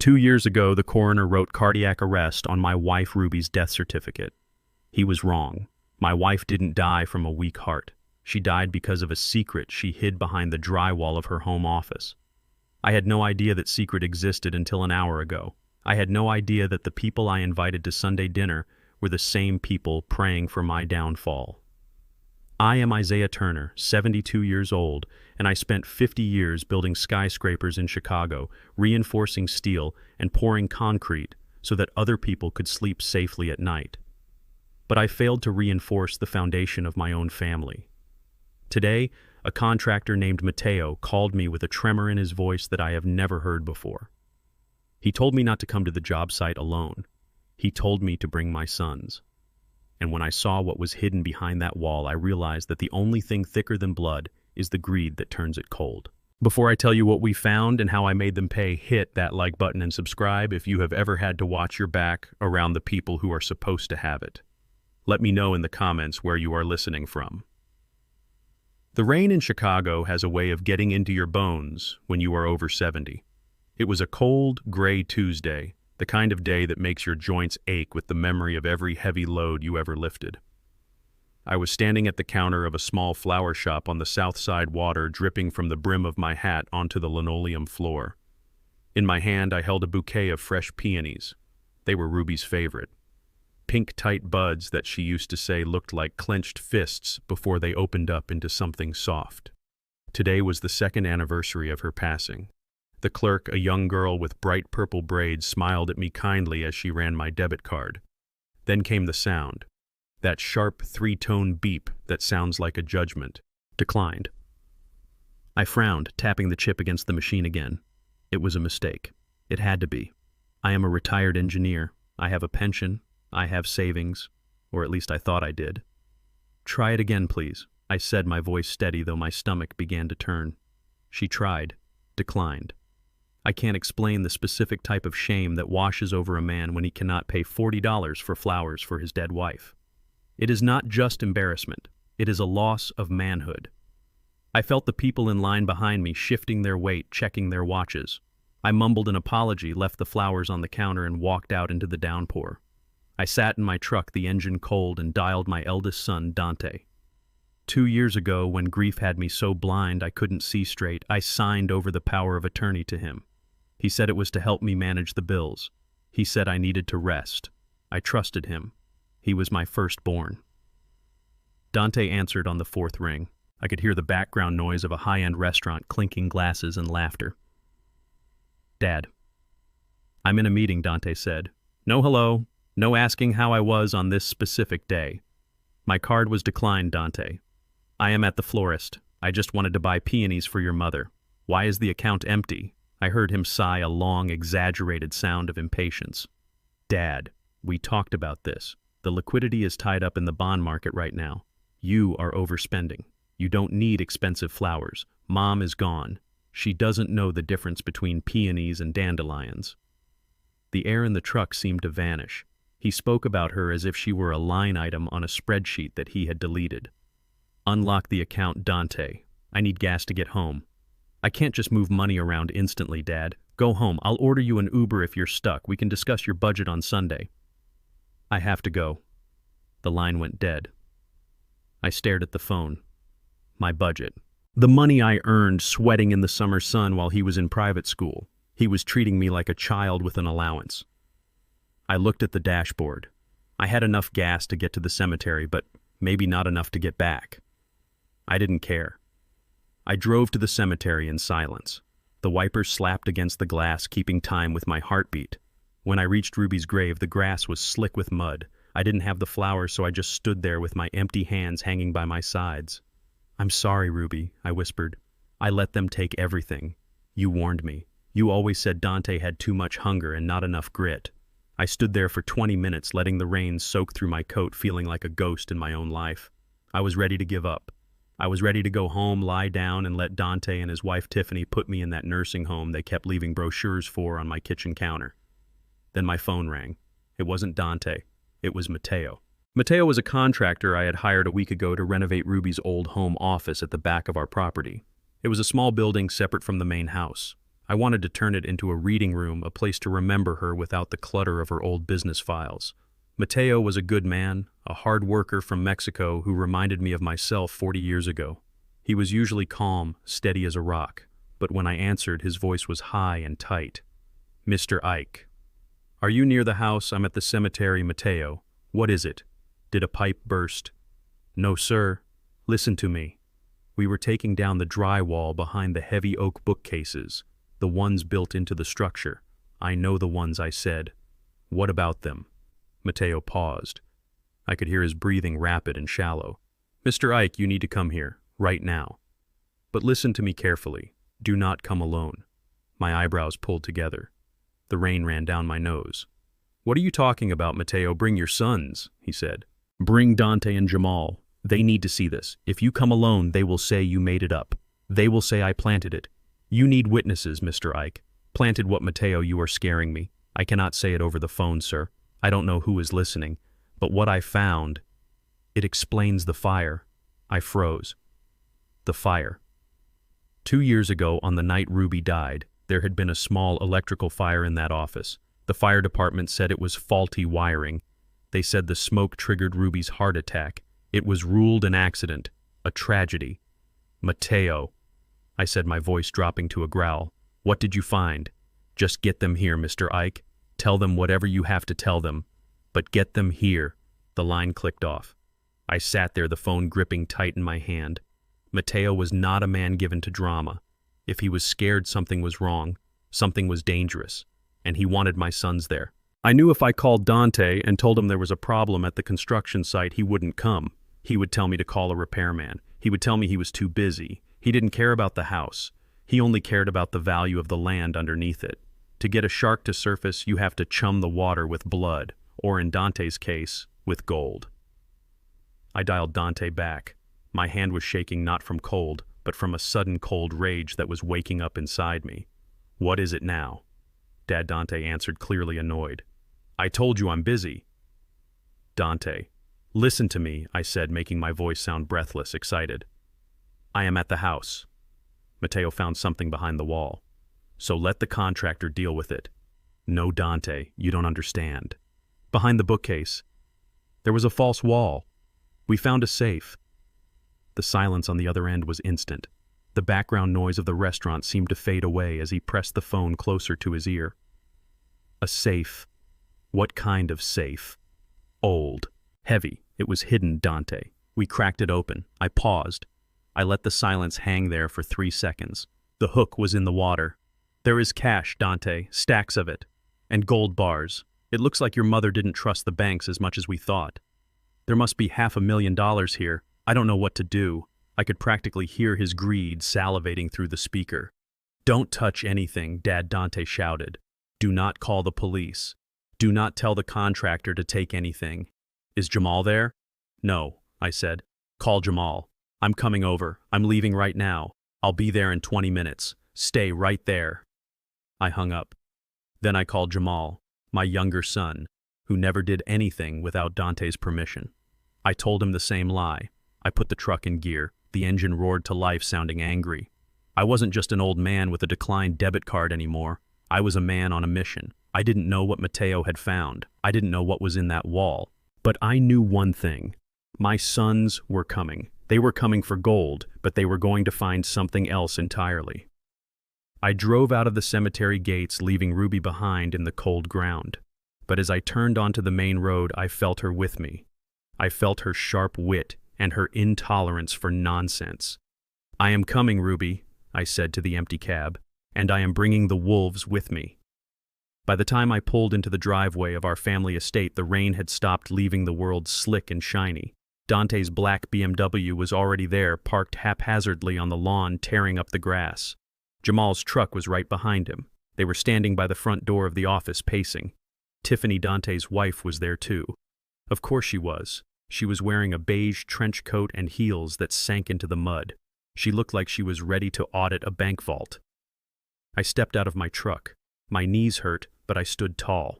2 years ago, the coroner wrote cardiac arrest on my wife Ruby's death certificate. He was wrong. My wife didn't die from a weak heart. She died because of a secret she hid behind the drywall of her home office. I had no idea that secret existed until an hour ago. I had no idea that the people I invited to Sunday dinner were the same people praying for my downfall. I am Isaiah Turner, 72 years old, and I spent 50 years building skyscrapers in Chicago, reinforcing steel and pouring concrete so that other people could sleep safely at night. But I failed to reinforce the foundation of my own family. Today, a contractor named Mateo called me with a tremor in his voice that I have never heard before. He told me not to come to the job site alone. He told me to bring my sons. And when I saw what was hidden behind that wall, I realized that the only thing thicker than blood is the greed that turns it cold. Before I tell you what we found and how I made them pay, hit that like button and subscribe if you have ever had to watch your back around the people who are supposed to have it. Let me know in the comments where you are listening from. The rain in Chicago has a way of getting into your bones when you are over 70. It was a cold, gray Tuesday, the kind of day that makes your joints ache with the memory of every heavy load you ever lifted. I was standing at the counter of a small flower shop on the south side, water dripping from the brim of my hat onto the linoleum floor. In my hand, I held a bouquet of fresh peonies. They were Ruby's favorite. Pink, tight buds that she used to say looked like clenched fists before they opened up into something soft. Today was the second anniversary of her passing. The clerk, a young girl with bright purple braids, smiled at me kindly as she ran my debit card. Then came the sound. That sharp three-tone beep that sounds like a judgment. Declined. I frowned, tapping the chip against the machine again. It was a mistake. It had to be. I am a retired engineer. I have a pension. I have savings. Or at least I thought I did. Try it again, please, I said, my voice steady though my stomach began to turn. She tried. Declined. I can't explain the specific type of shame that washes over a man when he cannot pay $40 for flowers for his dead wife. It is not just embarrassment. It is a loss of manhood. I felt the people in line behind me shifting their weight, checking their watches. I mumbled an apology, left the flowers on the counter, and walked out into the downpour. I sat in my truck, the engine cold, and dialed my eldest son, Dante. 2 years ago, when grief had me so blind I couldn't see straight, I signed over the power of attorney to him. He said it was to help me manage the bills. He said I needed to rest. I trusted him. He was my firstborn. Dante answered on the fourth ring. I could hear the background noise of a high-end restaurant, clinking glasses and laughter. Dad. I'm in a meeting, Dante said. No hello. No asking how I was on this specific day. My card was declined, Dante. I am at the florist. I just wanted to buy peonies for your mother. Why is the account empty? I heard him sigh, a long, exaggerated sound of impatience. Dad, we talked about this. The liquidity is tied up in the bond market right now. You are overspending. You don't need expensive flowers. Mom is gone. She doesn't know the difference between peonies and dandelions. The air in the truck seemed to vanish. He spoke about her as if she were a line item on a spreadsheet that he had deleted. Unlock the account, Dante. I need gas to get home. I can't just move money around instantly, Dad. Go home. I'll order you an Uber if you're stuck. We can discuss your budget on Sunday. I have to go. The line went dead. I stared at the phone. My budget. The money I earned sweating in the summer sun while he was in private school. He was treating me like a child with an allowance. I looked at the dashboard. I had enough gas to get to the cemetery, but maybe not enough to get back. I didn't care. I drove to the cemetery in silence. The wipers slapped against the glass, keeping time with my heartbeat. When I reached Ruby's grave, the grass was slick with mud. I didn't have the flowers, so I just stood there with my empty hands hanging by my sides. I'm sorry, Ruby, I whispered. I let them take everything. You warned me. You always said Dante had too much hunger and not enough grit. I stood there for 20 minutes, letting the rain soak through my coat, feeling like a ghost in my own life. I was ready to give up. I was ready to go home, lie down, and let Dante and his wife Tiffany put me in that nursing home they kept leaving brochures for on my kitchen counter. Then my phone rang. It wasn't Dante. It was Mateo. Mateo was a contractor I had hired a week ago to renovate Ruby's old home office at the back of our property. It was a small building separate from the main house. I wanted to turn it into a reading room, a place to remember her without the clutter of her old business files. Mateo was a good man, a hard worker from Mexico who reminded me of myself 40 years ago. He was usually calm, steady as a rock, but when I answered, his voice was high and tight. "Mr. Ike. Are you near the house? I'm at the cemetery, Mateo. What is it? Did a pipe burst?" "No, sir. Listen to me." We were taking down the drywall behind the heavy oak bookcases, the ones built into the structure. "I know the ones," I said. "What about them?" Mateo paused. I could hear his breathing rapid and shallow. "Mr. Ike, you need to come here, right now. But listen to me carefully. Do not come alone." My eyebrows pulled together. The rain ran down my nose. "What are you talking about, Mateo? Bring your sons," he said. "Bring Dante and Jamal. They need to see this. If you come alone, they will say you made it up. They will say I planted it. You need witnesses, Mr. Ike. Planted what, Mateo? You are scaring me. I cannot say it over the phone, sir. I don't know who is listening. But what I found, it explains the fire." I froze. The fire. 2 years ago, on the night Ruby died, there had been a small electrical fire in that office. The fire department said it was faulty wiring. They said the smoke triggered Ruby's heart attack. It was ruled an accident, a tragedy. "Mateo," I said, my voice dropping to a growl, "what did you find? Just get them here, Mr. Ike. Tell them whatever you have to tell them. But get them here." The line clicked off. I sat there, the phone gripping tight in my hand. Mateo was not a man given to drama. If he was scared something was wrong, something was dangerous, and he wanted my sons there. I knew if I called Dante and told him there was a problem at the construction site, he wouldn't come. He would tell me to call a repairman. He would tell me he was too busy. He didn't care about the house. He only cared about the value of the land underneath it. To get a shark to surface, you have to chum the water with blood, or in Dante's case, with gold. I dialed Dante back. My hand was shaking not from cold, but from a sudden cold rage that was waking up inside me. "What is it now?" Dad, Dante answered, clearly annoyed. "I told you I'm busy." "Dante, listen to me," I said, making my voice sound breathless, excited. "I am at the house." Mateo found something behind the wall. "So let the contractor deal with it." "No, Dante, you don't understand." "Behind the bookcase. There was a false wall. We found a safe." The silence on the other end was instant. The background noise of the restaurant seemed to fade away as he pressed the phone closer to his ear. "A safe. What kind of safe?" "Old. Heavy. It was hidden, Dante. We cracked it open." I paused. I let the silence hang there for 3 seconds. The hook was in the water. "There is cash, Dante, stacks of it. And gold bars. It looks like your mother didn't trust the banks as much as we thought. There must be $500,000 here. I don't know what to do." I could practically hear his greed salivating through the speaker. "Don't touch anything," Dad, Dante shouted. "Do not call the police. Do not tell the contractor to take anything. Is Jamal there?" "No," I said. "Call Jamal. I'm coming over. I'm leaving right now. I'll be there in 20 minutes. Stay right there." I hung up. Then I called Jamal, my younger son, who never did anything without Dante's permission. I told him the same lie. I put the truck in gear. The engine roared to life, sounding angry. I wasn't just an old man with a declined debit card anymore. I was a man on a mission. I didn't know what Mateo had found. I didn't know what was in that wall. But I knew one thing. My sons were coming. They were coming for gold, but they were going to find something else entirely. I drove out of the cemetery gates, leaving Ruby behind in the cold ground. But as I turned onto the main road, I felt her with me. I felt her sharp wit and her intolerance for nonsense. "I am coming, Ruby," I said to the empty cab, "and I am bringing the wolves with me." By the time I pulled into the driveway of our family estate, the rain had stopped, leaving the world slick and shiny. Dante's black BMW was already there, parked haphazardly on the lawn, tearing up the grass. Jamal's truck was right behind him. They were standing by the front door of the office, pacing. Tiffany, Dante's wife, was there too. Of course she was. She was wearing a beige trench coat and heels that sank into the mud. She looked like she was ready to audit a bank vault. I stepped out of my truck. My knees hurt, but I stood tall.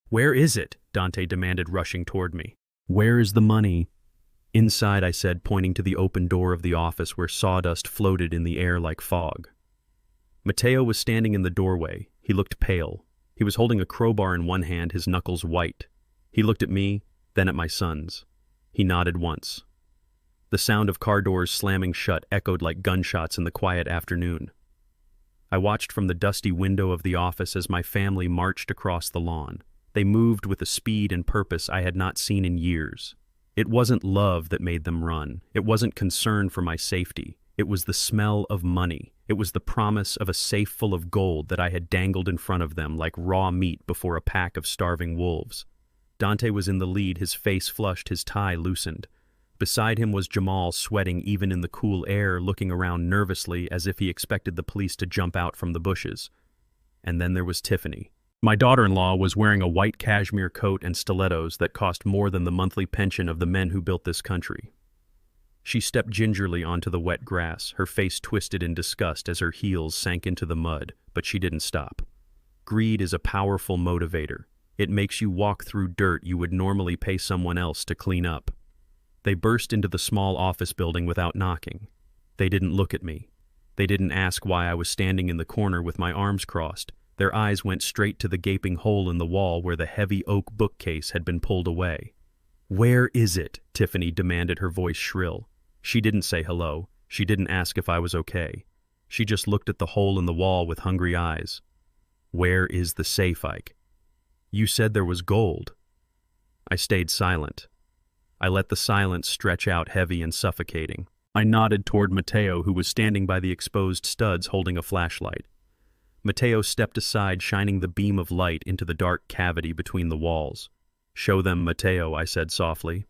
"Where is it?" Dante demanded, rushing toward me. "Where is the money?" "Inside," I said, pointing to the open door of the office where sawdust floated in the air like fog. Mateo was standing in the doorway. He looked pale. He was holding a crowbar in one hand, his knuckles white. He looked at me, then at my sons. He nodded once. The sound of car doors slamming shut echoed like gunshots in the quiet afternoon. I watched from the dusty window of the office as my family marched across the lawn. They moved with a speed and purpose I had not seen in years. It wasn't love that made them run. It wasn't concern for my safety. It was the smell of money. It was the promise of a safe full of gold that I had dangled in front of them like raw meat before a pack of starving wolves. Dante was in the lead, his face flushed, his tie loosened. Beside him was Jamal, sweating even in the cool air, looking around nervously as if he expected the police to jump out from the bushes. And then there was Tiffany. My daughter-in-law was wearing a white cashmere coat and stilettos that cost more than the monthly pension of the men who built this country. She stepped gingerly onto the wet grass, her face twisted in disgust as her heels sank into the mud, but she didn't stop. Greed is a powerful motivator. It makes you walk through dirt you would normally pay someone else to clean up. They burst into the small office building without knocking. They didn't look at me. They didn't ask why I was standing in the corner with my arms crossed. Their eyes went straight to the gaping hole in the wall where the heavy oak bookcase had been pulled away. "Where is it?" Tiffany demanded, her voice shrill. She didn't say hello. She didn't ask if I was okay. She just looked at the hole in the wall with hungry eyes. "Where is the safe, Ike? You said there was gold." I stayed silent. I let the silence stretch out heavy and suffocating. I nodded toward Mateo, who was standing by the exposed studs holding a flashlight. Mateo stepped aside, shining the beam of light into the dark cavity between the walls. "Show them, Mateo," I said softly.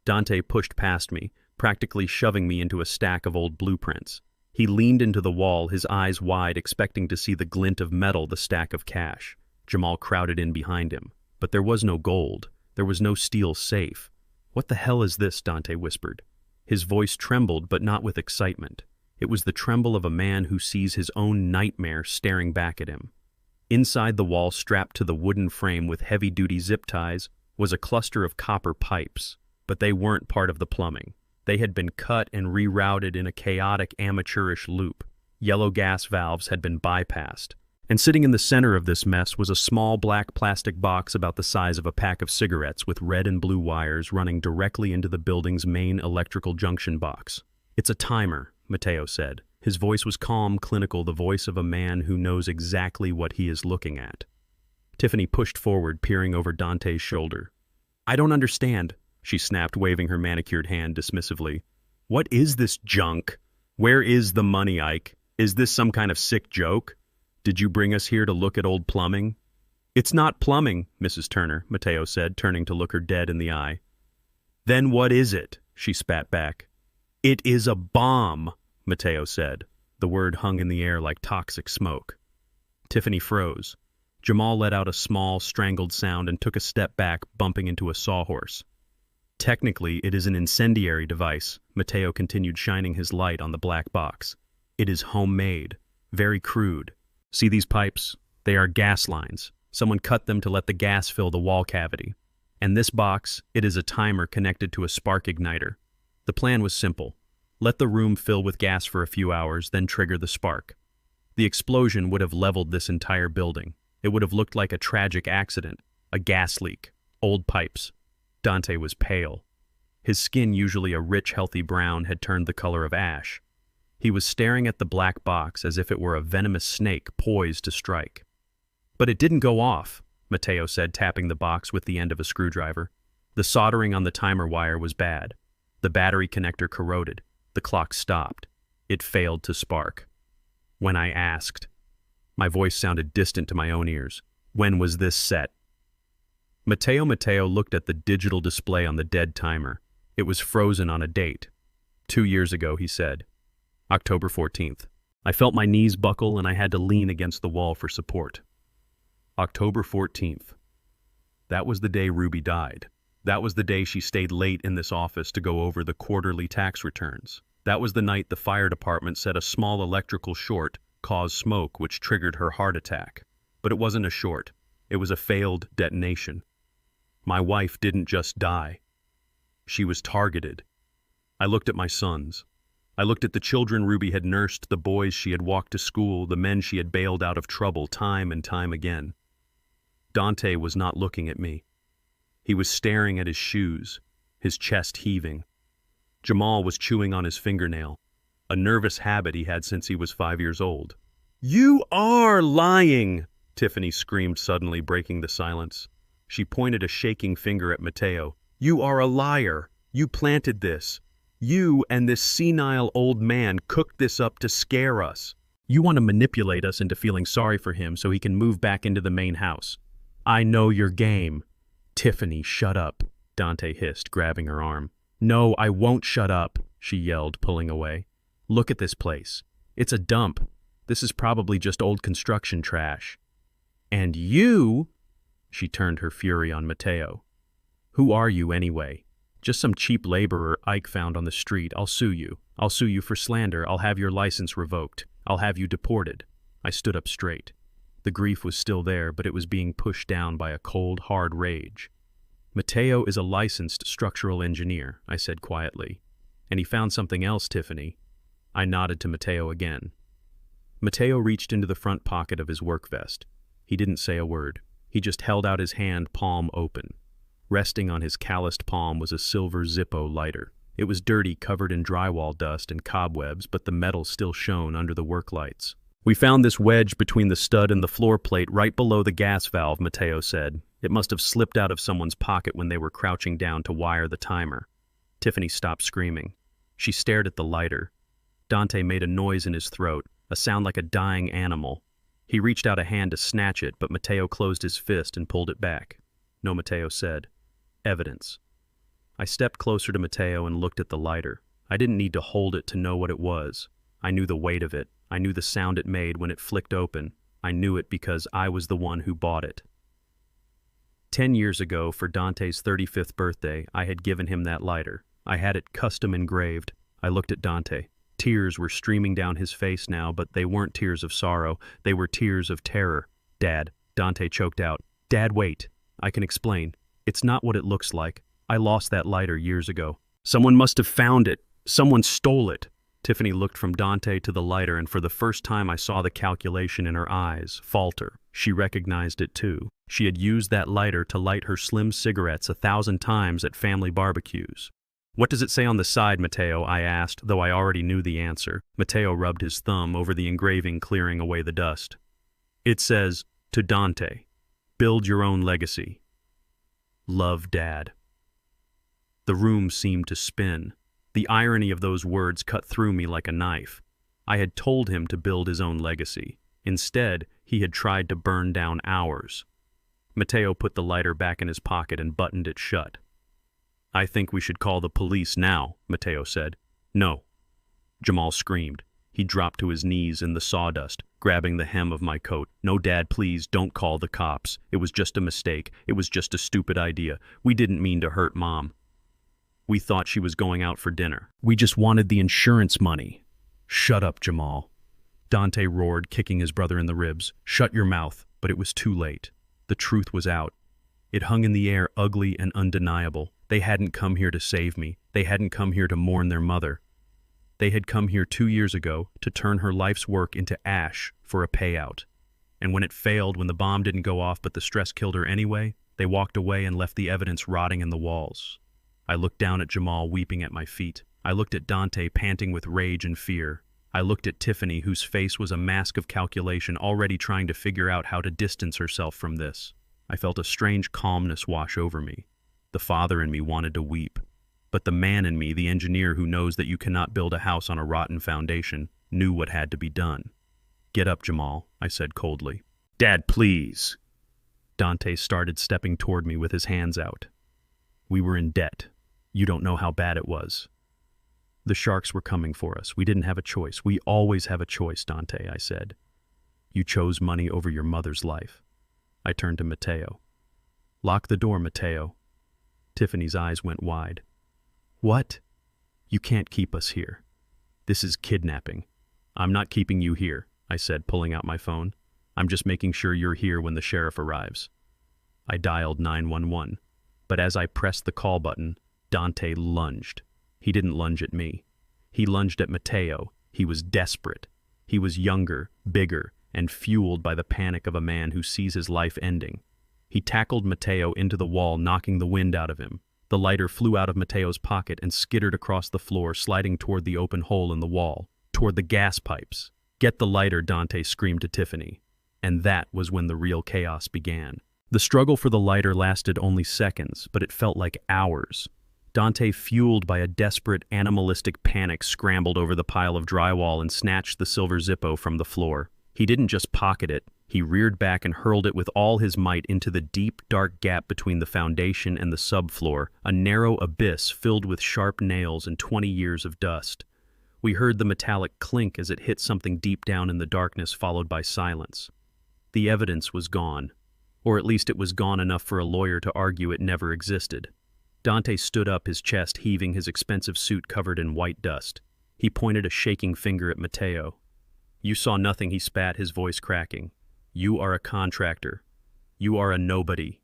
Dante pushed past me, practically shoving me into a stack of old blueprints. He leaned into the wall, his eyes wide, expecting to see the glint of metal, the stack of cash. Jamal crowded in behind him. But there was no gold. There was no steel safe. "What the hell is this?" Dante whispered. His voice trembled, but not with excitement. It was the tremble of a man who sees his own nightmare staring back at him. Inside the wall, strapped to the wooden frame with heavy-duty zip ties, was a cluster of copper pipes. But they weren't part of the plumbing. They had been cut and rerouted in a chaotic, amateurish loop. Yellow gas valves had been bypassed. And sitting in the center of this mess was a small black plastic box about the size of a pack of cigarettes with red and blue wires running directly into the building's main electrical junction box. "It's a timer," Mateo said. His voice was calm, clinical, the voice of a man who knows exactly what he is looking at. Tiffany pushed forward, peering over Dante's shoulder. "I don't understand," she snapped, waving her manicured hand dismissively. "What is this junk? Where is the money, Ike? Is this some kind of sick joke? Did you bring us here to look at old plumbing?" "It's not plumbing, Mrs. Turner," Mateo said, turning to look her dead in the eye. "Then what is it?" she spat back. "It is a bomb," Mateo said. The word hung in the air like toxic smoke. Tiffany froze. Jamal let out a small, strangled sound and took a step back, bumping into a sawhorse. "Technically, it is an incendiary device," Mateo continued, shining his light on the black box. "It is homemade, very crude. See these pipes? They are gas lines. Someone cut them to let the gas fill the wall cavity. And this box, it is a timer connected to a spark igniter. The plan was simple. Let the room fill with gas for a few hours, then trigger the spark. The explosion would have leveled this entire building. It would have looked like a tragic accident, a gas leak, old pipes." Dante was pale. His skin, usually a rich, healthy brown, had turned the color of ash. He was staring at the black box as if it were a venomous snake poised to strike. "But it didn't go off," Mateo said, tapping the box with the end of a screwdriver. "The soldering on the timer wire was bad. The battery connector corroded. The clock stopped. It failed to spark. When I asked," my voice sounded distant to my own ears, "when was this set?" Mateo looked at the digital display on the dead timer. It was frozen on a date. 2 years ago, he said. October 14th. I felt my knees buckle and I had to lean against the wall for support. October 14th. That was the day Ruby died. That was the day she stayed late in this office to go over the quarterly tax returns. That was the night the fire department said a small electrical short caused smoke which triggered her heart attack. But it wasn't a short. It was a failed detonation. My wife didn't just die. She was targeted. I looked at my sons. I looked at the children Ruby had nursed, the boys she had walked to school, the men she had bailed out of trouble time and time again. Dante was not looking at me. He was staring at his shoes, his chest heaving. Jamal was chewing on his fingernail, a nervous habit he had since he was 5 years old. "You are lying!" Tiffany screamed suddenly, breaking the silence. She pointed a shaking finger at Mateo. "You are a liar! You planted this! You and this senile old man cooked this up to scare us. You want to manipulate us into feeling sorry for him so he can move back into the main house. I know your game." "Tiffany, shut up," Dante hissed, grabbing her arm. "No, I won't shut up," she yelled, pulling away. "Look at this place. It's a dump. This is probably just old construction trash. And you," she turned her fury on Mateo. "Who are you anyway? Just some cheap laborer Ike found on the street. I'll sue you. I'll sue you for slander. I'll have your license revoked. I'll have you deported." I stood up straight. The grief was still there, but it was being pushed down by a cold, hard rage. "Mateo is a licensed structural engineer," I said quietly. "And he found something else, Tiffany." I nodded to Mateo again. Mateo reached into the front pocket of his work vest. He didn't say a word. He just held out his hand, palm open. Resting on his calloused palm was a silver Zippo lighter. It was dirty, covered in drywall dust and cobwebs, but the metal still shone under the work lights. "We found this wedge between the stud and the floor plate right below the gas valve," Mateo said. "It must have slipped out of someone's pocket when they were crouching down to wire the timer." Tiffany stopped screaming. She stared at the lighter. Dante made a noise in his throat, a sound like a dying animal. He reached out a hand to snatch it, but Mateo closed his fist and pulled it back. "No," Mateo said. "Evidence." I stepped closer to Mateo and looked at the lighter. I didn't need to hold it to know what it was. I knew the weight of it. I knew the sound it made when it flicked open. I knew it because I was the one who bought it. 10 years ago, for Dante's 35th birthday, I had given him that lighter. I had it custom engraved. I looked at Dante. Tears were streaming down his face now, but they weren't tears of sorrow. They were tears of terror. "Dad," Dante choked out. "Dad, wait. I can explain. It's not what it looks like. I lost that lighter years ago. Someone must have found it. Someone stole it." Tiffany looked from Dante to the lighter, and for the first time I saw the calculation in her eyes falter. She recognized it too. She had used that lighter to light her slim cigarettes 1,000 times at family barbecues. "What does it say on the side, Mateo?" I asked, though I already knew the answer. Mateo rubbed his thumb over the engraving, clearing away the dust. "It says, 'To Dante, build your own legacy. Love, Dad.'" The room seemed to spin. The irony of those words cut through me like a knife. I had told him to build his own legacy. Instead, he had tried to burn down ours. Mateo put the lighter back in his pocket and buttoned it shut. "I think we should call the police now," Mateo said. "No." Jamal screamed. He dropped to his knees in the sawdust, grabbing the hem of my coat. "No, Dad, please, don't call the cops. It was just a mistake. It was just a stupid idea. We didn't mean to hurt Mom. We thought she was going out for dinner. We just wanted the insurance money." "Shut up, Jamal," Dante roared, kicking his brother in the ribs. "Shut your mouth." But it was too late. The truth was out. It hung in the air, ugly and undeniable. They hadn't come here to save me. They hadn't come here to mourn their mother. They had come here 2 years ago to turn her life's work into ash for a payout. And when it failed, when the bomb didn't go off but the stress killed her anyway, they walked away and left the evidence rotting in the walls. I looked down at Jamal, weeping at my feet. I looked at Dante, panting with rage and fear. I looked at Tiffany, whose face was a mask of calculation, already trying to figure out how to distance herself from this. I felt a strange calmness wash over me. The father in me wanted to weep. But the man in me, the engineer who knows that you cannot build a house on a rotten foundation, knew what had to be done. "Get up, Jamal," I said coldly. "Dad, please." Dante started stepping toward me with his hands out. "We were in debt. You don't know how bad it was. The sharks were coming for us. We didn't have a choice. We always have a choice, Dante," I said. "You chose money over your mother's life." I turned to Mateo. "Lock the door, Mateo." Tiffany's eyes went wide. "What? You can't keep us here. This is kidnapping." "I'm not keeping you here," I said, pulling out my phone. "I'm just making sure you're here when the sheriff arrives." I dialed 911, but as I pressed the call button, Dante lunged. He didn't lunge at me. He lunged at Mateo. He was desperate. He was younger, bigger, and fueled by the panic of a man who sees his life ending. He tackled Mateo into the wall, knocking the wind out of him. The lighter flew out of Mateo's pocket and skittered across the floor, sliding toward the open hole in the wall, toward the gas pipes. "Get the lighter," Dante screamed to Tiffany. And that was when the real chaos began. The struggle for the lighter lasted only seconds, but it felt like hours. Dante, fueled by a desperate, animalistic panic, scrambled over the pile of drywall and snatched the silver Zippo from the floor. He didn't just pocket it. He reared back and hurled it with all his might into the deep, dark gap between the foundation and the subfloor, a narrow abyss filled with sharp nails and 20 years of dust. We heard the metallic clink as it hit something deep down in the darkness, followed by silence. The evidence was gone, or at least it was gone enough for a lawyer to argue it never existed. Dante stood up, his chest heaving, his expensive suit covered in white dust. He pointed a shaking finger at Mateo. "You saw nothing," he spat, his voice cracking. "You are a contractor. You are a nobody.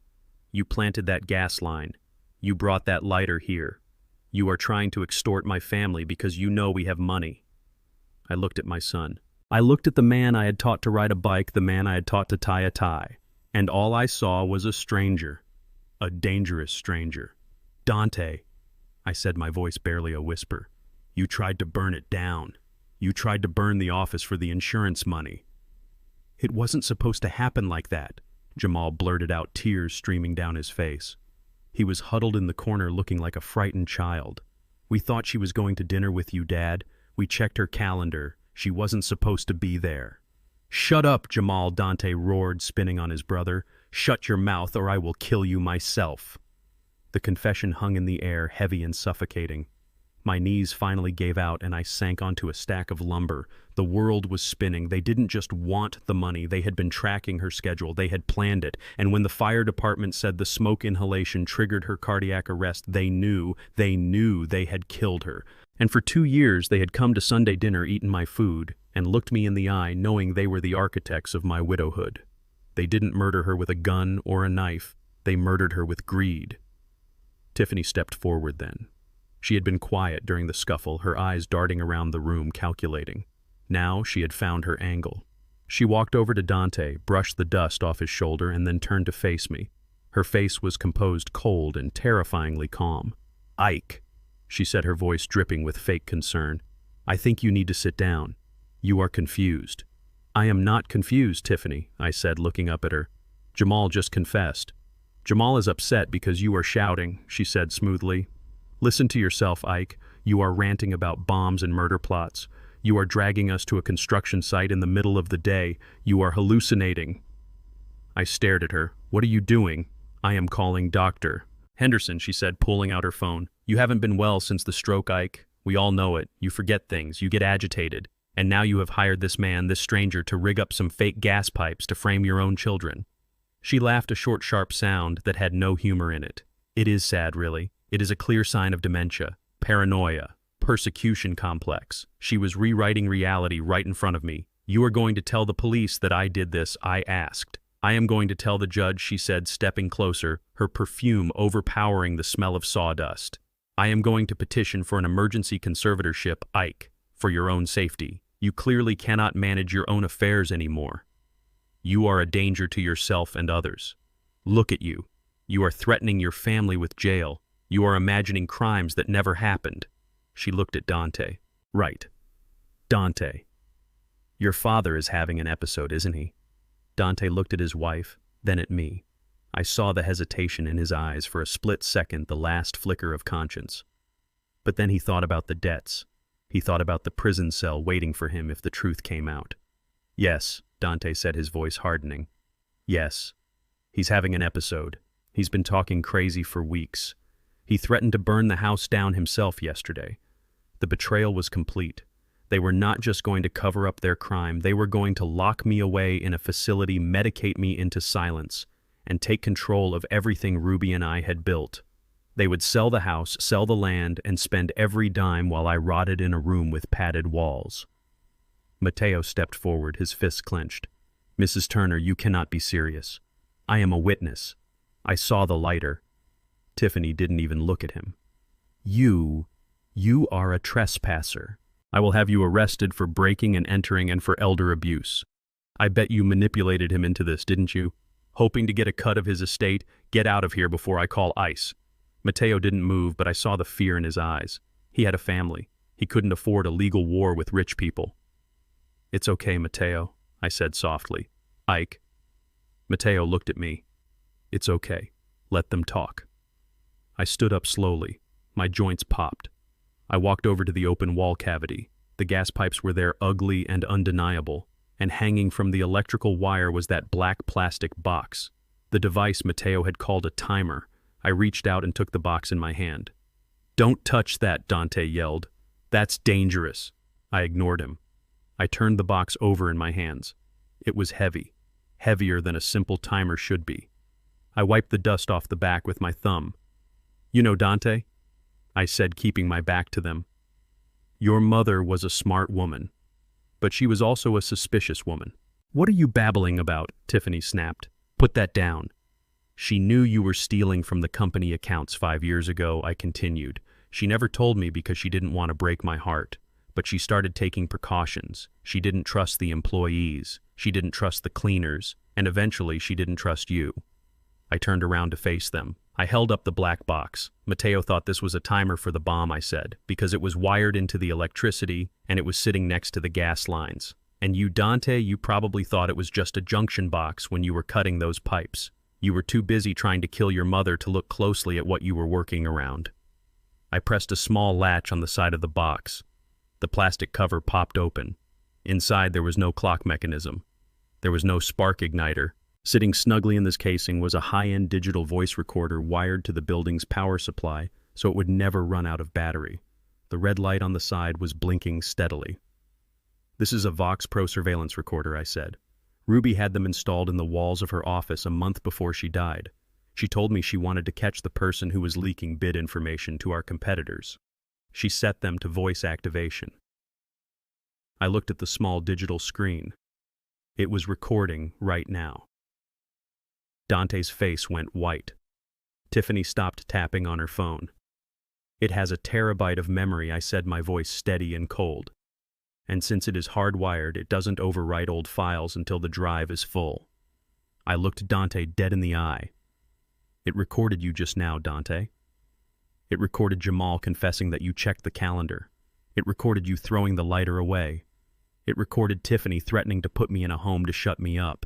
You planted that gas line. You brought that lighter here. You are trying to extort my family because you know we have money." I looked at my son. I looked at the man I had taught to ride a bike, the man I had taught to tie a tie, and all I saw was a stranger. A dangerous stranger. "Dante," I said, my voice barely a whisper, "you tried to burn it down. You tried to burn the office for the insurance money." "It wasn't supposed to happen like that," Jamal blurted out, tears streaming down his face. He was huddled in the corner looking like a frightened child. "We thought she was going to dinner with you, Dad. We checked her calendar. She wasn't supposed to be there." "Shut up, Jamal," Dante roared, spinning on his brother. "Shut your mouth or I will kill you myself." The confession hung in the air, heavy and suffocating. My knees finally gave out and I sank onto a stack of lumber. The world was spinning. They didn't just want the money. They had been tracking her schedule. They had planned it. And when the fire department said the smoke inhalation triggered her cardiac arrest, they knew they had killed her. And for 2 years they had come to Sunday dinner, eaten my food, and looked me in the eye, knowing they were the architects of my widowhood. They didn't murder her with a gun or a knife. They murdered her with greed. Tiffany stepped forward then. She had been quiet during the scuffle, her eyes darting around the room, calculating. Now she had found her angle. She walked over to Dante, brushed the dust off his shoulder, and then turned to face me. Her face was composed, cold, and terrifyingly calm. "Ike," she said, her voice dripping with fake concern, "I think you need to sit down. You are confused." "I am not confused, Tiffany," I said, looking up at her. "Jamal just confessed." "Jamal is upset because you are shouting," she said smoothly. "Listen to yourself, Ike. You are ranting about bombs and murder plots. You are dragging us to a construction site in the middle of the day. You are hallucinating." I stared at her. "What are you doing?" "I am calling Dr. Henderson," she said, pulling out her phone. "You haven't been well since the stroke, Ike. We all know it. You forget things. You get agitated. And now you have hired this man, this stranger, to rig up some fake gas pipes to frame your own children." She laughed, a short, sharp sound that had no humor in it. "It is sad, really. It is a clear sign of dementia, paranoia, persecution complex." She was rewriting reality right in front of me. "You are going to tell the police that I did this?" I asked. "I am going to tell the judge," she said, stepping closer, her perfume overpowering the smell of sawdust. "I am going to petition for an emergency conservatorship, Ike, for your own safety. You clearly cannot manage your own affairs anymore. You are a danger to yourself and others. Look at you. You are threatening your family with jail. You are imagining crimes that never happened." She looked at Dante. "Right. Dante. Your father is having an episode, isn't he?" Dante looked at his wife, then at me. I saw the hesitation in his eyes, for a split second, the last flicker of conscience. But then he thought about the debts. He thought about the prison cell waiting for him if the truth came out. "Yes," Dante said, his voice hardening. "Yes. He's having an episode. He's been talking crazy for weeks. He threatened to burn the house down himself yesterday. The betrayal was complete. They were not just going to cover up their crime, they were going to lock me away in a facility, medicate me into silence, and take control of everything Ruby and I had built. They would sell the house, sell the land, and spend every dime while I rotted in a room with padded walls." Mateo stepped forward, his fists clenched. "Mrs. Turner, you cannot be serious. I am a witness. I saw the lighter." Tiffany didn't even look at him. You are a trespasser," I will have you arrested for breaking and entering and for elder abuse. I bet you manipulated him into this, didn't you? Hoping to get a cut of his estate, get out of here before I call ICE. Mateo didn't move, but I saw the fear in his eyes. He had a family. He couldn't afford a legal war with rich people. It's okay, Mateo, I said softly. Ike. Mateo looked at me. It's okay. Let them talk. I stood up slowly. My joints popped. I walked over to the open wall cavity. The gas pipes were there, ugly and undeniable, and hanging from the electrical wire was that black plastic box. The device Mateo had called a timer. I reached out and took the box in my hand. Don't touch that, Dante yelled. That's dangerous. I ignored him. I turned the box over in my hands. It was heavy, heavier than a simple timer should be. I wiped the dust off the back with my thumb. You know Dante? I said, keeping my back to them. Your mother was a smart woman, but she was also a suspicious woman. What are you babbling about? Tiffany snapped. Put that down. She knew you were stealing from the company accounts 5 years ago, I continued. She never told me because she didn't want to break my heart. But she started taking precautions. She didn't trust the employees. She didn't trust the cleaners. And eventually she didn't trust you. I turned around to face them. I held up the black box. Mateo thought this was a timer for the bomb, I said, because it was wired into the electricity and it was sitting next to the gas lines. And you, Dante, you probably thought it was just a junction box when you were cutting those pipes. You were too busy trying to kill your mother to look closely at what you were working around. I pressed a small latch on the side of the box. The plastic cover popped open. Inside there was no clock mechanism. There was no spark igniter. Sitting snugly in this casing was a high-end digital voice recorder wired to the building's power supply so it would never run out of battery. The red light on the side was blinking steadily. This is a Vox Pro surveillance recorder, I said. Ruby had them installed in the walls of her office a month before she died. She told me she wanted to catch the person who was leaking bid information to our competitors. She set them to voice activation. I looked at the small digital screen. It was recording right now. Dante's face went white. Tiffany stopped tapping on her phone. It has a terabyte of memory, I said, my voice steady and cold. And since it is hardwired, it doesn't overwrite old files until the drive is full. I looked Dante dead in the eye. It recorded you just now, Dante. It recorded Jamal confessing that you checked the calendar. It recorded you throwing the lighter away. It recorded Tiffany threatening to put me in a home to shut me up.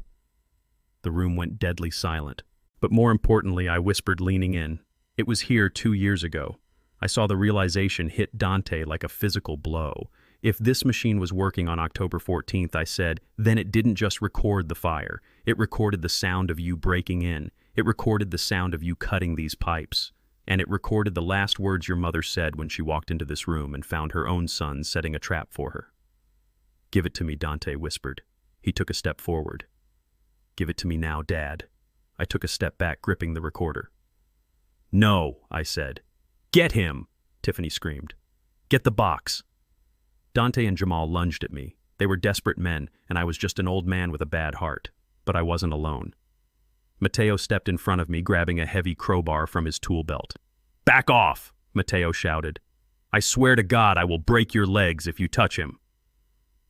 The room went deadly silent. But more importantly, I whispered, leaning in. It was here 2 years ago. I saw the realization hit Dante like a physical blow. If this machine was working on October 14th, I said, then it didn't just record the fire. It recorded the sound of you breaking in. It recorded the sound of you cutting these pipes. And it recorded the last words your mother said when she walked into this room and found her own son setting a trap for her. Give it to me, Dante whispered. He took a step forward. Give it to me now, Dad. I took a step back, gripping the recorder. No, I said. Get him, Tiffany screamed. Get the box. Dante and Jamal lunged at me. They were desperate men, and I was just an old man with a bad heart. But I wasn't alone. Mateo stepped in front of me, grabbing a heavy crowbar from his tool belt. Back off, Mateo shouted. I swear to God I will break your legs if you touch him.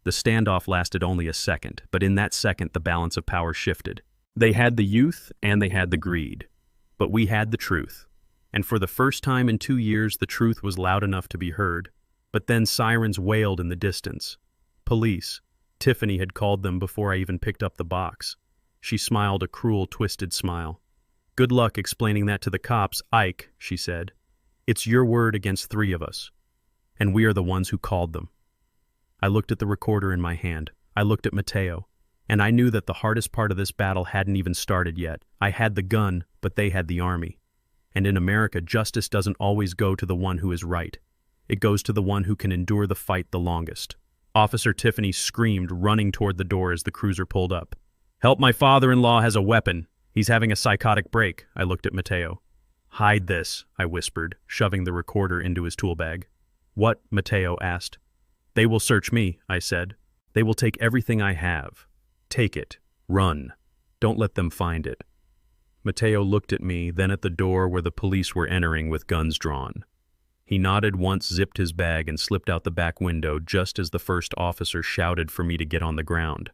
The standoff lasted only a second, but in that second the balance of power shifted. They had the youth and they had the greed. But we had the truth. And for the first time in 2 years, the truth was loud enough to be heard. But then sirens wailed in the distance. Police. Tiffany had called them before I even picked up the box. She smiled a cruel, twisted smile. Good luck explaining that to the cops, Ike, she said. It's your word against 3 of us. And we are the ones who called them. I looked at the recorder in my hand. I looked at Mateo. And I knew that the hardest part of this battle hadn't even started yet. I had the gun, but they had the army. And in America, justice doesn't always go to the one who is right. It goes to the one who can endure the fight the longest. Officer Tiffany screamed, running toward the door as the cruiser pulled up. Help, my father-in-law has a weapon. He's having a psychotic break. I looked at Mateo. Hide this, I whispered, shoving the recorder into his tool bag. What? Mateo asked. They will search me, I said. They will take everything I have. Take it. Run. Don't let them find it. Mateo looked at me, then at the door where the police were entering with guns drawn. He nodded once, zipped his bag, and slipped out the back window just as the first officer shouted for me to get on the ground.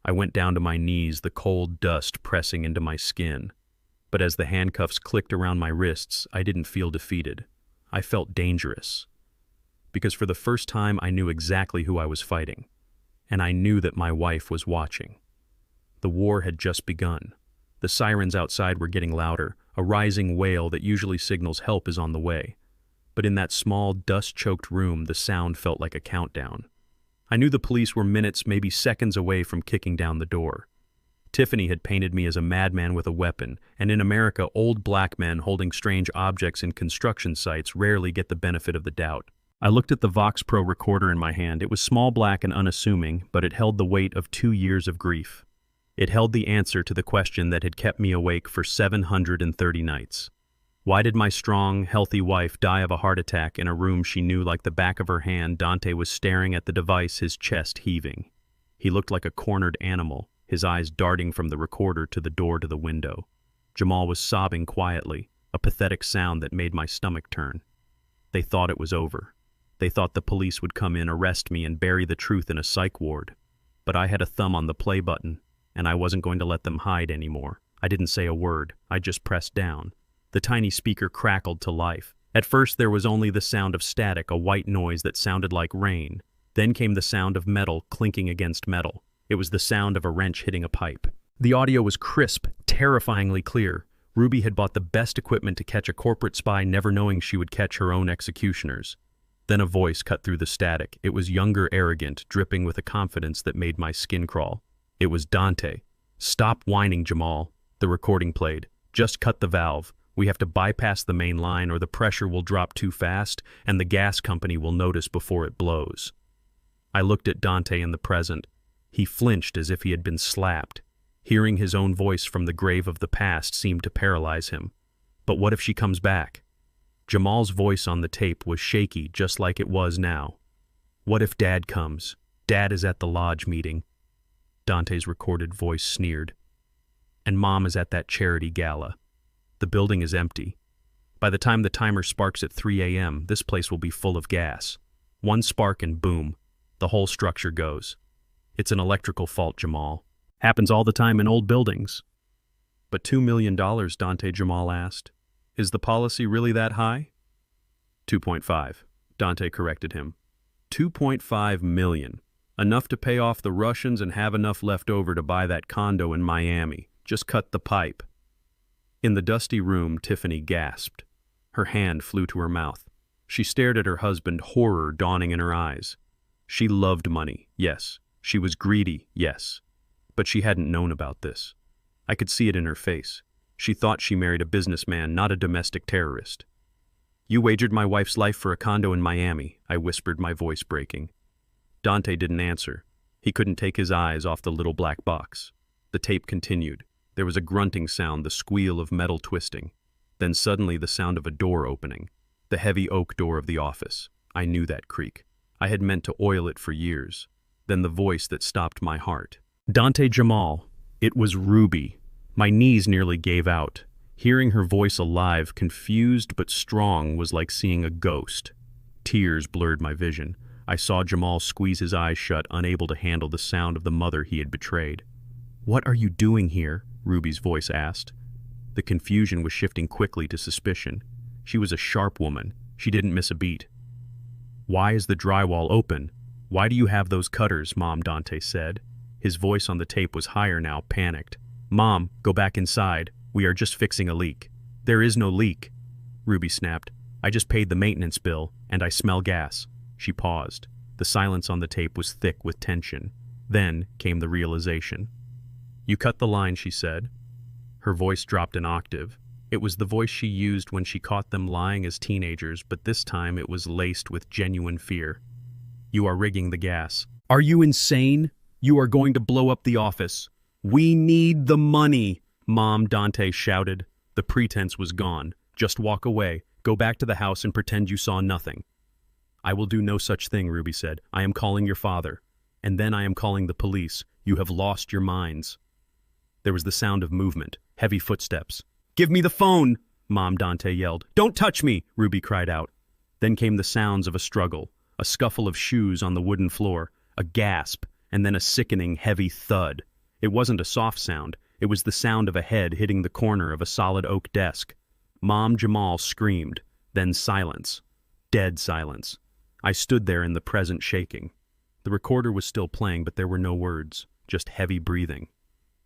I went down to my knees, the cold dust pressing into my skin. But as the handcuffs clicked around my wrists, I didn't feel defeated. I felt dangerous. Because for the first time, I knew exactly who I was fighting. And I knew that my wife was watching. The war had just begun. The sirens outside were getting louder, a rising wail that usually signals help is on the way. But in that small, dust-choked room, the sound felt like a countdown. I knew the police were minutes, maybe seconds away from kicking down the door. Tiffany had painted me as a madman with a weapon, and in America, old black men holding strange objects in construction sites rarely get the benefit of the doubt. I looked at the Vox Pro recorder in my hand. It was small, black, and unassuming, but it held the weight of 2 years of grief. It held the answer to the question that had kept me awake for 730 nights. Why did my strong, healthy wife die of a heart attack in a room she knew like the back of her hand? Dante was staring at the device, his chest heaving. He looked like a cornered animal, his eyes darting from the recorder to the door to the window. Jamal was sobbing quietly, a pathetic sound that made my stomach turn. They thought it was over. They thought the police would come in, arrest me, and bury the truth in a psych ward. But I had a thumb on the play button, and I wasn't going to let them hide anymore. I didn't say a word. I just pressed down. The tiny speaker crackled to life. At first there was only the sound of static, a white noise that sounded like rain. Then came the sound of metal clinking against metal. It was the sound of a wrench hitting a pipe. The audio was crisp, terrifyingly clear. Ruby had bought the best equipment to catch a corporate spy, never knowing she would catch her own executioners. Then a voice cut through the static. It was younger, arrogant, dripping with a confidence that made my skin crawl. It was Dante. "Stop whining, Jamal." The recording played. "Just cut the valve. We have to bypass the main line or the pressure will drop too fast and the gas company will notice before it blows." I looked at Dante in the present. He flinched as if he had been slapped. Hearing his own voice from the grave of the past seemed to paralyze him. But what if she comes back? Jamal's voice on the tape was shaky, just like it was now. "What if Dad comes? Dad is at the lodge meeting." Dante's recorded voice sneered. "And Mom is at that charity gala. The building is empty. By the time the timer sparks at 3 a.m., this place will be full of gas. One spark and boom, the whole structure goes. It's an electrical fault, Jamal. Happens all the time in old buildings." "But $2 million, Dante," Jamal asked. "Is the policy really that high?" 2.5, Dante corrected him. 2.5 million. Enough to pay off the Russians and have enough left over to buy that condo in Miami. Just cut the pipe. In the dusty room, Tiffany gasped. Her hand flew to her mouth. She stared at her husband, horror dawning in her eyes. She loved money, yes. She was greedy, yes. But she hadn't known about this. I could see it in her face. She thought she married a businessman, not a domestic terrorist. "You wagered my wife's life for a condo in Miami," I whispered, my voice breaking. Dante didn't answer. He couldn't take his eyes off the little black box. The tape continued. There was a grunting sound, the squeal of metal twisting. Then suddenly the sound of a door opening. The heavy oak door of the office. I knew that creak. I had meant to oil it for years. Then the voice that stopped my heart. "Dante Jamal." It was Ruby. My knees nearly gave out. Hearing her voice alive, confused but strong, was like seeing a ghost. Tears blurred my vision. I saw Jamal squeeze his eyes shut, unable to handle the sound of the mother he had betrayed. "What are you doing here?" Ruby's voice asked. The confusion was shifting quickly to suspicion. She was a sharp woman. She didn't miss a beat. "Why is the drywall open? Why do you have those cutters, Mom?" Dante said. His voice on the tape was higher now, panicked. "Mom, go back inside. We are just fixing a leak." "There is no leak," Ruby snapped. "I just paid the maintenance bill, and I smell gas." She paused. The silence on the tape was thick with tension. Then came the realization. "You cut the line," she said. Her voice dropped an octave. It was the voice she used when she caught them lying as teenagers, but this time it was laced with genuine fear. "You are rigging the gas." "Are you insane? You are going to blow up the office." "We need the money," Mom, Dante shouted. The pretense was gone. "Just walk away. Go back to the house and pretend you saw nothing." "I will do no such thing," Ruby said. "I am calling your father. And then I am calling the police. You have lost your minds." There was the sound of movement, heavy footsteps. "Give me the phone!" Mom, Dante yelled. "Don't touch me!" Ruby cried out. Then came the sounds of a struggle, a scuffle of shoes on the wooden floor, a gasp, and then a sickening, heavy thud. It wasn't a soft sound. It was the sound of a head hitting the corner of a solid oak desk. Mom Jamal screamed, then silence. Dead silence. I stood there in the present shaking. The recorder was still playing, but there were no words, just heavy breathing.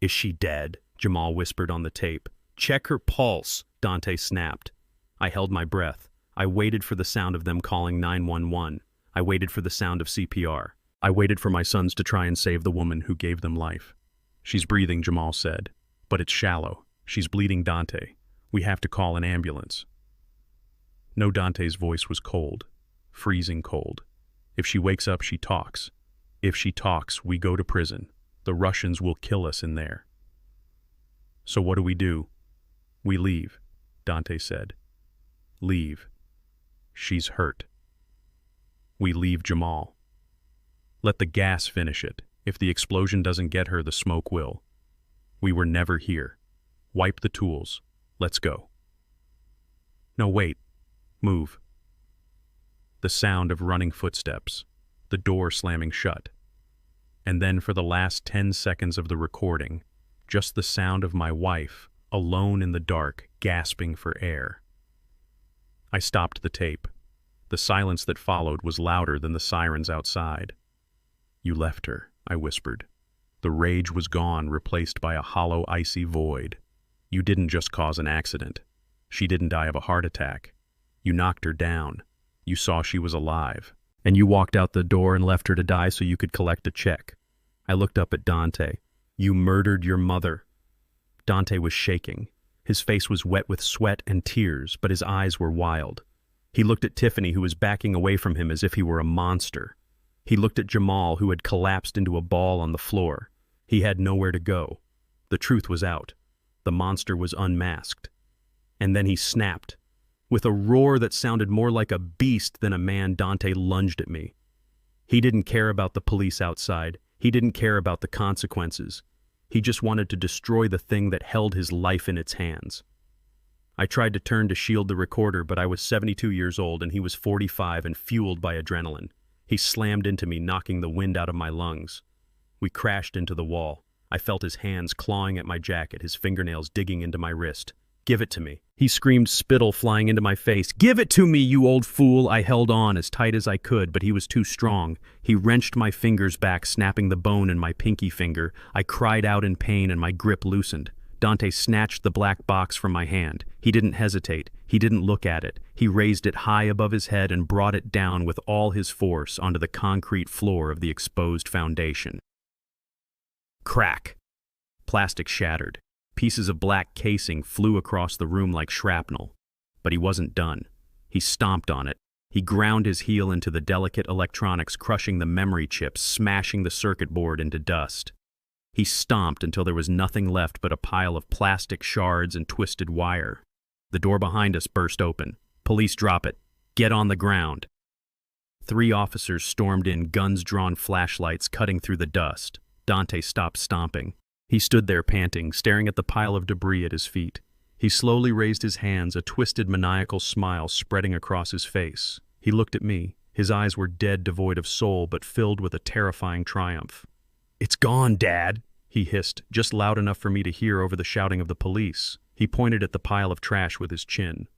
"Is she dead?" Jamal whispered on the tape. "Check her pulse," Dante snapped. I held my breath. I waited for the sound of them calling 911. I waited for the sound of CPR. I waited for my sons to try and save the woman who gave them life. "She's breathing," Jamal said, "but it's shallow. She's bleeding, Dante. We have to call an ambulance." No, Dante's voice was cold, freezing cold. "If she wakes up, she talks. If she talks, we go to prison. The Russians will kill us in there." "So what do we do?" "We leave," Dante said. "Leave. She's hurt." We leave Jamal. Let the gas finish it. If the explosion doesn't get her, the smoke will. We were never here. Wipe the tools. Let's go. No, wait. Move. The sound of running footsteps. The door slamming shut. And then for the last 10 seconds of the recording, just the sound of my wife, alone in the dark, gasping for air. I stopped the tape. The silence that followed was louder than the sirens outside. "You left her," I whispered. The rage was gone, replaced by a hollow, icy void. "You didn't just cause an accident. She didn't die of a heart attack. You knocked her down. You saw she was alive. And you walked out the door and left her to die so you could collect a check." I looked up at Dante. "You murdered your mother." Dante was shaking. His face was wet with sweat and tears, but his eyes were wild. He looked at Tiffany, who was backing away from him as if he were a monster. He looked at Jamal, who had collapsed into a ball on the floor. He had nowhere to go. The truth was out. The monster was unmasked. And then he snapped. With a roar that sounded more like a beast than a man, Dante lunged at me. He didn't care about the police outside. He didn't care about the consequences. He just wanted to destroy the thing that held his life in its hands. I tried to turn to shield the recorder, but I was 72 years old and he was 45 and fueled by adrenaline. He slammed into me, knocking the wind out of my lungs. We crashed into the wall. I felt his hands clawing at my jacket, his fingernails digging into my wrist. "Give it to me." He screamed, spittle flying into my face. "Give it to me, you old fool!" I held on as tight as I could, but he was too strong. He wrenched my fingers back, snapping the bone in my pinky finger. I cried out in pain and my grip loosened. Dante snatched the black box from my hand. He didn't hesitate. He didn't look at it. He raised it high above his head and brought it down with all his force onto the concrete floor of the exposed foundation. Crack! Plastic shattered. Pieces of black casing flew across the room like shrapnel. But he wasn't done. He stomped on it. He ground his heel into the delicate electronics, crushing the memory chips, smashing the circuit board into dust. He stomped until there was nothing left but a pile of plastic shards and twisted wire. The door behind us burst open. "Police, drop it. Get on the ground." 3 officers stormed in, guns drawn, flashlights cutting through the dust. Dante stopped stomping. He stood there panting, staring at the pile of debris at his feet. He slowly raised his hands, a twisted, maniacal smile spreading across his face. He looked at me. His eyes were dead, devoid of soul, but filled with a terrifying triumph. "It's gone, Dad," he hissed, just loud enough for me to hear over the shouting of the police. He pointed at the pile of trash with his chin.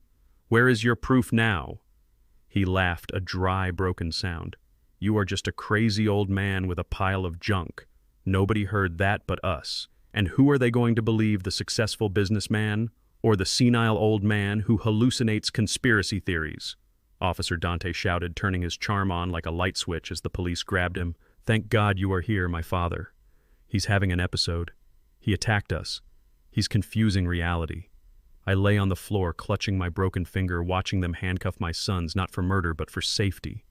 "Where is your proof now?" He laughed, a dry, broken sound. "You are just a crazy old man with a pile of junk. Nobody heard that but us. And who are they going to believe, the successful businessman or the senile old man who hallucinates conspiracy theories?" Officer Dante shouted, turning his charm on like a light switch as the police grabbed him. "Thank God you are here, my father. He's having an episode. He attacked us. He's confusing reality." I lay on the floor, clutching my broken finger, watching them handcuff my sons, not for murder, but for safety.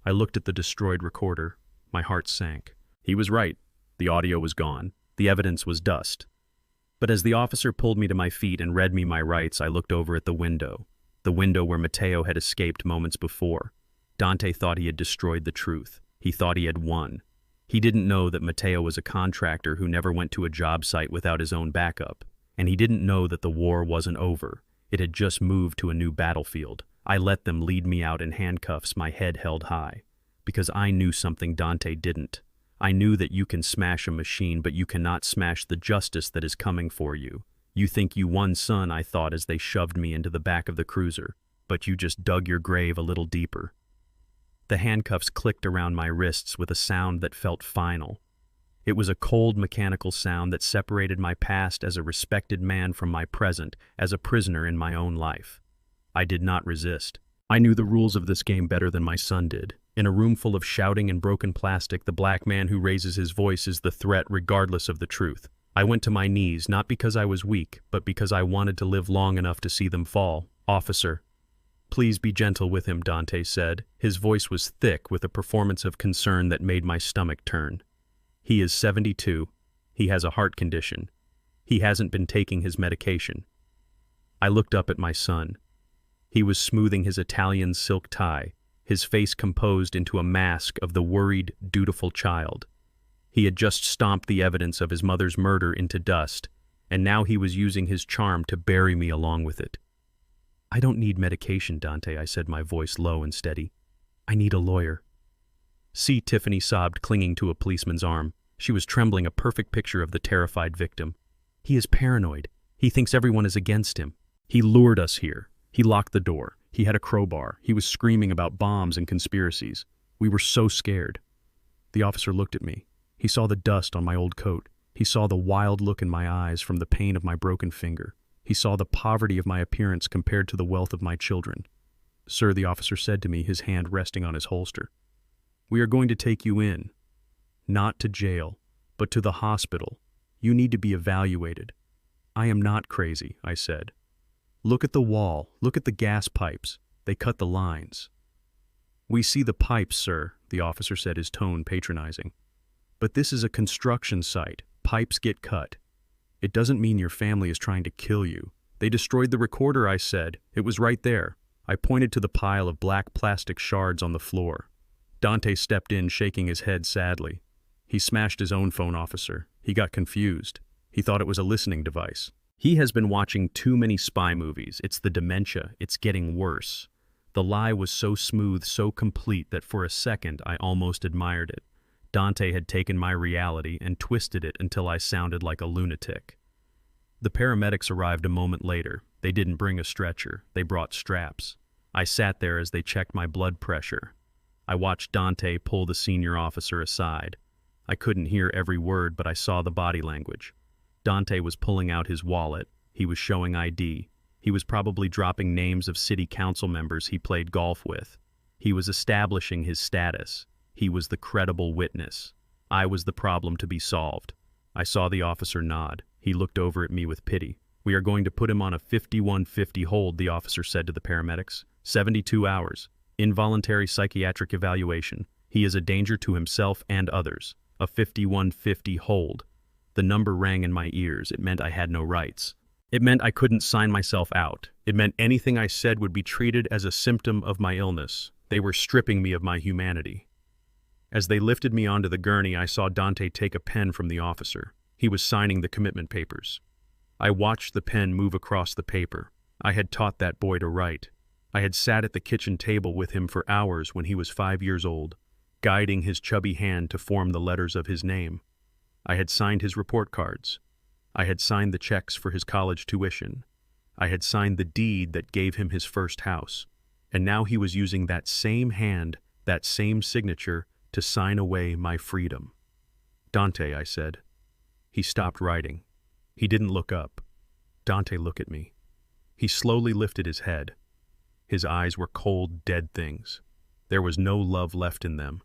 I looked at the destroyed recorder. My heart sank. He was right. The audio was gone. The evidence was dust. But as the officer pulled me to my feet and read me my rights, I looked over at the window where Matteo had escaped moments before. Dante thought he had destroyed the truth. He thought he had won. He didn't know that Matteo was a contractor who never went to a job site without his own backup. And he didn't know that the war wasn't over. It had just moved to a new battlefield, I let them lead me out in handcuffs, my head held high. Because I knew something Dante didn't. I knew that you can smash a machine, but you cannot smash the justice that is coming for you. You think you won, son, I thought as they shoved me into the back of the cruiser. But you just dug your grave a little deeper. The handcuffs clicked around my wrists with a sound that felt final. It was a cold, mechanical sound that separated my past as a respected man from my present as a prisoner in my own life. I did not resist. I knew the rules of this game better than my son did. In a room full of shouting and broken plastic, the black man who raises his voice is the threat regardless of the truth. I went to my knees, not because I was weak, but because I wanted to live long enough to see them fall. Officer, please be gentle with him, Dante said. His voice was thick with a performance of concern that made my stomach turn. He is 72. He has a heart condition. He hasn't been taking his medication. I looked up at my son. He was smoothing his Italian silk tie, his face composed into a mask of the worried, dutiful child. He had just stomped the evidence of his mother's murder into dust, and now he was using his charm to bury me along with it. I don't need medication, Dante, I said, my voice low and steady. I need a lawyer. See, Tiffany sobbed, clinging to a policeman's arm. She was trembling, a perfect picture of the terrified victim. He is paranoid. He thinks everyone is against him. He lured us here. He locked the door. He had a crowbar. He was screaming about bombs and conspiracies. We were so scared. The officer looked at me. He saw the dust on my old coat. He saw the wild look in my eyes from the pain of my broken finger. He saw the poverty of my appearance compared to the wealth of my children. Sir, the officer said to me, his hand resting on his holster, we are going to take you in. Not to jail, but to the hospital. You need to be evaluated. I am not crazy, I said. Look at the wall. Look at the gas pipes. They cut the lines. We see the pipes, sir, the officer said, his tone patronizing. But this is a construction site. Pipes get cut. It doesn't mean your family is trying to kill you. They destroyed the recorder, I said. It was right there. I pointed to the pile of black plastic shards on the floor. Dante stepped in, shaking his head sadly. He smashed his own phone, officer. He got confused. He thought it was a listening device. He has been watching too many spy movies. It's the dementia. It's getting worse. The lie was so smooth, so complete that for a second I almost admired it. Dante had taken my reality and twisted it until I sounded like a lunatic. The paramedics arrived a moment later. They didn't bring a stretcher. They brought straps. I sat there as they checked my blood pressure. I watched Dante pull the senior officer aside. I couldn't hear every word, but I saw the body language. Dante was pulling out his wallet. He was showing ID. He was probably dropping names of city council members he played golf with. He was establishing his status. He was the credible witness. I was the problem to be solved. I saw the officer nod. He looked over at me with pity. We are going to put him on a 5150 hold, the officer said to the paramedics. 72 hours. Involuntary psychiatric evaluation. He is a danger to himself and others. A 5150 hold. The number rang in my ears. It meant I had no rights. It meant I couldn't sign myself out. It meant anything I said would be treated as a symptom of my illness. They were stripping me of my humanity. As they lifted me onto the gurney, I saw Dante take a pen from the officer. He was signing the commitment papers. I watched the pen move across the paper. I had taught that boy to write. I had sat at the kitchen table with him for hours when he was 5 years old, guiding his chubby hand to form the letters of his name. I had signed his report cards. I had signed the checks for his college tuition. I had signed the deed that gave him his first house. And now he was using that same hand, that same signature, to sign away my freedom. Dante, I said. He stopped writing. He didn't look up. Dante, look at me. He slowly lifted his head. His eyes were cold, dead things. There was no love left in them.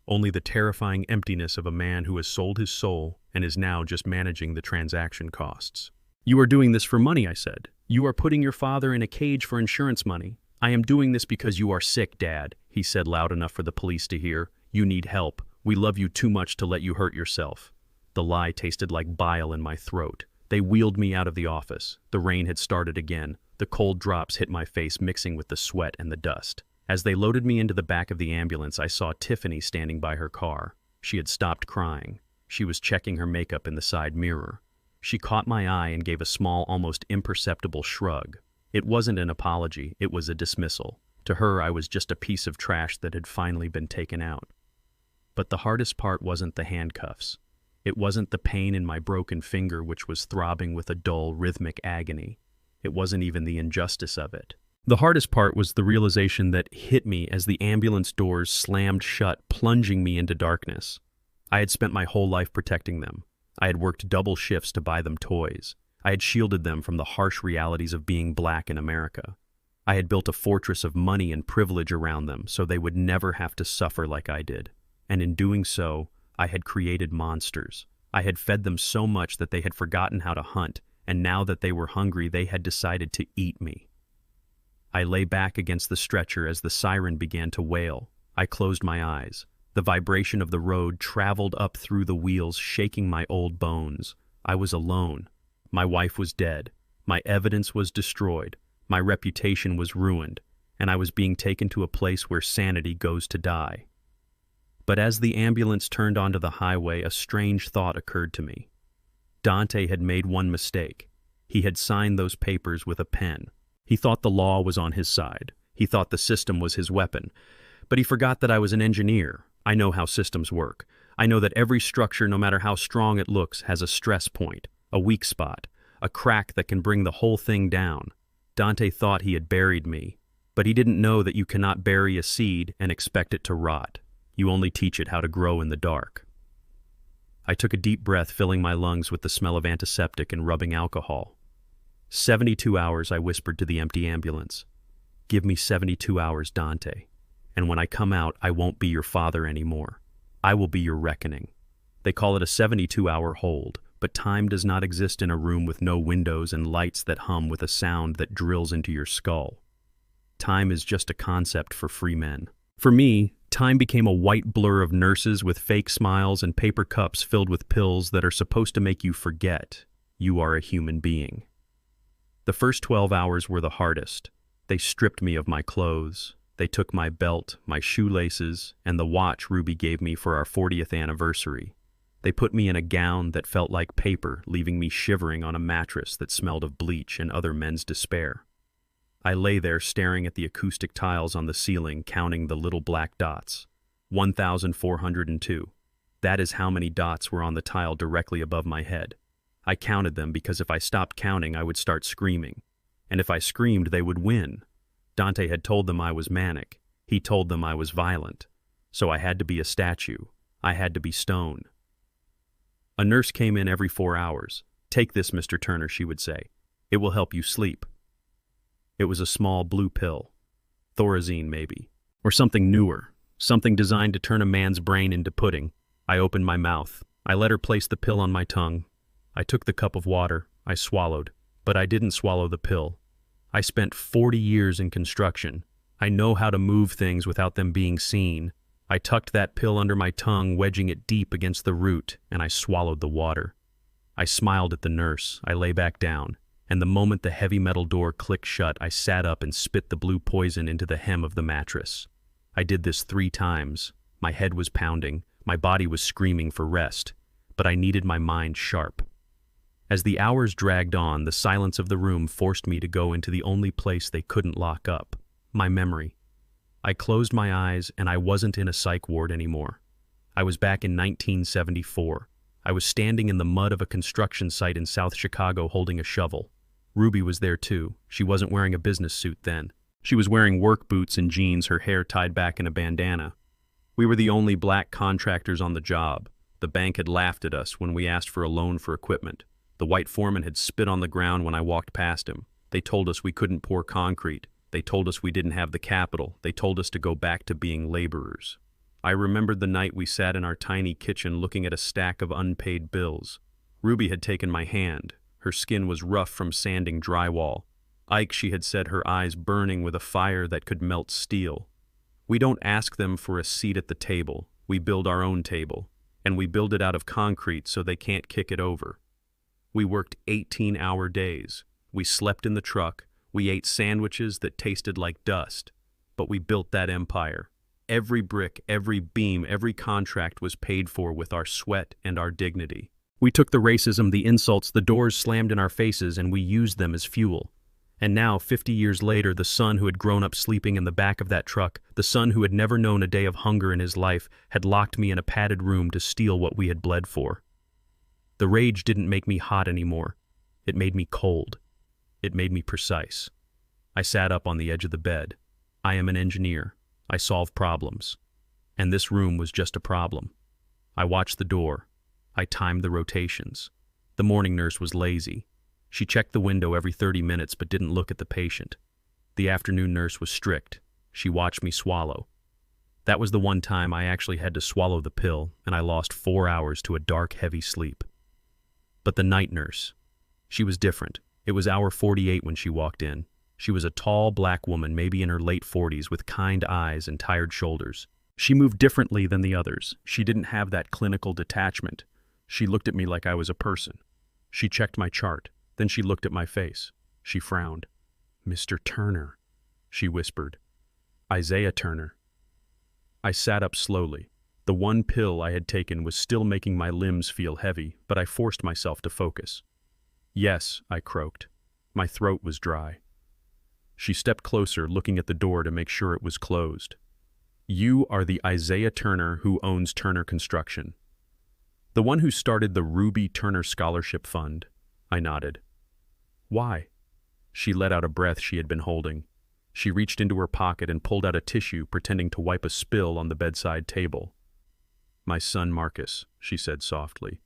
Only the terrifying emptiness of a man who has sold his soul and is now just managing the transaction costs. You are doing this for money, I said. You are putting your father in a cage for insurance money. I am doing this because you are sick, Dad, he said loud enough for the police to hear. You need help. We love you too much to let you hurt yourself. The lie tasted like bile in my throat. They wheeled me out of the office. The rain had started again. The cold drops hit my face, mixing with the sweat and the dust. As they loaded me into the back of the ambulance, I saw Tiffany standing by her car. She had stopped crying. She was checking her makeup in the side mirror. She caught my eye and gave a small, almost imperceptible shrug. It wasn't an apology, it was a dismissal. To her, I was just a piece of trash that had finally been taken out. But the hardest part wasn't the handcuffs. It wasn't the pain in my broken finger which was throbbing with a dull, rhythmic agony. It wasn't even the injustice of it. The hardest part was the realization that hit me as the ambulance doors slammed shut, plunging me into darkness. I had spent my whole life protecting them. I had worked double shifts to buy them toys. I had shielded them from the harsh realities of being black in America. I had built a fortress of money and privilege around them so they would never have to suffer like I did. And in doing so, I had created monsters. I had fed them so much that they had forgotten how to hunt, and now that they were hungry, they had decided to eat me. I lay back against the stretcher as the siren began to wail. I closed my eyes. The vibration of the road traveled up through the wheels, shaking my old bones. I was alone. My wife was dead. My evidence was destroyed. My reputation was ruined, and I was being taken to a place where sanity goes to die. But as the ambulance turned onto the highway, a strange thought occurred to me. Dante had made one mistake. He had signed those papers with a pen. He thought the law was on his side. He thought the system was his weapon. But he forgot that I was an engineer. I know how systems work. I know that every structure, no matter how strong it looks, has a stress point, a weak spot, a crack that can bring the whole thing down. Dante thought he had buried me, but he didn't know that you cannot bury a seed and expect it to rot. You only teach it how to grow in the dark. I took a deep breath, filling my lungs with the smell of antiseptic and rubbing alcohol. 72 hours, I whispered to the empty ambulance. Give me 72 hours, Dante. And when I come out, I won't be your father anymore. I will be your reckoning. They call it a 72-hour hold, but time does not exist in a room with no windows and lights that hum with a sound that drills into your skull. Time is just a concept for free men. For me, time became a white blur of nurses with fake smiles and paper cups filled with pills that are supposed to make you forget you are a human being. The first 12 hours were the hardest. They stripped me of my clothes. They took my belt, my shoelaces, and the watch Ruby gave me for our 40th anniversary. They put me in a gown that felt like paper, leaving me shivering on a mattress that smelled of bleach and other men's despair. I lay there staring at the acoustic tiles on the ceiling, counting the little black dots. 1,402. That is how many dots were on the tile directly above my head. I counted them because if I stopped counting, I would start screaming. And if I screamed, they would win. Dante had told them I was manic. He told them I was violent. So I had to be a statue. I had to be stone. A nurse came in every 4 hours. Take this, Mr. Turner, she would say. It will help you sleep. It was a small blue pill. Thorazine, maybe. Or something newer. Something designed to turn a man's brain into pudding. I opened my mouth. I let her place the pill on my tongue. I took the cup of water. I swallowed. But I didn't swallow the pill. I spent 40 years in construction. I know how to move things without them being seen. I tucked that pill under my tongue, wedging it deep against the root, and I swallowed the water. I smiled at the nurse. I lay back down, and the moment the heavy metal door clicked shut, I sat up and spit the blue poison into the hem of the mattress. I did this 3 times. My head was pounding. My body was screaming for rest, but I needed my mind sharp. As the hours dragged on, the silence of the room forced me to go into the only place they couldn't lock up, my memory. I closed my eyes, and I wasn't in a psych ward anymore. I was back in 1974. I was standing in the mud of a construction site in South Chicago holding a shovel. Ruby was there too. She wasn't wearing a business suit then. She was wearing work boots and jeans, her hair tied back in a bandana. We were the only black contractors on the job. The bank had laughed at us when we asked for a loan for equipment. The white foreman had spit on the ground when I walked past him. They told us we couldn't pour concrete. They told us we didn't have the capital. They told us to go back to being laborers. I remembered the night we sat in our tiny kitchen looking at a stack of unpaid bills. Ruby had taken my hand. Her skin was rough from sanding drywall. Ike, she had said, her eyes burning with a fire that could melt steel. We don't ask them for a seat at the table. We build our own table. And we build it out of concrete so they can't kick it over. We worked 18-hour days. We slept in the truck. We ate sandwiches that tasted like dust. But we built that empire. Every brick, every beam, every contract was paid for with our sweat and our dignity. We took the racism, the insults, the doors slammed in our faces, and we used them as fuel. And now, 50 years later, the son who had grown up sleeping in the back of that truck, the son who had never known a day of hunger in his life, had locked me in a padded room to steal what we had bled for. The rage didn't make me hot anymore. It made me cold. It made me precise. I sat up on the edge of the bed. I am an engineer. I solve problems. And this room was just a problem. I watched the door. I timed the rotations. The morning nurse was lazy. She checked the window every 30 minutes but didn't look at the patient. The afternoon nurse was strict. She watched me swallow. That was the one time I actually had to swallow the pill, and I lost 4 hours to a dark, heavy sleep. But the night nurse, she was different. It was hour 48 when she walked in. She was a tall, black woman, maybe in her late 40s, with kind eyes and tired shoulders. She moved differently than the others. She didn't have that clinical detachment. She looked at me like I was a person. She checked my chart. Then she looked at my face. She frowned. "Mr. Turner," she whispered. "Isaiah Turner." I sat up slowly. The one pill I had taken was still making my limbs feel heavy, but I forced myself to focus. "Yes," I croaked. My throat was dry. She stepped closer, looking at the door to make sure it was closed. "You are the Isaiah Turner who owns Turner Construction. The one who started the Ruby Turner Scholarship Fund." I nodded. "Why?" She let out a breath she had been holding. She reached into her pocket and pulled out a tissue, pretending to wipe a spill on the bedside table. "My son Marcus," she said softly.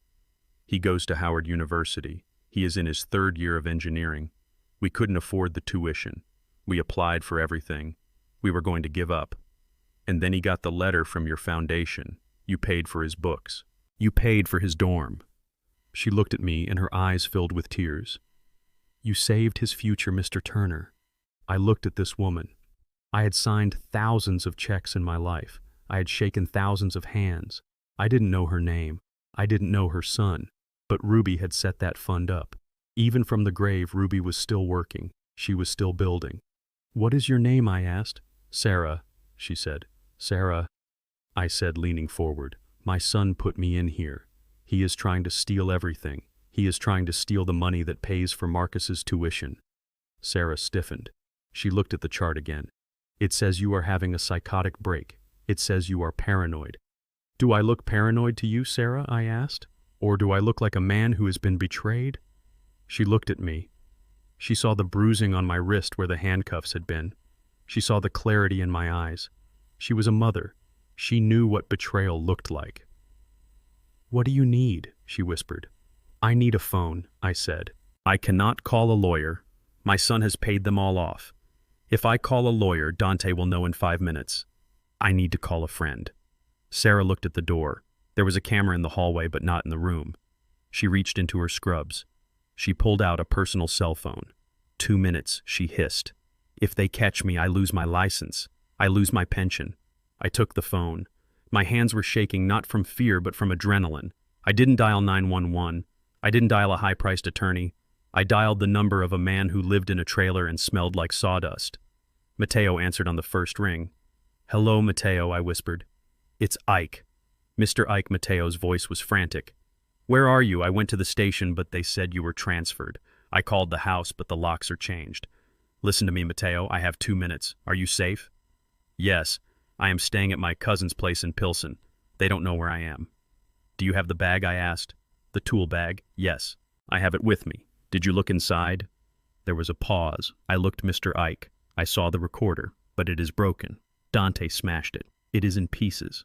"He goes to Howard University. He is in his 3rd year of engineering. We couldn't afford the tuition. We applied for everything. We were going to give up. And then he got the letter from your foundation. You paid for his books. You paid for his dorm." She looked at me, and her eyes filled with tears. "You saved his future, Mr. Turner." I looked at this woman. I had signed thousands of checks in my life. I had shaken thousands of hands. I didn't know her name. I didn't know her son. But Ruby had set that fund up. Even from the grave, Ruby was still working. She was still building. "What is your name?" I asked. "Sarah," she said. "Sarah," I said, leaning forward. "My son put me in here. He is trying to steal everything. He is trying to steal the money that pays for Marcus's tuition." Sarah stiffened. She looked at the chart again. "It says you are having a psychotic break. It says you are paranoid." "Do I look paranoid to you, Sarah?" I asked. "Or do I look like a man who has been betrayed?" She looked at me. She saw the bruising on my wrist where the handcuffs had been. She saw the clarity in my eyes. She was a mother. She knew what betrayal looked like. "What do you need?" she whispered. "I need a phone," I said. "I cannot call a lawyer. My son has paid them all off. If I call a lawyer, Dante will know in 5 minutes. I need to call a friend." Sarah looked at the door. There was a camera in the hallway, but not in the room. She reached into her scrubs. She pulled out a personal cell phone. 2 minutes, she hissed. "If they catch me, I lose my license. I lose my pension." I took the phone. My hands were shaking not from fear but from adrenaline. I didn't dial 911. I didn't dial a high-priced attorney. I dialed the number of a man who lived in a trailer and smelled like sawdust. Mateo answered on the first ring. "Hello, Mateo," I whispered. "It's Ike." Mr. Ike. Mateo's voice was frantic. "Where are you? I went to the station, but they said you were transferred. I called the house, but the locks are changed. Listen to me, Mateo. I have 2 minutes. Are you safe?" "Yes. I am staying at my cousin's place in Pilsen. They don't know where I am." "Do you have the bag?" I asked. "The tool bag?" "Yes. I have it with me. Did you look inside?" There was a pause. I looked Mr. Ike. I saw the recorder, but it is broken. Dante smashed it. It is in pieces.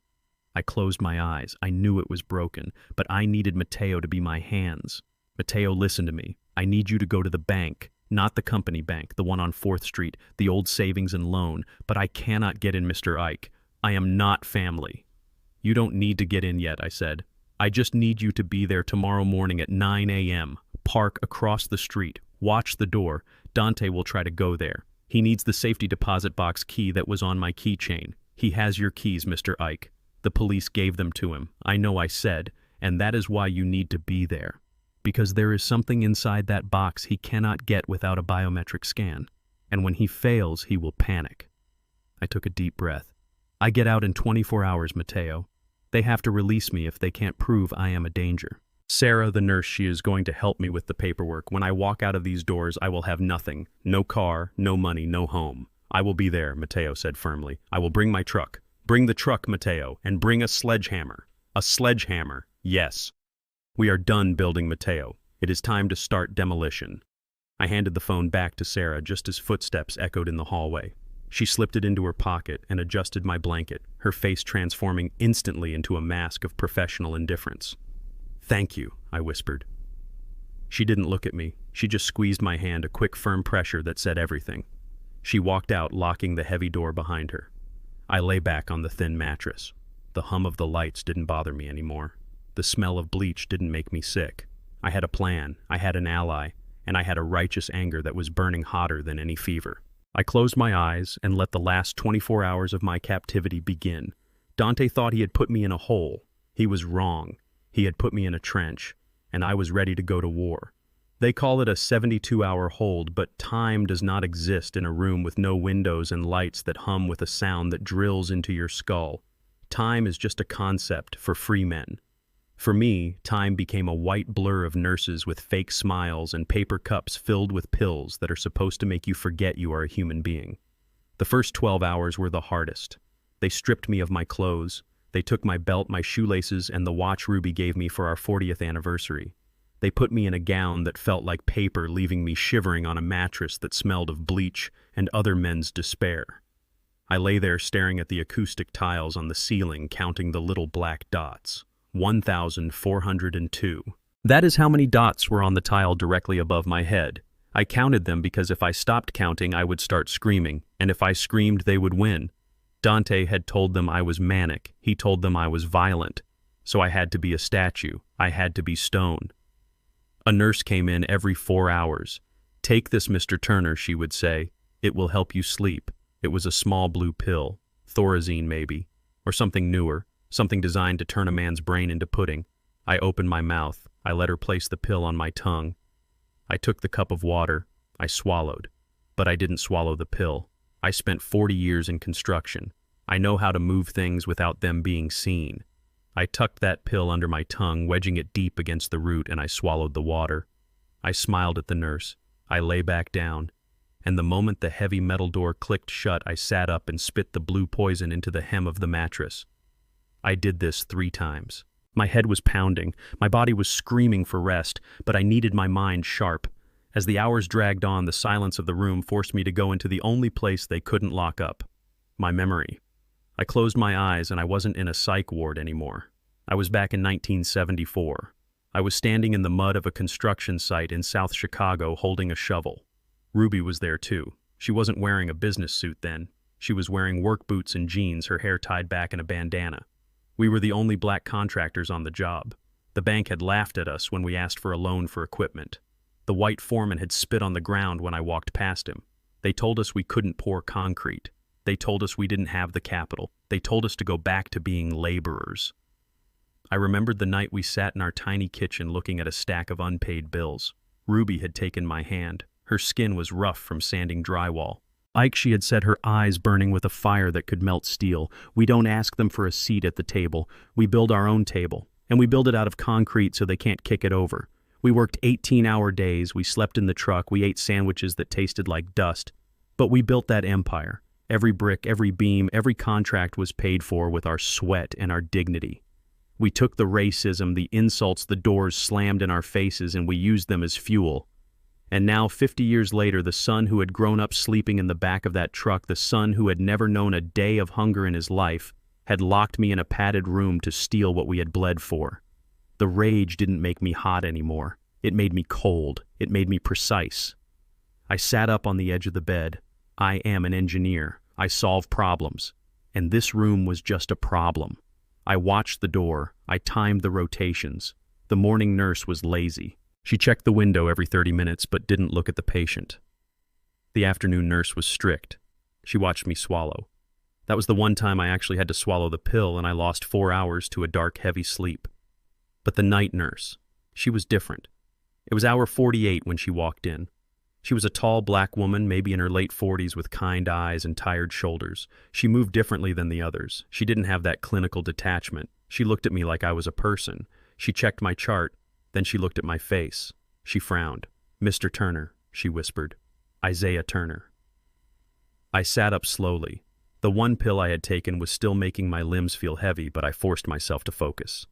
I closed my eyes. I knew it was broken, but I needed Mateo to be my hands. "Mateo, listen to me. I need you to go to the bank. Not the company bank, the one on 4th Street, the old savings and loan, but I cannot get in, Mr. Ike. I am not family." "You don't need to get in yet," I said. "I just need you to be there tomorrow morning at 9 a.m. Park across the street. Watch the door. Dante will try to go there. He needs the safety deposit box key that was on my keychain. He has your keys, Mr. Ike. The police gave them to him. I know I said, and that is why you need to be there. Because there is something inside that box he cannot get without a biometric scan. And when he fails, he will panic." I took a deep breath. "I get out in 24 hours, Mateo. They have to release me if they can't prove I am a danger." Sarah, the nurse, she is going to help me with the paperwork. When I walk out of these doors, I will have nothing. No car, no money, no home. I will be there, Mateo said firmly. I will bring my truck. Bring the truck, Mateo, and bring a sledgehammer. A sledgehammer, yes. We are done building, Mateo. It is time to start demolition. I handed the phone back to Sarah just as footsteps echoed in the hallway. She slipped it into her pocket and adjusted my blanket, her face transforming instantly into a mask of professional indifference. "Thank you," I whispered. She didn't look at me. She just squeezed my hand, a quick, firm pressure that said everything. She walked out, locking the heavy door behind her. I lay back on the thin mattress. The hum of the lights didn't bother me anymore. The smell of bleach didn't make me sick. I had a plan, I had an ally, and I had a righteous anger that was burning hotter than any fever. I closed my eyes and let the last 24 hours of my captivity begin. Dante thought he had put me in a hole. He was wrong. He had put me in a trench, and I was ready to go to war. They call it a 72-hour hold, but time does not exist in a room with no windows and lights that hum with a sound that drills into your skull. Time is just a concept for free men. For me, time became a white blur of nurses with fake smiles and paper cups filled with pills that are supposed to make you forget you are a human being. The first 12 hours were the hardest. They stripped me of my clothes. They took my belt, my shoelaces, and the watch Ruby gave me for our 40th anniversary. They put me in a gown that felt like paper, leaving me shivering on a mattress that smelled of bleach and other men's despair. I lay there staring at the acoustic tiles on the ceiling, counting the little black dots. 1,402. That is how many dots were on the tile directly above my head. I counted them because if I stopped counting, I would start screaming, and if I screamed, they would win. Dante had told them I was manic. He told them I was violent. So I had to be a statue. I had to be stone. A nurse came in every 4 hours. "Take this, Mr. Turner," she would say. "It will help you sleep." It was a small blue pill, Thorazine maybe, or something newer. Something designed to turn a man's brain into pudding. I opened my mouth. I let her place the pill on my tongue. I took the cup of water. I swallowed. But I didn't swallow the pill. I spent 40 years in construction. I know how to move things without them being seen. I tucked that pill under my tongue, wedging it deep against the root, and I swallowed the water. I smiled at the nurse. I lay back down. And the moment the heavy metal door clicked shut, I sat up and spit the blue poison into the hem of the mattress. I did this 3 times. My head was pounding, my body was screaming for rest, but I needed my mind sharp. As the hours dragged on, the silence of the room forced me to go into the only place they couldn't lock up, my memory. I closed my eyes and I wasn't in a psych ward anymore. I was back in 1974. I was standing in the mud of a construction site in South Chicago holding a shovel. Ruby was there too. She wasn't wearing a business suit then. She was wearing work boots and jeans, her hair tied back in a bandana. We were the only black contractors on the job. The bank had laughed at us when we asked for a loan for equipment. The white foreman had spit on the ground when I walked past him. They told us we couldn't pour concrete. They told us we didn't have the capital. They told us to go back to being laborers. I remembered the night we sat in our tiny kitchen looking at a stack of unpaid bills. Ruby had taken my hand. Her skin was rough from sanding drywall. Ike, she had said, her eyes burning with a fire that could melt steel. "We don't ask them for a seat at the table. We build our own table. And we build it out of concrete so they can't kick it over. We worked 18-hour days. We slept in the truck. We ate sandwiches that tasted like dust. But we built that empire. Every brick, every beam, every contract was paid for with our sweat and our dignity. We took the racism, the insults, the doors slammed in our faces, and we used them as fuel. And now, 50 years later, the son who had grown up sleeping in the back of that truck, the son who had never known a day of hunger in his life, had locked me in a padded room to steal what we had bled for. The rage didn't make me hot anymore. It made me cold. It made me precise. I sat up on the edge of the bed. I am an engineer. I solve problems. And this room was just a problem. I watched the door. I timed the rotations. The morning nurse was lazy. She checked the window every 30 minutes but didn't look at the patient. The afternoon nurse was strict. She watched me swallow. That was the one time I actually had to swallow the pill, and I lost 4 hours to a dark, heavy sleep. But the night nurse, she was different. It was hour 48 when she walked in. She was a tall black woman, maybe in her late 40s, with kind eyes and tired shoulders. She moved differently than the others. She didn't have that clinical detachment. She looked at me like I was a person. She checked my chart. Then she looked at my face. She frowned. "Mr. Turner," she whispered. "Isaiah Turner." I sat up slowly. The one pill I had taken was still making my limbs feel heavy, but I forced myself to focus.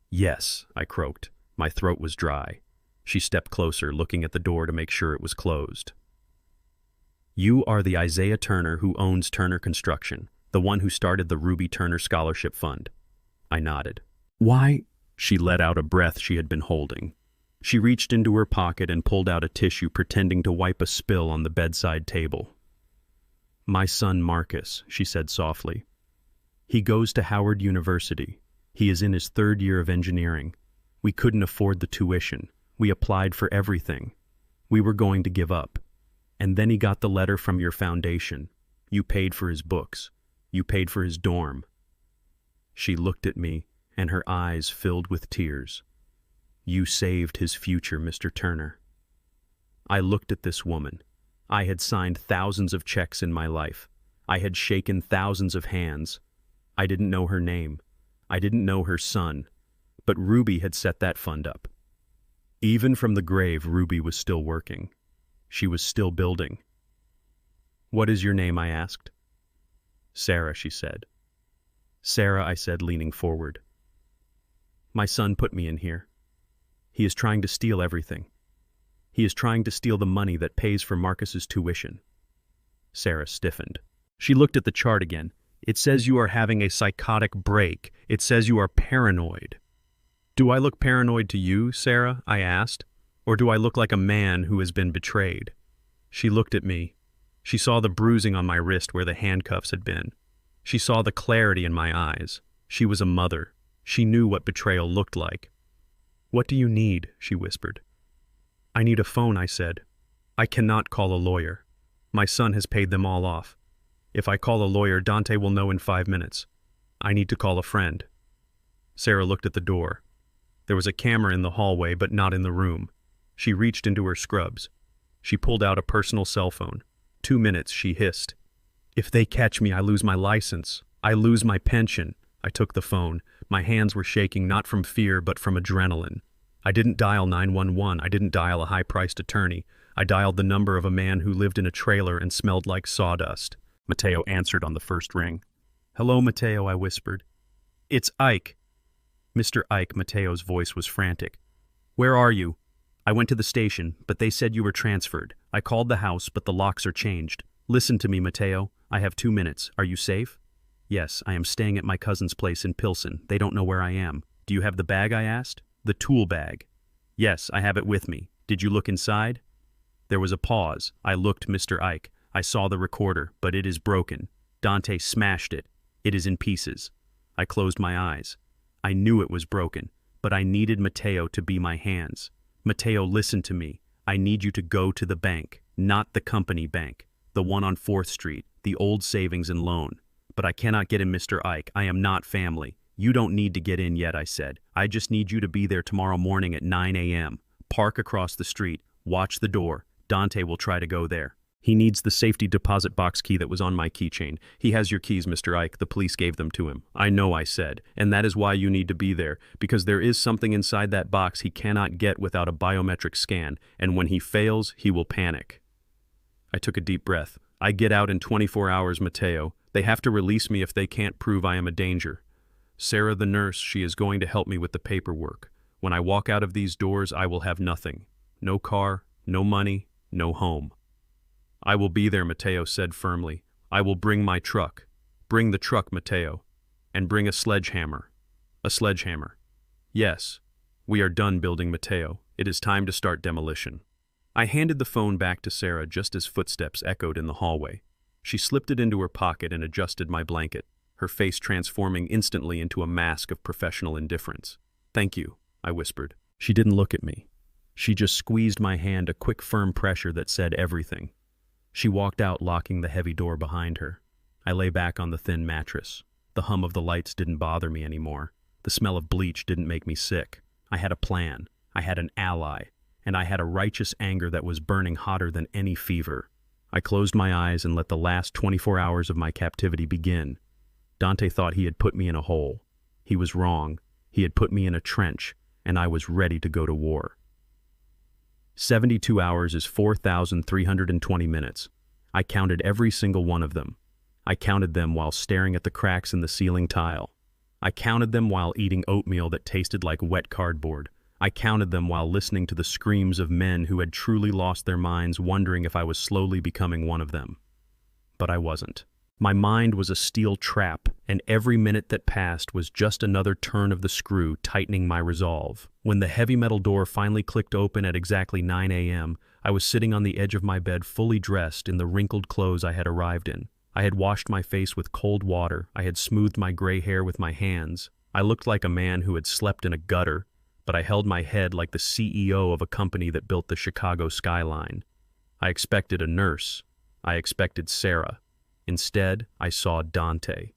"Yes," I croaked. My throat was dry. She stepped closer, looking at the door to make sure it was closed. "You are the Isaiah Turner who owns Turner Construction, the one who started the Ruby Turner Scholarship Fund." I nodded. "Why?" She let out a breath she had been holding. She reached into her pocket and pulled out a tissue, pretending to wipe a spill on the bedside table. "My son Marcus," she said softly. "He goes to Howard University. He is in his 3rd year of engineering. We couldn't afford the tuition. We applied for everything. We were going to give up. And then he got the letter from your foundation. You paid for his books. You paid for his dorm." She looked at me, and her eyes filled with tears. "You saved his future, Mr. Turner." I looked at this woman. I had signed thousands of checks in my life. I had shaken thousands of hands. I didn't know her name. I didn't know her son. But Ruby had set that fund up. Even from the grave, Ruby was still working. She was still building. "What is your name?" I asked. "Sarah," she said. "Sarah," I said, leaning forward. "My son put me in here. He is trying to steal everything. He is trying to steal the money that pays for Marcus's tuition." Sarah stiffened. She looked at the chart again. "It says you are having a psychotic break. It says you are paranoid." "Do I look paranoid to you, Sarah?" I asked. "Or do I look like a man who has been betrayed?" She looked at me. She saw the bruising on my wrist where the handcuffs had been. She saw the clarity in my eyes. She was a mother. She knew what betrayal looked like. "What do you need?" she whispered. "I need a phone," I said. "I cannot call a lawyer. My son has paid them all off. If I call a lawyer, Dante will know in 5 minutes. I need to call a friend." Sarah looked at the door. There was a camera in the hallway, but not in the room. She reached into her scrubs. She pulled out a personal cell phone. 2 minutes, she hissed. "If they catch me, I lose my license. I lose my pension." I took the phone. My hands were shaking, not from fear, but from adrenaline. I didn't dial 911. I didn't dial a high-priced attorney. I dialed the number of a man who lived in a trailer and smelled like sawdust. Mateo answered on the first ring. "Hello, Mateo," I whispered. "It's Ike." "Mr. Ike," Mateo's voice was frantic. "Where are you?" "I went to the station, but they said you were transferred. I called the house, but the locks are changed. Listen to me, Mateo. I have 2 minutes. Are you safe?" "Yes, I am staying at my cousin's place in Pilsen. They don't know where I am." "Do you have the bag?" I asked. "The tool bag." "Yes, I have it with me. Did you look inside?" There was a pause. I looked, Mr. Ike. I saw the recorder, but it is broken. Dante smashed it. It is in pieces. I closed my eyes. I knew it was broken, but I needed Mateo to be my hands. "Mateo, listen to me. I need you to go to the bank, not the company bank, the one on 4th Street, the old savings and loan. But I cannot get in, Mr. Ike. I am not family. You don't need to get in yet," I said. "I just need you to be there tomorrow morning at 9 a.m. Park across the street. Watch the door. Dante will try to go there. He needs the safety deposit box key that was on my keychain. He has your keys, Mr. Ike. The police gave them to him." "I know," I said, "and that is why you need to be there, because there is something inside that box he cannot get without a biometric scan, and when he fails, he will panic." I took a deep breath. "I get out in 24 hours, Mateo. They have to release me if they can't prove I am a danger. Sarah, the nurse, she is going to help me with the paperwork. When I walk out of these doors, I will have nothing. No car, no money, no home." "I will be there," Mateo said firmly. "I will bring my truck. Bring the truck, Mateo. And bring a sledgehammer." "A sledgehammer." "Yes. We are done building, Mateo. It is time to start demolition." I handed the phone back to Sarah just as footsteps echoed in the hallway. She slipped it into her pocket and adjusted my blanket, her face transforming instantly into a mask of professional indifference. "Thank you," I whispered. She didn't look at me. She just squeezed my hand, a quick, firm pressure that said everything. She walked out, locking the heavy door behind her. I lay back on the thin mattress. The hum of the lights didn't bother me anymore. The smell of bleach didn't make me sick. I had a plan. I had an ally. And I had a righteous anger that was burning hotter than any fever. I closed my eyes and let the last 24 hours of my captivity begin. Dante thought he had put me in a hole. He was wrong. He had put me in a trench, and I was ready to go to war. 72 hours is 4,320 minutes. I counted every single one of them. I counted them while staring at the cracks in the ceiling tile. I counted them while eating oatmeal that tasted like wet cardboard. I counted them while listening to the screams of men who had truly lost their minds, wondering if I was slowly becoming one of them. But I wasn't. My mind was a steel trap, and every minute that passed was just another turn of the screw tightening my resolve. When the heavy metal door finally clicked open at exactly 9 a.m., I was sitting on the edge of my bed fully dressed in the wrinkled clothes I had arrived in. I had washed my face with cold water. I had smoothed my gray hair with my hands. I looked like a man who had slept in a gutter, but I held my head like the CEO of a company that built the Chicago skyline. I expected a nurse. I expected Sarah. Instead, I saw Dante.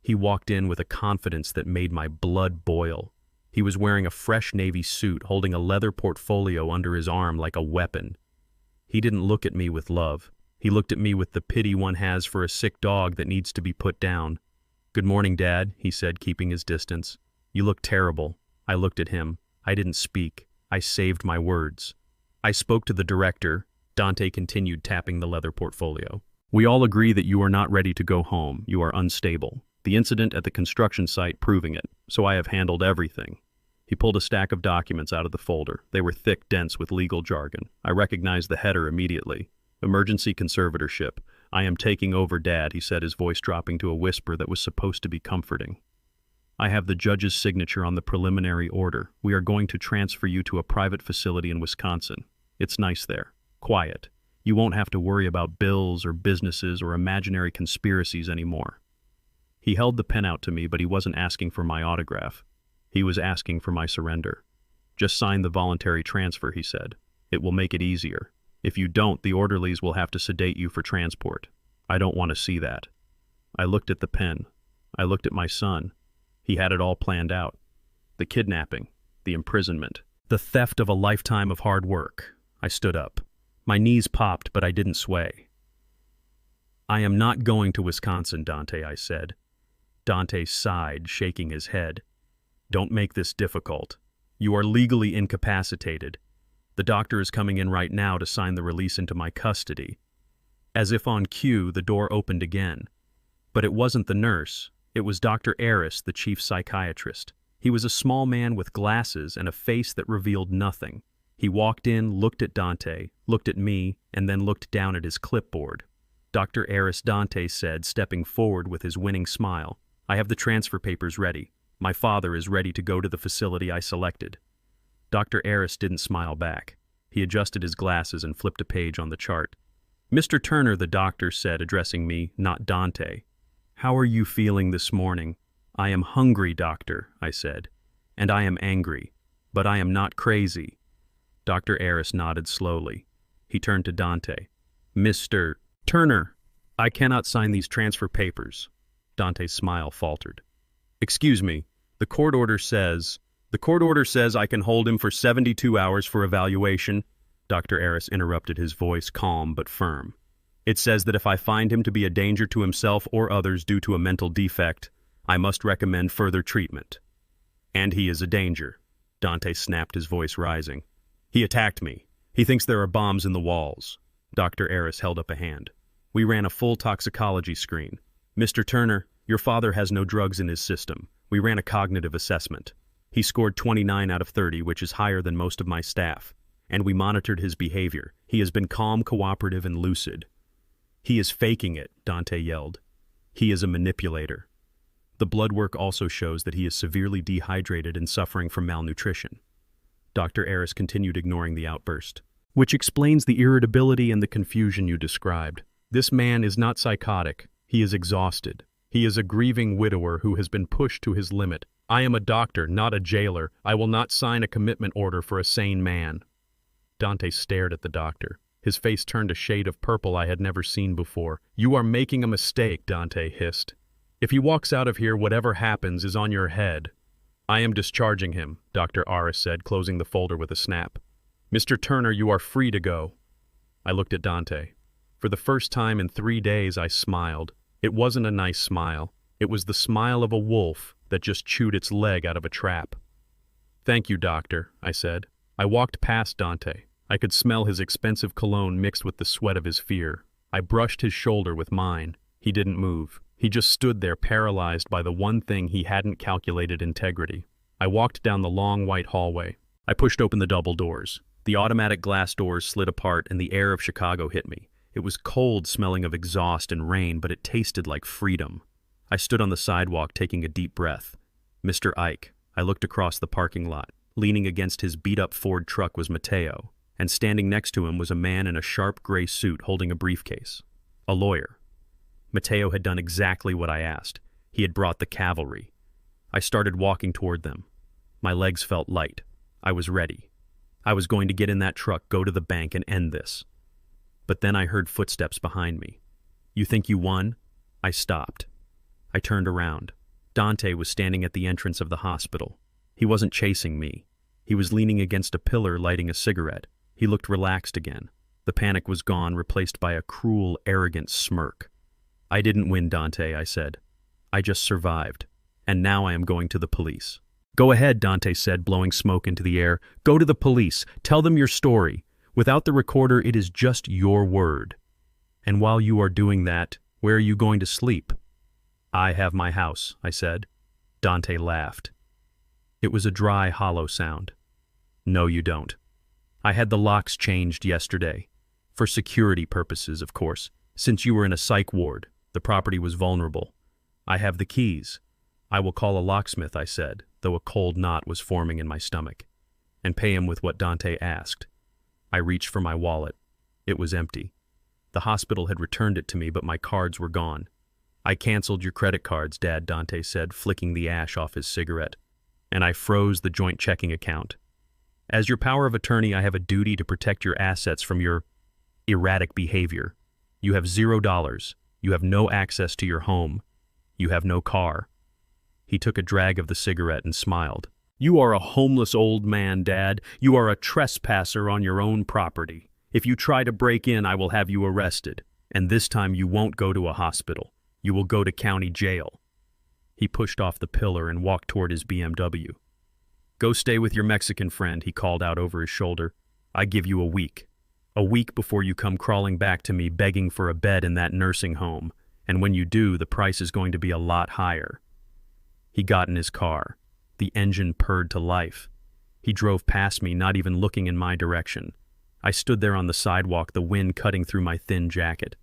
He walked in with a confidence that made my blood boil. He was wearing a fresh navy suit, holding a leather portfolio under his arm like a weapon. He didn't look at me with love. He looked at me with the pity one has for a sick dog that needs to be put down. "Good morning, Dad," he said, keeping his distance. "You look terrible." I looked at him. I didn't speak. I saved my words. I spoke to the director. Dante continued tapping the leather portfolio. "We all agree that you are not ready to go home. You are unstable. The incident at the construction site proving it, so I have handled everything." He pulled a stack of documents out of the folder. They were thick, dense with legal jargon. I recognized the header immediately. "Emergency conservatorship. I am taking over, Dad," he said, his voice dropping to a whisper that was supposed to be comforting. "I have the judge's signature on the preliminary order. We are going to transfer you to a private facility in Wisconsin. It's nice there. Quiet. You won't have to worry about bills or businesses or imaginary conspiracies anymore." He held the pen out to me, but he wasn't asking for my autograph. He was asking for my surrender. "Just sign the voluntary transfer," he said. "It will make it easier. If you don't, the orderlies will have to sedate you for transport. I don't want to see that." I looked at the pen. I looked at my son. He had it all planned out. The kidnapping, the imprisonment, the theft of a lifetime of hard work. I stood up. My knees popped, but I didn't sway. "I am not going to Wisconsin, Dante," I said. Dante sighed, shaking his head. "Don't make this difficult. You are legally incapacitated. The doctor is coming in right now to sign the release into my custody." As if on cue, the door opened again. But it wasn't the nurse. It was Dr. Aris, the chief psychiatrist. He was a small man with glasses and a face that revealed nothing. He walked in, looked at Dante, looked at me, and then looked down at his clipboard. "Dr. Aris," Dante said, stepping forward with his winning smile. "I have the transfer papers ready. My father is ready to go to the facility I selected." Dr. Aris didn't smile back. He adjusted his glasses and flipped a page on the chart. "Mr. Turner," the doctor said, addressing me, not Dante. "How are you feeling this morning?" "I am hungry, doctor," I said. "And I am angry. But I am not crazy." Dr. Aris nodded slowly. He turned to Dante. "Mr. Turner, I cannot sign these transfer papers." Dante's smile faltered. "Excuse me, the court order says I can hold him for 72 hours for evaluation." Dr. Aris interrupted, his voice calm but firm. "It says that if I find him to be a danger to himself or others due to a mental defect, I must recommend further treatment." "And he is a danger," Dante snapped, his voice rising. "He attacked me. He thinks there are bombs in the walls." Dr. Aris held up a hand. "We ran a full toxicology screen. Mr. Turner, your father has no drugs in his system. We ran a cognitive assessment. He scored 29 out of 30, which is higher than most of my staff. And we monitored his behavior. He has been calm, cooperative, and lucid." "He is faking it," Dante yelled. "He is a manipulator." The blood work also shows that he is severely dehydrated and suffering from malnutrition. Dr. Aris continued, ignoring the outburst. "Which explains the irritability and the confusion you described. This man is not psychotic. He is exhausted. He is a grieving widower who has been pushed to his limit. I am a doctor, not a jailer. I will not sign a commitment order for a sane man." Dante stared at the doctor. His face turned a shade of purple I had never seen before. "You are making a mistake," Dante hissed. "If he walks out of here, whatever happens is on your head." "I am discharging him," Dr. Aris said, closing the folder with a snap. "Mr. Turner, you are free to go." I looked at Dante. For the first time in 3 days, I smiled. It wasn't a nice smile. It was the smile of a wolf that just chewed its leg out of a trap. "Thank you, doctor," I said. I walked past Dante. I could smell his expensive cologne mixed with the sweat of his fear. I brushed his shoulder with mine. He didn't move. He just stood there paralyzed by the one thing he hadn't calculated: integrity. I walked down the long white hallway. I pushed open the double doors. The automatic glass doors slid apart and the air of Chicago hit me. It was cold, smelling of exhaust and rain, but it tasted like freedom. I stood on the sidewalk taking a deep breath. Mr. Ike. I looked across the parking lot. Leaning against his beat-up Ford truck was Mateo, and standing next to him was a man in a sharp gray suit holding a briefcase. A lawyer. Mateo had done exactly what I asked. He had brought the cavalry. I started walking toward them. My legs felt light. I was ready. I was going to get in that truck, go to the bank, and end this. But then I heard footsteps behind me. "You think you won?" I stopped. I turned around. Dante was standing at the entrance of the hospital. He wasn't chasing me. He was leaning against a pillar lighting a cigarette. He looked relaxed again. The panic was gone, replaced by a cruel, arrogant smirk. "I didn't win, Dante," I said. "I just survived. And now I am going to the police." "Go ahead," Dante said, blowing smoke into the air. "Go to the police. Tell them your story. Without the recorder, it is just your word. And while you are doing that, where are you going to sleep?" "I have my house," I said. Dante laughed. It was a dry, hollow sound. "No, you don't. I had the locks changed yesterday. For security purposes, of course. Since you were in a psych ward, the property was vulnerable. I have the keys. I will call a locksmith," I said, though a cold knot was forming in my stomach, "and pay him with what Dante asked." I reached for my wallet. It was empty. The hospital had returned it to me, but my cards were gone. "I canceled your credit cards, Dad," Dante said, flicking the ash off his cigarette. "And I froze the joint checking account. As your power of attorney, I have a duty to protect your assets from your erratic behavior. You have $0. You have no access to your home. You have no car." He took a drag of the cigarette and smiled. "You are a homeless old man, Dad. You are a trespasser on your own property. If you try to break in, I will have you arrested. And this time you won't go to a hospital. You will go to county jail." He pushed off the pillar and walked toward his BMW. "Go stay with your Mexican friend," he called out over his shoulder. "I give you a week. A week before you come crawling back to me begging for a bed in that nursing home. And when you do, the price is going to be a lot higher." He got in his car. The engine purred to life. He drove past me, not even looking in my direction. I stood there on the sidewalk, the wind cutting through my thin jacket.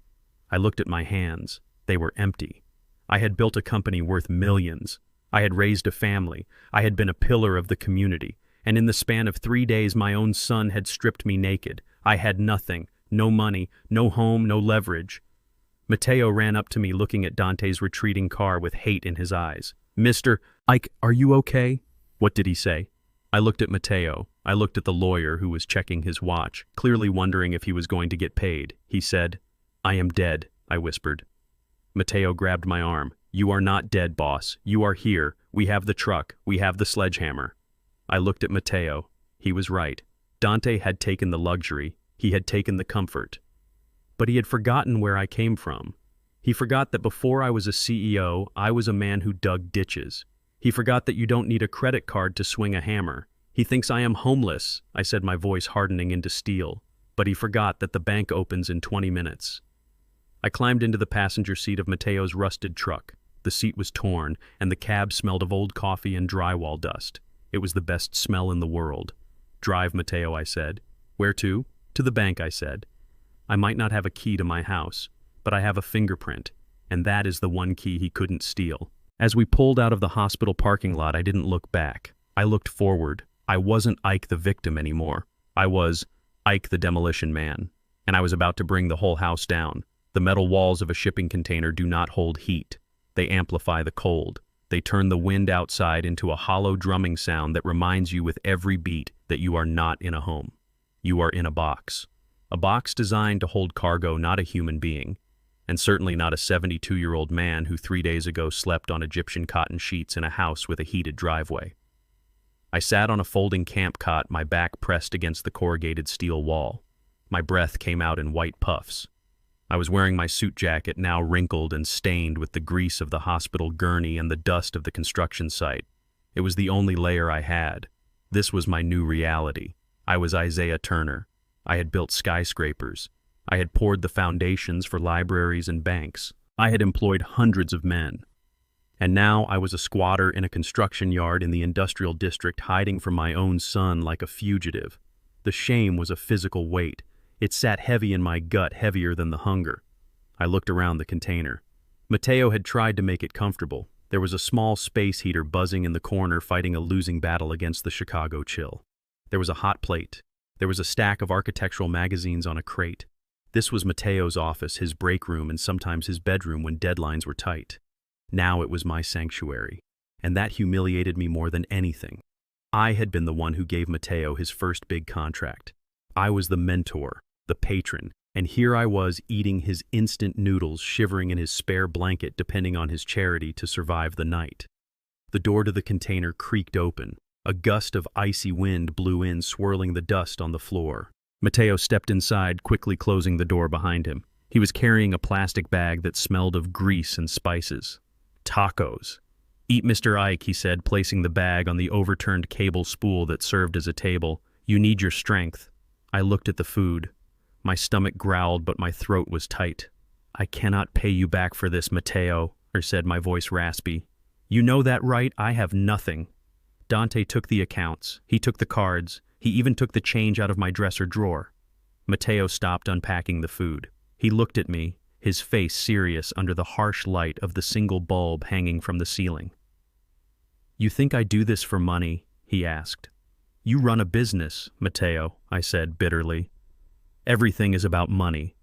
I looked at my hands. They were empty. I had built a company worth millions. I had raised a family. I had been a pillar of the community. And in the span of 3 days, my own son had stripped me naked. I had nothing. No money, no home, no leverage. Mateo ran up to me, looking at Dante's retreating car with hate in his eyes. "Mr. Ike, are you okay?" "What did he say?" I looked at Mateo. I looked at the lawyer who was checking his watch, clearly wondering if he was going to get paid. He said, "I am dead," I whispered. Mateo grabbed my arm. "You are not dead, boss. You are here. We have the truck. We have the sledgehammer." I looked at Mateo. He was right. Dante had taken the luxury. He had taken the comfort. But he had forgotten where I came from. He forgot that before I was a CEO, I was a man who dug ditches. He forgot that you don't need a credit card to swing a hammer. He thinks I am homeless, I said, my voice hardening into steel. But he forgot that the bank opens in 20 minutes. I climbed into the passenger seat of Mateo's rusted truck. The seat was torn, and the cab smelled of old coffee and drywall dust. It was the best smell in the world. "Drive, Mateo," I said. "Where to?" "To the bank," I said. "I might not have a key to my house, but I have a fingerprint, and that is the one key he couldn't steal." As we pulled out of the hospital parking lot, I didn't look back. I looked forward. I wasn't Ike the victim anymore. I was Ike the demolition man, and I was about to bring the whole house down. The metal walls of a shipping container do not hold heat. They amplify the cold. They turn the wind outside into a hollow drumming sound that reminds you with every beat that you are not in a home. You are in a box. A box designed to hold cargo, not a human being. And certainly not a 72-year-old man who 3 days ago slept on Egyptian cotton sheets in a house with a heated driveway. I sat on a folding camp cot, my back pressed against the corrugated steel wall. My breath came out in white puffs. I was wearing my suit jacket, now wrinkled and stained with the grease of the hospital gurney and the dust of the construction site. It was the only layer I had. This was my new reality. I was Isaiah Turner. I had built skyscrapers. I had poured the foundations for libraries and banks. I had employed hundreds of men. And now I was a squatter in a construction yard in the industrial district, hiding from my own son like a fugitive. The shame was a physical weight. It sat heavy in my gut, heavier than the hunger. I looked around the container. Mateo had tried to make it comfortable. There was a small space heater buzzing in the corner, fighting a losing battle against the Chicago chill. There was a hot plate. There was a stack of architectural magazines on a crate. This was Mateo's office, his break room, and sometimes his bedroom when deadlines were tight. Now it was my sanctuary, and that humiliated me more than anything. I had been the one who gave Mateo his first big contract. I was the mentor, the patron, and here I was eating his instant noodles, shivering in his spare blanket, depending on his charity to survive the night. The door to the container creaked open. A gust of icy wind blew in, swirling the dust on the floor. Mateo stepped inside, quickly closing the door behind him. He was carrying a plastic bag that smelled of grease and spices. Tacos. "Eat, Mr. Ike," he said, placing the bag on the overturned cable spool that served as a table. "You need your strength." I looked at the food. My stomach growled, but my throat was tight. "I cannot pay you back for this, Mateo," I said, my voice raspy. "You know that, right? I have nothing." Dante took the accounts. He took the cards. He even took the change out of my dresser drawer. Mateo stopped unpacking the food. He looked at me, his face serious under the harsh light of the single bulb hanging from the ceiling. "You think I do this for money?" he asked. "You run a business, Mateo," I said bitterly. "Everything is about money.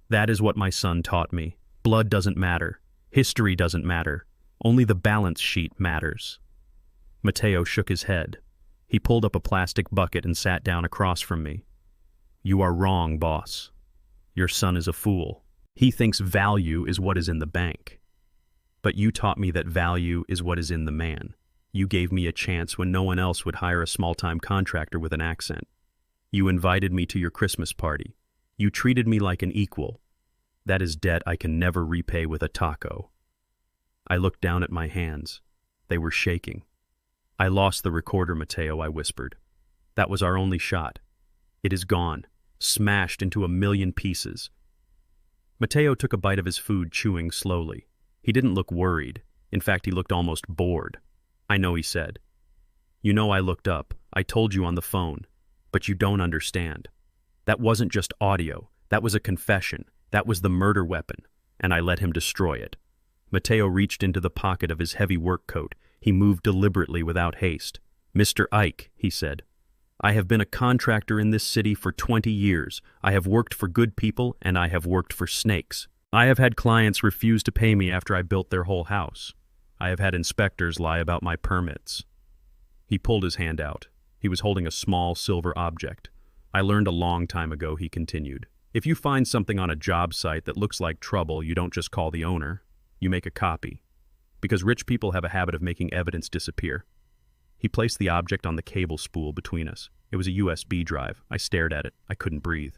That is what my son taught me. Blood doesn't matter. History doesn't matter. Only the balance sheet matters." Mateo shook his head. He pulled up a plastic bucket and sat down across from me. "You are wrong, boss. Your son is a fool. He thinks value is what is in the bank. But you taught me that value is what is in the man. You gave me a chance when no one else would hire a small-time contractor with an accent. You invited me to your Christmas party. You treated me like an equal. That is debt I can never repay with a taco." I looked down at my hands. They were shaking. "I lost the recorder, Mateo," I whispered. "That was our only shot. It is gone, smashed into a million pieces." Mateo took a bite of his food, chewing slowly. He didn't look worried. In fact, he looked almost bored. "I know," he said. "You know I looked up. I told you on the phone. But you don't understand. That wasn't just audio. That was a confession. That was the murder weapon. And I let him destroy it." Mateo reached into the pocket of his heavy work coat. He moved deliberately without haste. "Mr. Ike," he said, "I have been a contractor in this city for 20 years. I have worked for good people, and I have worked for snakes. I have had clients refuse to pay me after I built their whole house. I have had inspectors lie about my permits." He pulled his hand out. He was holding a small silver object. "I learned a long time ago," he continued. "If you find something on a job site that looks like trouble, you don't just call the owner. You make a copy. Because rich people have a habit of making evidence disappear." He placed the object on the cable spool between us. It was a USB drive. I stared at it. I couldn't breathe.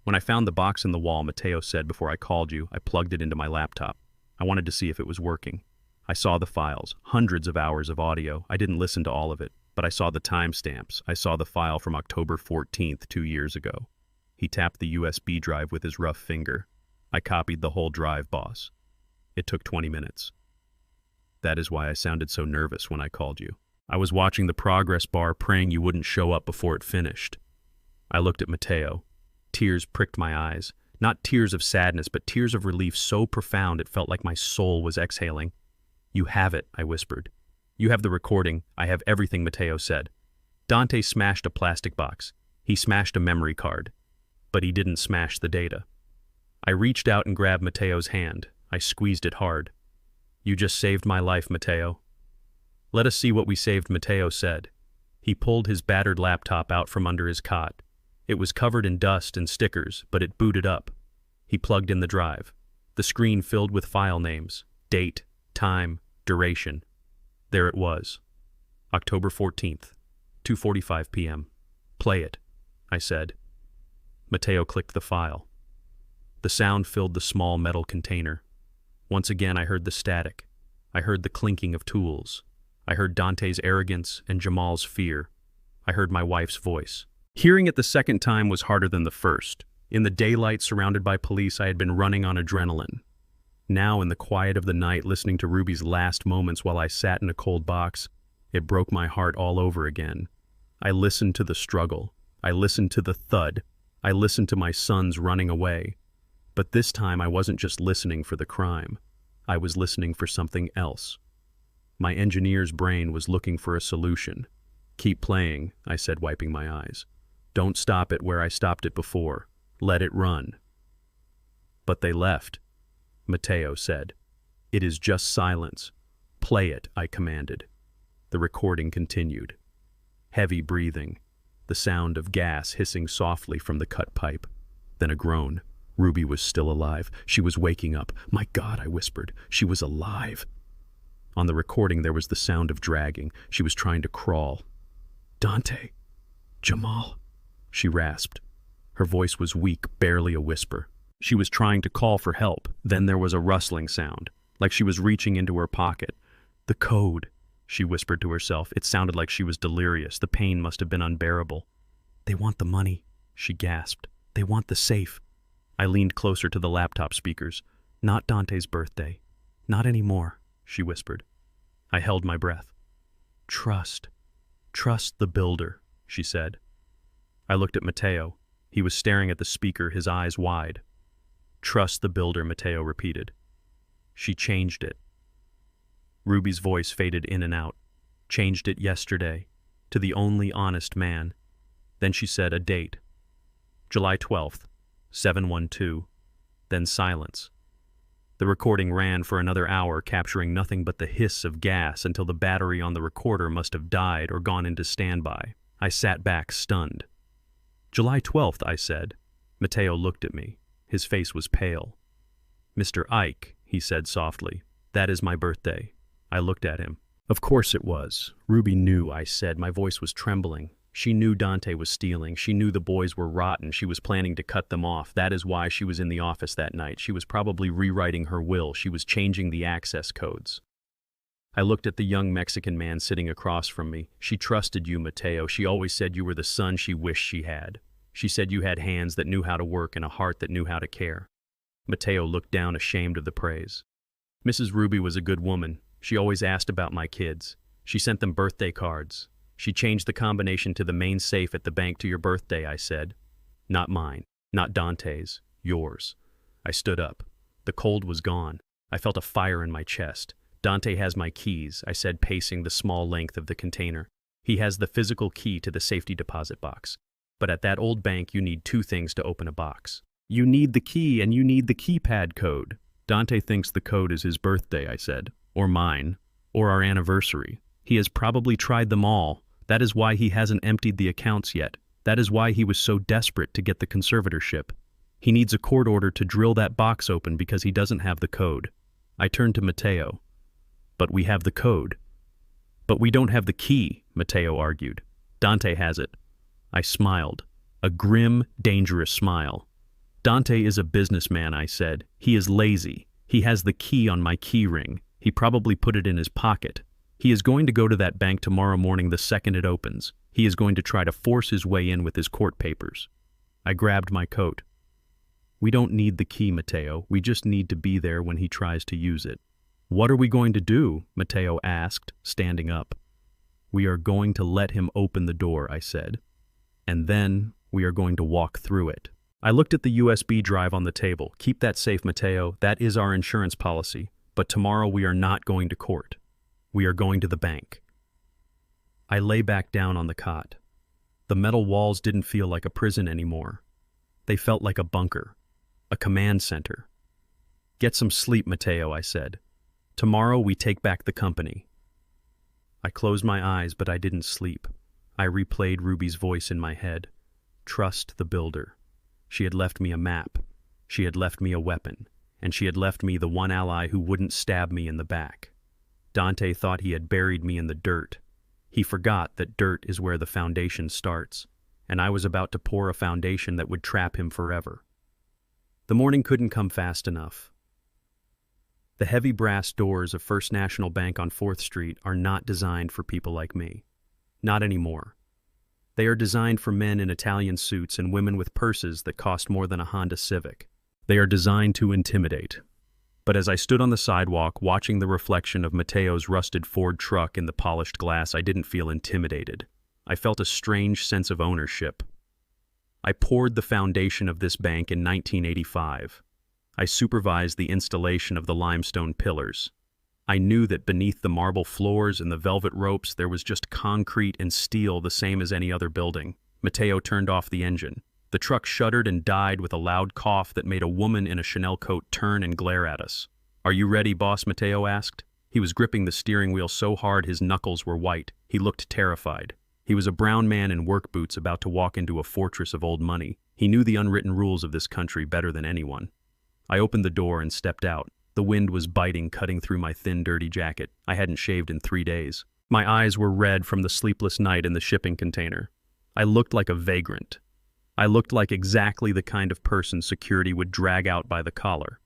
"When I found the box in the wall," Mateo said, "before I called you, I plugged it into my laptop. I wanted to see if it was working. I saw the files, hundreds of hours of audio. I didn't listen to all of it, but I saw the timestamps. I saw the file from October 14th, 2 years ago." He tapped the USB drive with his rough finger. "I copied the whole drive, boss. It took 20 minutes. That is why I sounded so nervous when I called you. I was watching the progress bar, praying you wouldn't show up before it finished." I looked at Mateo. Tears pricked my eyes. Not tears of sadness, but tears of relief so profound it felt like my soul was exhaling. "You have it," I whispered. "You have the recording. I have everything," Mateo said. Dante smashed a plastic box. He smashed a memory card. But he didn't smash the data. I reached out and grabbed Mateo's hand. I squeezed it hard. "You just saved my life, Mateo." "Let us see what we saved," Mateo said. He pulled his battered laptop out from under his cot. It was covered in dust and stickers, but it booted up. He plugged in the drive. The screen filled with file names, date, time, duration. There it was. October 14th, 2:45 p.m. "Play it," I said. Mateo clicked the file. The sound filled the small metal container. Once again I heard the static. I heard the clinking of tools. I heard Dante's arrogance and Jamal's fear. I heard my wife's voice. Hearing it the second time was harder than the first. In the daylight, surrounded by police, I had been running on adrenaline. Now, in the quiet of the night, listening to Ruby's last moments while I sat in a cold box, it broke my heart all over again. I listened to the struggle. I listened to the thud. I listened to my sons running away. But this time, I wasn't just listening for the crime. I was listening for something else. My engineer's brain was looking for a solution. "Keep playing," I said, wiping my eyes. "Don't stop it where I stopped it before. Let it run." "But they left," Mateo said. "It is just silence. Play it," I commanded. The recording continued. Heavy breathing, the sound of gas hissing softly from the cut pipe. Then a groan. Ruby was still alive. She was waking up. "My God," I whispered. She was alive. On the recording, there was the sound of dragging. She was trying to crawl. "Dante, Jamal," she rasped. Her voice was weak, barely a whisper. She was trying to call for help. Then there was a rustling sound, like she was reaching into her pocket. "The code," she whispered to herself. It sounded like she was delirious. The pain must have been unbearable. "They want the money," she gasped. "They want the safe." I leaned closer to the laptop speakers. "Not Dante's birthday. Not anymore," she whispered. I held my breath. Trust the builder," she said. I looked at Mateo. He was staring at the speaker, his eyes wide. "Trust the builder," Mateo repeated. "She changed it." Ruby's voice faded in and out. "Changed it yesterday, to the only honest man." Then she said a date. July 12th, 7/12, then silence. The recording ran for another hour, capturing nothing but the hiss of gas until the battery on the recorder must have died or gone into standby. I sat back, stunned. "July 12th, I said. Mateo looked at me. His face was pale. "Mr. Ike," he said softly, "that is my birthday." I looked at him. Of course it was. Ruby knew, I said. My voice was trembling. She knew Dante was stealing. She knew the boys were rotten. She was planning to cut them off. That is why she was in the office that night. She was probably rewriting her will. She was changing the access codes. I looked at the young Mexican man sitting across from me. "She trusted you, Mateo. She always said you were the son she wished she had. She said you had hands that knew how to work and a heart that knew how to care." Mateo looked down, ashamed of the praise. "Mrs. Ruby was a good woman. She always asked about my kids. She sent them birthday cards. She changed the combination to the main safe at the bank to your birthday," I said. "Not mine. Not Dante's. Yours." I stood up. The cold was gone. I felt a fire in my chest. "Dante has my keys," I said, pacing the small length of the container. "He has the physical key to the safety deposit box. But at that old bank, you need two things to open a box. You need the key and you need the keypad code." "Dante thinks the code is his birthday," I said. "Or mine. Or our anniversary. He has probably tried them all. That is why he hasn't emptied the accounts yet. That is why he was so desperate to get the conservatorship. He needs a court order to drill that box open because he doesn't have the code." I turned to Mateo. "But we have the code." "But we don't have the key," Mateo argued. "Dante has it." I smiled. A grim, dangerous smile. "Dante is a businessman," I said. "He is lazy. He has the key on my key ring. He probably put it in his pocket. He is going to go to that bank tomorrow morning the second it opens. He is going to try to force his way in with his court papers." I grabbed my coat. "We don't need the key, Mateo. We just need to be there when he tries to use it." "What are we going to do?" Mateo asked, standing up. "We are going to let him open the door," I said. "And then we are going to walk through it." I looked at the USB drive on the table. "Keep that safe, Mateo. That is our insurance policy. But tomorrow we are not going to court. We are going to the bank." I lay back down on the cot. The metal walls didn't feel like a prison anymore. They felt like a bunker, a command center. "Get some sleep, Mateo," I said. "Tomorrow we take back the company." I closed my eyes, but I didn't sleep. I replayed Ruby's voice in my head. Trust the builder. She had left me a map. She had left me a weapon. And she had left me the one ally who wouldn't stab me in the back. Dante thought he had buried me in the dirt. He forgot that dirt is where the foundation starts, and I was about to pour a foundation that would trap him forever. The morning couldn't come fast enough. The heavy brass doors of First National Bank on 4th Street are not designed for people like me. Not anymore. They are designed for men in Italian suits and women with purses that cost more than a Honda Civic. They are designed to intimidate. But as I stood on the sidewalk watching the reflection of Matteo's rusted Ford truck in the polished glass, I didn't feel intimidated. I felt a strange sense of ownership. I poured the foundation of this bank in 1985. I supervised the installation of the limestone pillars. I knew that beneath the marble floors and the velvet ropes there was just concrete and steel the same as any other building. Matteo turned off the engine. The truck shuddered and died with a loud cough that made a woman in a Chanel coat turn and glare at us. "Are you ready, boss?" Matteo asked. He was gripping the steering wheel so hard his knuckles were white. He looked terrified. He was a brown man in work boots about to walk into a fortress of old money. He knew the unwritten rules of this country better than anyone. I opened the door and stepped out. The wind was biting, cutting through my thin, dirty jacket. I hadn't shaved in 3 days. My eyes were red from the sleepless night in the shipping container. I looked like a vagrant. I looked like exactly the kind of person security would drag out by the collar.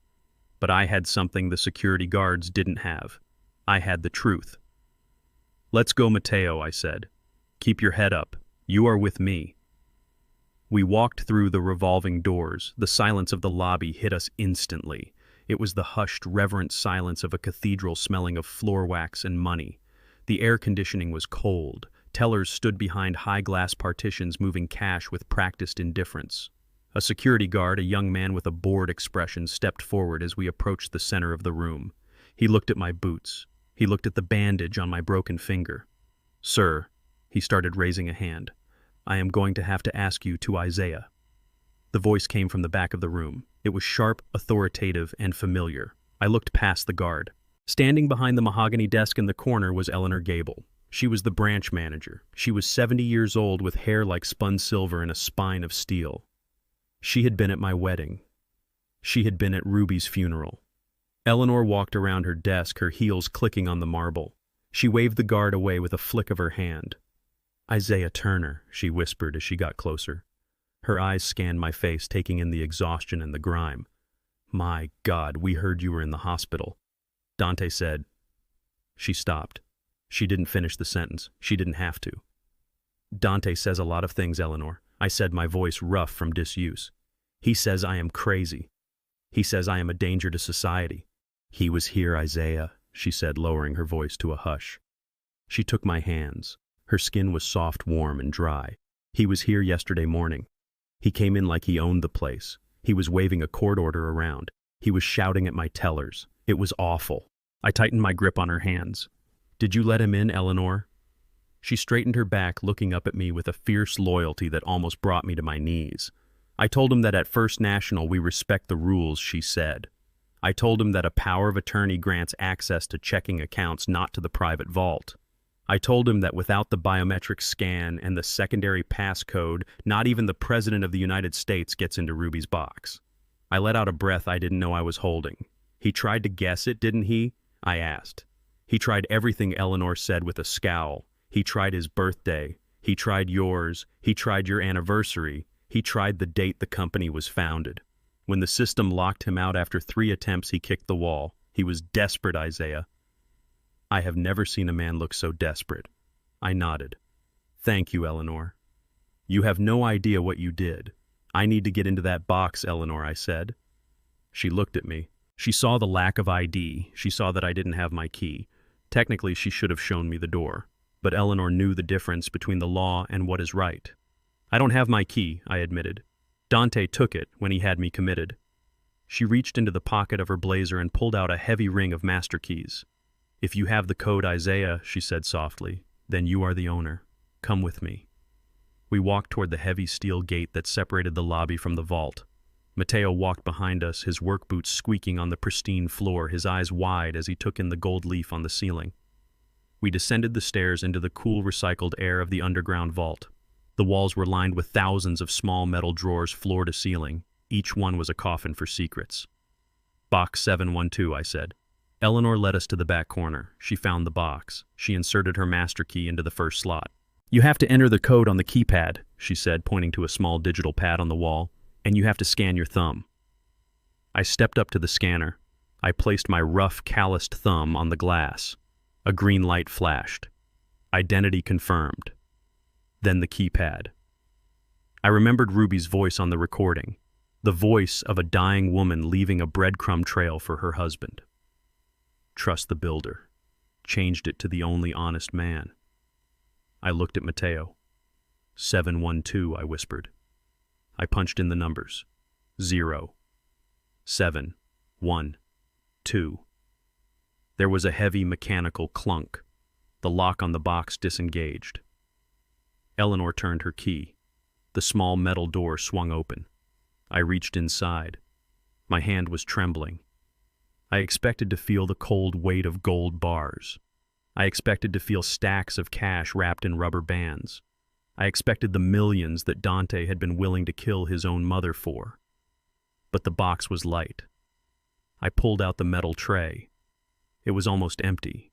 But I had something the security guards didn't have. I had the truth. "Let's go, Matteo," I said. "Keep your head up. You are with me." We walked through the revolving doors. The silence of the lobby hit us instantly. It was the hushed, reverent silence of a cathedral smelling of floor wax and money. The air conditioning was cold. Tellers stood behind high glass partitions moving cash with practiced indifference. A security guard, a young man with a bored expression, stepped forward as we approached the center of the room. He looked at my boots. He looked at the bandage on my broken finger. "Sir," he started, raising a hand, "I am going to have to ask you to Isaiah." The voice came from the back of the room. It was sharp, authoritative, and familiar. I looked past the guard. Standing behind the mahogany desk in the corner was Eleanor Gable. She was the branch manager. She was 70 years old with hair like spun silver and a spine of steel. She had been at my wedding. She had been at Ruby's funeral. Eleanor walked around her desk, her heels clicking on the marble. She waved the guard away with a flick of her hand. "Isaiah Turner," she whispered as she got closer. Her eyes scanned my face, taking in the exhaustion and the grime. "My God, we heard you were in the hospital." Dante said. She stopped. She didn't finish the sentence. She didn't have to. "Dante says a lot of things, Eleanor," I said, my voice rough from disuse. "He says I am crazy. He says I am a danger to society." "He was here, Isaiah," she said, lowering her voice to a hush. She took my hands. Her skin was soft, warm, and dry. "He was here yesterday morning. He came in like he owned the place. He was waving a court order around. He was shouting at my tellers. It was awful." I tightened my grip on her hands. "Did you let him in, Eleanor?" She straightened her back, looking up at me with a fierce loyalty that almost brought me to my knees. "I told him that at First National we respect the rules," she said. "I told him that a power of attorney grants access to checking accounts, not to the private vault. I told him that without the biometric scan and the secondary passcode, not even the President of the United States gets into Ruby's box." I let out a breath I didn't know I was holding. "He tried to guess it, didn't he?" I asked. "He tried everything," Eleanor said with a scowl. "He tried his birthday. He tried yours. He tried your anniversary. He tried the date the company was founded. When the system locked him out after 3 attempts, he kicked the wall. He was desperate, Isaiah." I have never seen a man look so desperate. I nodded. "Thank you, Eleanor." "You have no idea what you did." "I need to get into that box, Eleanor," I said. She looked at me. She saw the lack of ID. She saw that I didn't have my key. Technically, she should have shown me the door. But Eleanor knew the difference between the law and what is right. "I don't have my key," I admitted. "Dante took it when he had me committed." She reached into the pocket of her blazer and pulled out a heavy ring of master keys. "If you have the code, Isaiah," she said softly, "then you are the owner. Come with me." We walked toward the heavy steel gate that separated the lobby from the vault. Matteo walked behind us, his work boots squeaking on the pristine floor, his eyes wide as he took in the gold leaf on the ceiling. We descended the stairs into the cool, recycled air of the underground vault. The walls were lined with thousands of small metal drawers floor to ceiling. Each one was a coffin for secrets. "Box 712, I said. Eleanor led us to the back corner. She found the box. She inserted her master key into the first slot. "You have to enter the code on the keypad," she said, pointing to a small digital pad on the wall, "and you have to scan your thumb." I stepped up to the scanner. I placed my rough, calloused thumb on the glass. A green light flashed. Identity confirmed. then the keypad. I remembered Ruby's voice on the recording, the voice of a dying woman leaving a breadcrumb trail for her husband. Trust the builder. Changed it to the only honest man. I looked at Mateo. 712, I whispered. I punched in the numbers. 0, 7, 1, 2. There was a heavy mechanical clunk. The lock on the box disengaged. Eleanor turned her key. The small metal door swung open. I reached inside. My hand was trembling. I expected to feel the cold weight of gold bars. I expected to feel stacks of cash wrapped in rubber bands. I expected the millions that Dante had been willing to kill his own mother for. But the box was light. I pulled out the metal tray. It was almost empty.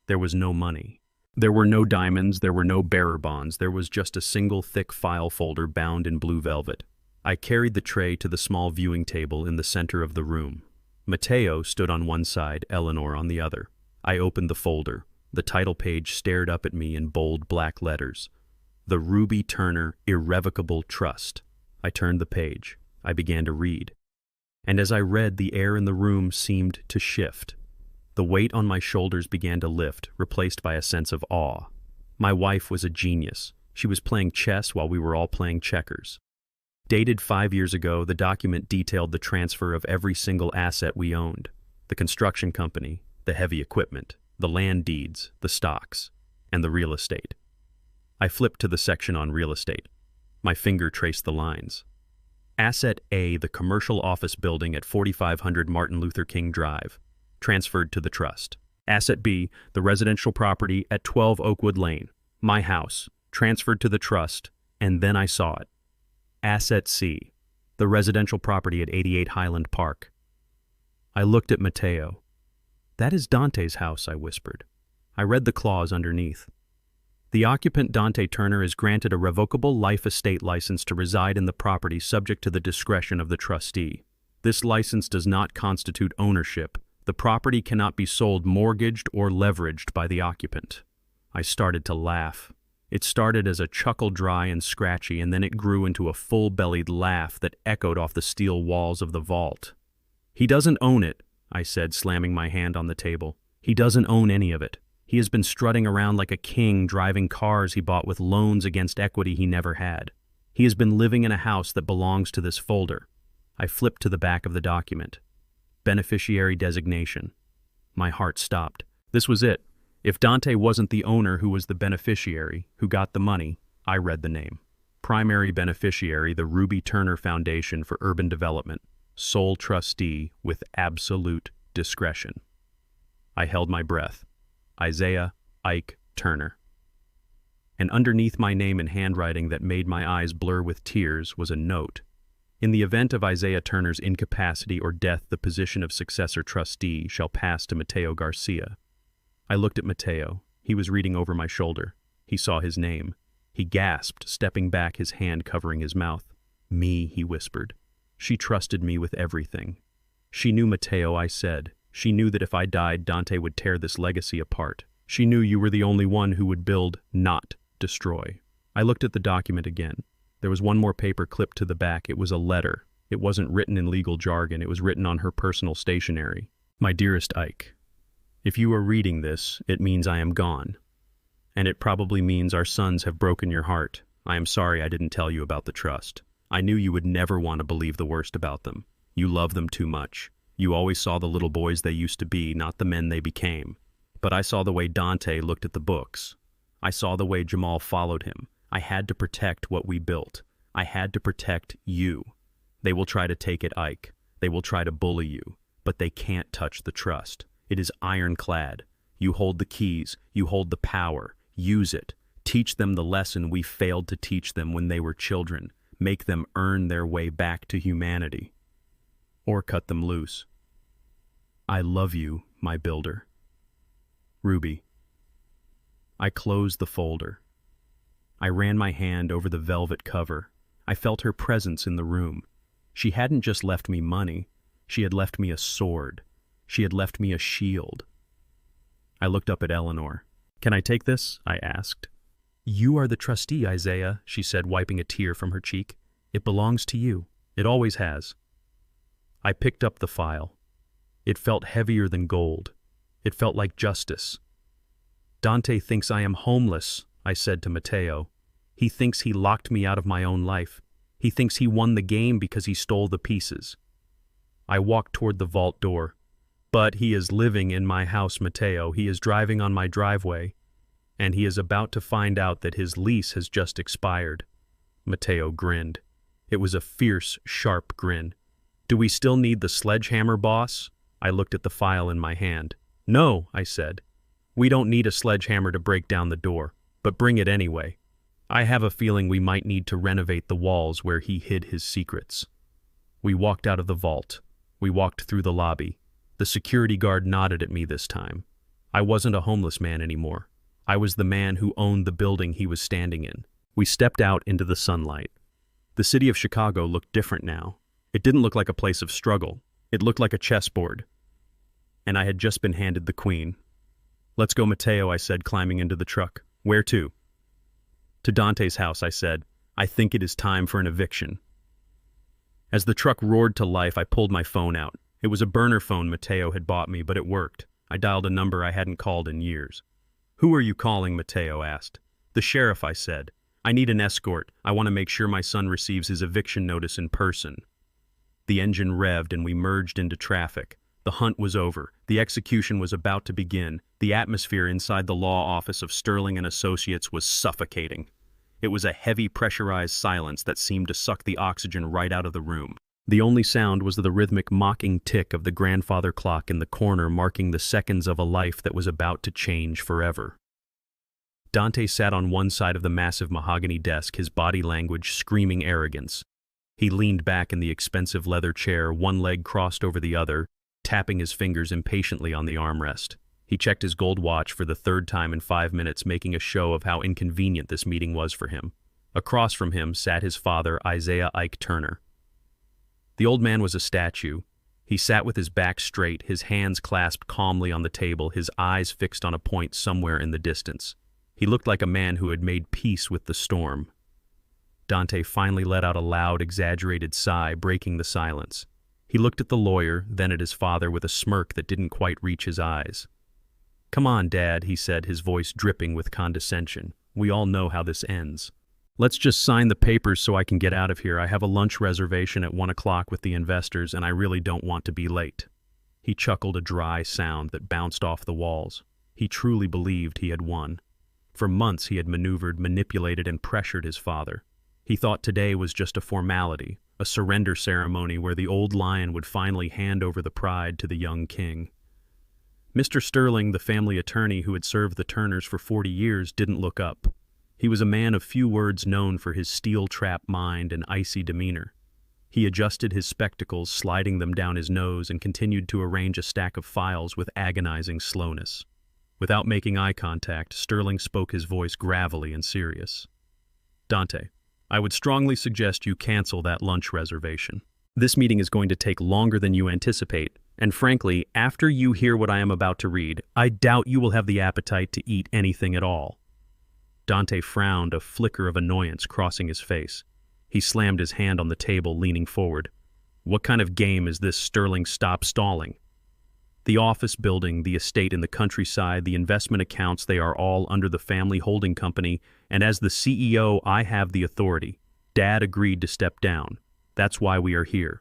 There was no money. There were no diamonds, there were no bearer bonds, there was just a single thick file folder bound in blue velvet. I carried the tray to the small viewing table in the center of the room. Mateo stood on one side, Eleanor on the other. I opened the folder. The title page stared up at me in bold black letters. The Ruby Turner Irrevocable Trust. I turned the page. I began to read. And as I read, the air in the room seemed to shift. The weight on my shoulders began to lift, replaced by a sense of awe. My wife was a genius. She was playing chess while we were all playing checkers. Dated 5 years ago, the document detailed the transfer of every single asset we owned. The construction company, the heavy equipment, the land deeds, the stocks, and the real estate. I flipped to the section on real estate. My finger traced the lines. Asset A, the commercial office building at 4500 Martin Luther King Drive, transferred to the trust. Asset B, the residential property at 12 Oakwood Lane, my house, transferred to the trust, and then I saw it. Asset C, the residential property at 88 Highland Park. I looked at Mateo. That is Dante's house, I whispered. I read the clause underneath. The occupant Dante Turner is granted a revocable life estate license to reside in the property subject to the discretion of the trustee. This license does not constitute ownership. The property cannot be sold mortgaged or leveraged by the occupant. I started to laugh. It started as a chuckle dry and scratchy, and then it grew into a full-bellied laugh that echoed off the steel walls of the vault. He doesn't own it, I said, slamming my hand on the table. He doesn't own any of it. He has been strutting around like a king, driving cars he bought with loans against equity he never had. He has been living in a house that belongs to this folder. I flipped to the back of the document. Beneficiary designation. My heart stopped. This was it. If Dante wasn't the owner who was the beneficiary, who got the money, I read the name. Primary beneficiary, the Ruby Turner Foundation for Urban Development. Sole trustee with absolute discretion. I held my breath. Isaiah Ike Turner. And underneath my name in handwriting that made my eyes blur with tears was a note. In the event of Isaiah Turner's incapacity or death, the position of successor trustee shall pass to Mateo Garcia. I looked at Mateo. He was reading over my shoulder. He saw his name. He gasped, stepping back, his hand covering his mouth. Me, he whispered. She trusted me with everything. She knew Mateo, I said. She knew that if I died, Dante would tear this legacy apart. She knew you were the only one who would build, not destroy. I looked at the document again. There was one more paper clipped to the back. It was a letter. It wasn't written in legal jargon. It was written on her personal stationery. My dearest Ike, if you are reading this, it means I am gone. And it probably means our sons have broken your heart. I am sorry I didn't tell you about the trust. I knew you would never want to believe the worst about them. You love them too much. You always saw the little boys they used to be, not the men they became. But I saw the way Dante looked at the books. I saw the way Jamal followed him. I had to protect what we built. I had to protect you. They will try to take it, Ike. They will try to bully you. But they can't touch the trust. It is ironclad. You hold the keys. You hold the power. Use it. Teach them the lesson we failed to teach them when they were children. Make them earn their way back to humanity. Or cut them loose. I love you, my builder. Ruby. I closed the folder. I ran my hand over the velvet cover. I felt her presence in the room. She hadn't just left me money. She had left me a sword. She had left me a shield. I looked up at Eleanor. Can I take this? I asked. "You are the trustee, Isaiah," she said, wiping a tear from her cheek. "It belongs to you. It always has." I picked up the file. It felt heavier than gold. It felt like justice. "Dante thinks I am homeless," I said to Matteo. "He thinks he locked me out of my own life. He thinks he won the game because he stole the pieces." I walked toward the vault door. "But he is living in my house, Matteo. He is driving on my driveway. And he is about to find out that his lease has just expired." Matteo grinned. It was a fierce, sharp grin. "Do we still need the sledgehammer, boss?" I looked at the file in my hand. "No," I said. "We don't need a sledgehammer to break down the door, but bring it anyway. I have a feeling we might need to renovate the walls where he hid his secrets." We walked out of the vault. We walked through the lobby. The security guard nodded at me this time. I wasn't a homeless man anymore. I was the man who owned the building he was standing in. We stepped out into the sunlight. The city of Chicago looked different now. It didn't look like a place of struggle. It looked like a chessboard. And I had just been handed the queen. "Let's go, Matteo," I said, climbing into the truck. "Where to?" "To Dante's house," I said. "I think it is time for an eviction." As the truck roared to life, I pulled my phone out. It was a burner phone Matteo had bought me, but it worked. I dialed a number I hadn't called in years. "Who are you calling?" Matteo asked. "The sheriff," I said. "I need an escort. I want to make sure my son receives his eviction notice in person." The engine revved and we merged into traffic. The hunt was over. The execution was about to begin. The atmosphere inside the law office of Sterling and Associates was suffocating. It was a heavy, pressurized silence that seemed to suck the oxygen right out of the room. The only sound was the rhythmic mocking tick of the grandfather clock in the corner, marking the seconds of a life that was about to change forever. Dante sat on one side of the massive mahogany desk, his body language screaming arrogance. He leaned back in the expensive leather chair, one leg crossed over the other, tapping his fingers impatiently on the armrest. He checked his gold watch for the third time in 5 minutes, making a show of how inconvenient this meeting was for him. Across from him sat his father, Isaiah Ike Turner. The old man was a statue. He sat with his back straight, his hands clasped calmly on the table, his eyes fixed on a point somewhere in the distance. He looked like a man who had made peace with the storm. Dante finally let out a loud, exaggerated sigh, breaking the silence. He looked at the lawyer, then at his father with a smirk that didn't quite reach his eyes. "Come on, Dad," he said, his voice dripping with condescension. "We all know how this ends. Let's just sign the papers so I can get out of here. I have a lunch reservation at 1 o'clock with the investors, and I really don't want to be late." He chuckled, a dry sound that bounced off the walls. He truly believed he had won. For months he had maneuvered, manipulated, and pressured his father. He thought today was just a formality, a surrender ceremony where the old lion would finally hand over the pride to the young king. Mr. Sterling, the family attorney who had served the Turners for 40 years, didn't look up. He was a man of few words, known for his steel-trap mind and icy demeanor. He adjusted his spectacles, sliding them down his nose, and continued to arrange a stack of files with agonizing slowness. Without making eye contact, Sterling spoke, his voice gravelly and serious. "Dante, I would strongly suggest you cancel that lunch reservation. This meeting is going to take longer than you anticipate, and frankly, after you hear what I am about to read, I doubt you will have the appetite to eat anything at all." Dante frowned, a flicker of annoyance crossing his face. He slammed his hand on the table, leaning forward. "What kind of game is this, Sterling? Stop stalling." The office building, the estate in the countryside, the investment accounts, they are all under the family holding company, and as the CEO, I have the authority. Dad agreed to step down. That's why we are here.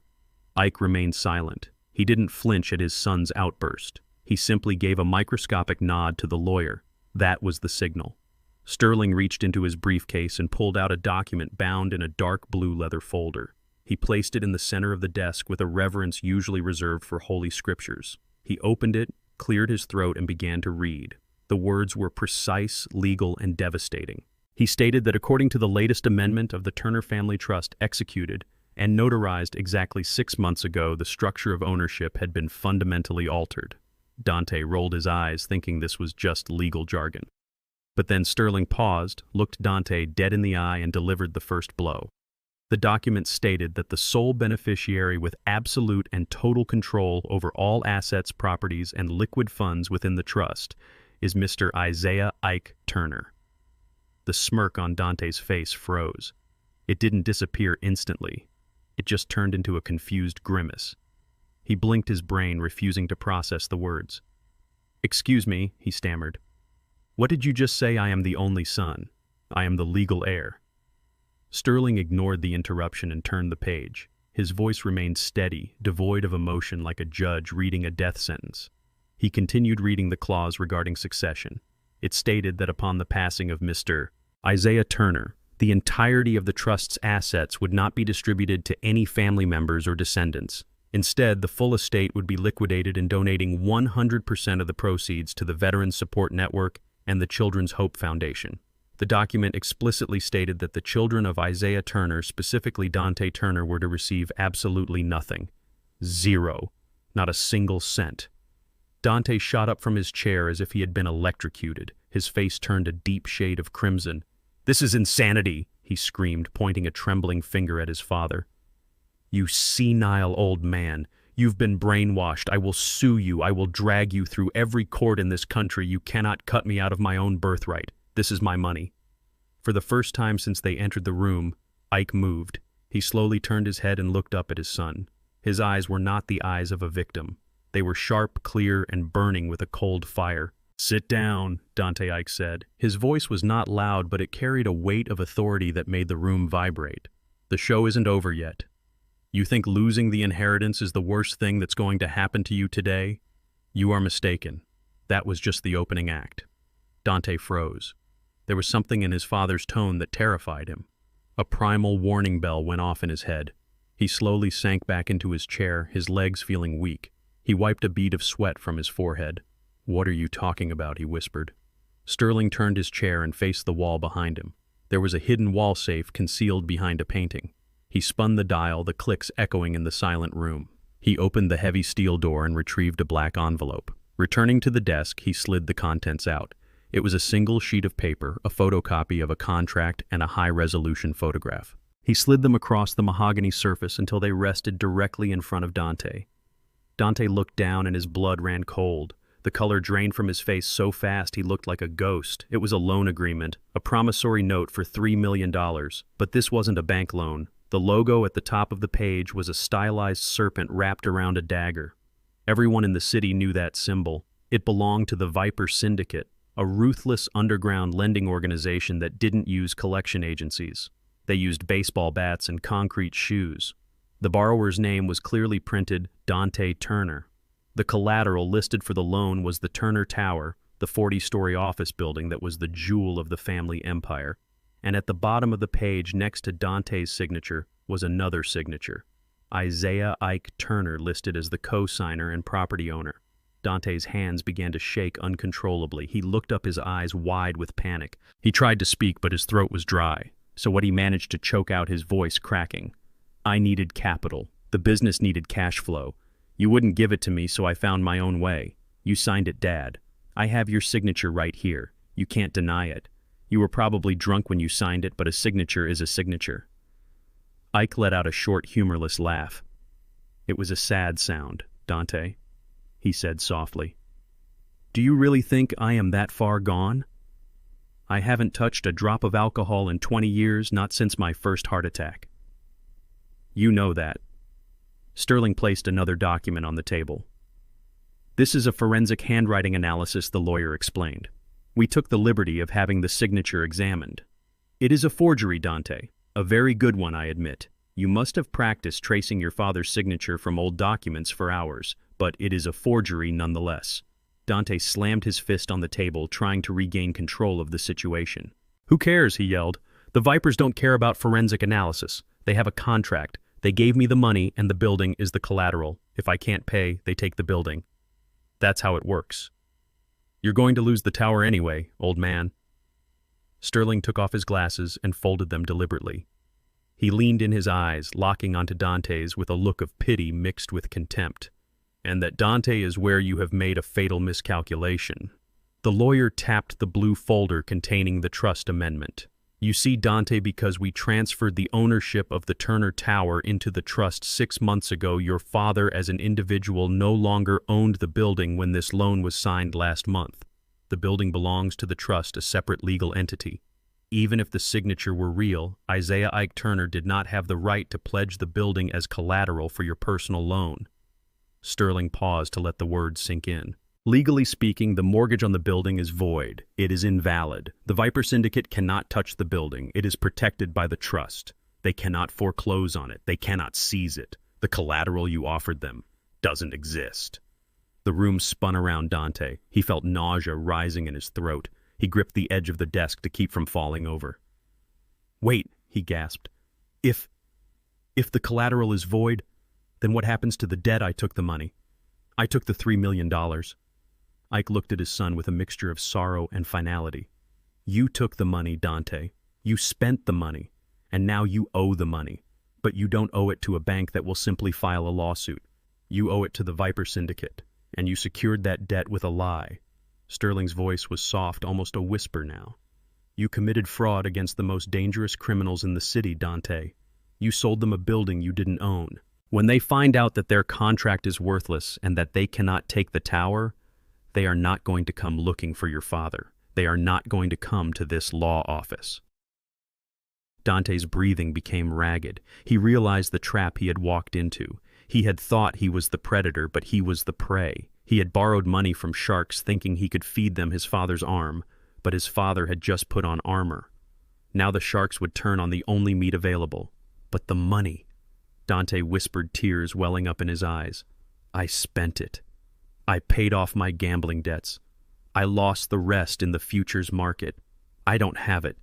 Ike remained silent. He didn't flinch at his son's outburst. He simply gave a microscopic nod to the lawyer. That was the signal. Sterling reached into his briefcase and pulled out a document bound in a dark blue leather folder. He placed it in the center of the desk with a reverence usually reserved for holy scriptures. He opened it, cleared his throat, and began to read. The words were precise, legal, and devastating. He stated that according to the latest amendment of the Turner Family Trust executed and notarized exactly 6 months ago, the structure of ownership had been fundamentally altered. Dante rolled his eyes, thinking this was just legal jargon. But then Sterling paused, looked Dante dead in the eye, and delivered the first blow. The document stated that the sole beneficiary with absolute and total control over all assets, properties, and liquid funds within the trust is Mr. Isaiah Ike Turner. The smirk on Dante's face froze. It didn't disappear instantly. It just turned into a confused grimace. He blinked his brain, refusing to process the words. "Excuse me," he stammered. "What did you just say? I am the only son. I am the legal heir." Sterling ignored the interruption and turned the page. His voice remained steady, devoid of emotion, like a judge reading a death sentence. He continued reading the clause regarding succession. It stated that upon the passing of Mr. Isaiah Turner, the entirety of the trust's assets would not be distributed to any family members or descendants. Instead, the full estate would be liquidated and donating 100% of the proceeds to the Veterans Support Network and the Children's Hope Foundation. The document explicitly stated that the children of Isaiah Turner, specifically Dante Turner, were to receive absolutely nothing. Zero. Not a single cent. Dante shot up from his chair as if he had been electrocuted. His face turned a deep shade of crimson. "This is insanity," he screamed, pointing a trembling finger at his father. "You senile old man. You've been brainwashed. I will sue you. I will drag you through every court in this country. You cannot cut me out of my own birthright. This is my money." For the first time since they entered the room, Ike moved. He slowly turned his head and looked up at his son. His eyes were not the eyes of a victim. They were sharp, clear, and burning with a cold fire. "Sit down," Dante Ike said. His voice was not loud, but it carried a weight of authority that made the room vibrate. "The show isn't over yet. You think losing the inheritance is the worst thing that's going to happen to you today? You are mistaken. That was just the opening act." Dante froze. There was something in his father's tone that terrified him. A primal warning bell went off in his head. He slowly sank back into his chair, his legs feeling weak. He wiped a bead of sweat from his forehead. "What are you talking about?" he whispered. Sterling turned his chair and faced the wall behind him. There was a hidden wall safe concealed behind a painting. He spun the dial, the clicks echoing in the silent room. He opened the heavy steel door and retrieved a black envelope. Returning to the desk, he slid the contents out. It was a single sheet of paper, a photocopy of a contract, and a high-resolution photograph. He slid them across the mahogany surface until they rested directly in front of Dante. Dante looked down and his blood ran cold. The color drained from his face so fast he looked like a ghost. It was a loan agreement, a promissory note for $3 million. But this wasn't a bank loan. The logo at the top of the page was a stylized serpent wrapped around a dagger. Everyone in the city knew that symbol. It belonged to the Viper Syndicate, a ruthless underground lending organization that didn't use collection agencies. They used baseball bats and concrete shoes. The borrower's name was clearly printed Dante Turner. The collateral listed for the loan was the Turner Tower, the 40-story office building that was the jewel of the family empire. And at the bottom of the page, next to Dante's signature, was another signature. Isaiah Ike Turner, listed as the co-signer and property owner. Dante's hands began to shake uncontrollably. He looked up, his eyes wide with panic. He tried to speak, but his throat was dry, so what he managed to choke out, his voice cracking. "I needed capital. The business needed cash flow. You wouldn't give it to me, so I found my own way. You signed it, Dad. I have your signature right here. You can't deny it. You were probably drunk when you signed it, but a signature is a signature." Ike let out a short, humorless laugh. "It was a sad sound, Dante," he said softly. "Do you really think I am that far gone? I haven't touched a drop of alcohol in 20 years, not since my first heart attack. You know that." Sterling placed another document on the table. "This is a forensic handwriting analysis," the lawyer explained. "We took the liberty of having the signature examined. It is a forgery, Dante. A very good one, I admit. You must have practiced tracing your father's signature from old documents for hours, but it is a forgery nonetheless." Dante slammed his fist on the table, trying to regain control of the situation. "Who cares?" he yelled. "The Vipers don't care about forensic analysis. They have a contract. They gave me the money, and the building is the collateral. If I can't pay, they take the building. That's how it works. You're going to lose the tower anyway, old man." Sterling took off his glasses and folded them deliberately. He leaned in his eyes, locking onto Dante's with a look of pity mixed with contempt. "And that, Dante, is where you have made a fatal miscalculation." The lawyer tapped the blue folder containing the trust amendment. "You see, Dante, because we transferred the ownership of the Turner Tower into the trust 6 months ago, your father as an individual no longer owned the building when this loan was signed last month. The building belongs to the trust, a separate legal entity. Even if the signature were real, Isaiah Ike Turner did not have the right to pledge the building as collateral for your personal loan. Sterling paused to let the words sink in. Legally speaking, the mortgage on the building is void. It is invalid. The Viper Syndicate cannot touch the building. It is protected by the trust. They cannot foreclose on it. They cannot seize it. The collateral you offered them doesn't exist. The room spun around Dante. He felt nausea rising in his throat. He gripped the edge of the desk to keep from falling over. "Wait," he gasped. If the collateral is void, then what happens to the debt? I took the money. I took the $3 million. Ike looked at his son with a mixture of sorrow and finality. You took the money, Dante. You spent the money, and now you owe the money. But you don't owe it to a bank that will simply file a lawsuit. You owe it to the Viper Syndicate, and you secured that debt with a lie. Sterling's voice was soft, almost a whisper now. You committed fraud against the most dangerous criminals in the city, Dante. You sold them a building you didn't own. When they find out that their contract is worthless and that they cannot take the tower, they are not going to come looking for your father. They are not going to come to this law office. Dante's breathing became ragged. He realized the trap he had walked into. He had thought he was the predator, but he was the prey. He had borrowed money from sharks thinking he could feed them his father's arm, but his father had just put on armor. Now the sharks would turn on the only meat available. But the money. Dante whispered, tears welling up in his eyes. I spent it. I paid off my gambling debts. I lost the rest in the futures market. I don't have it.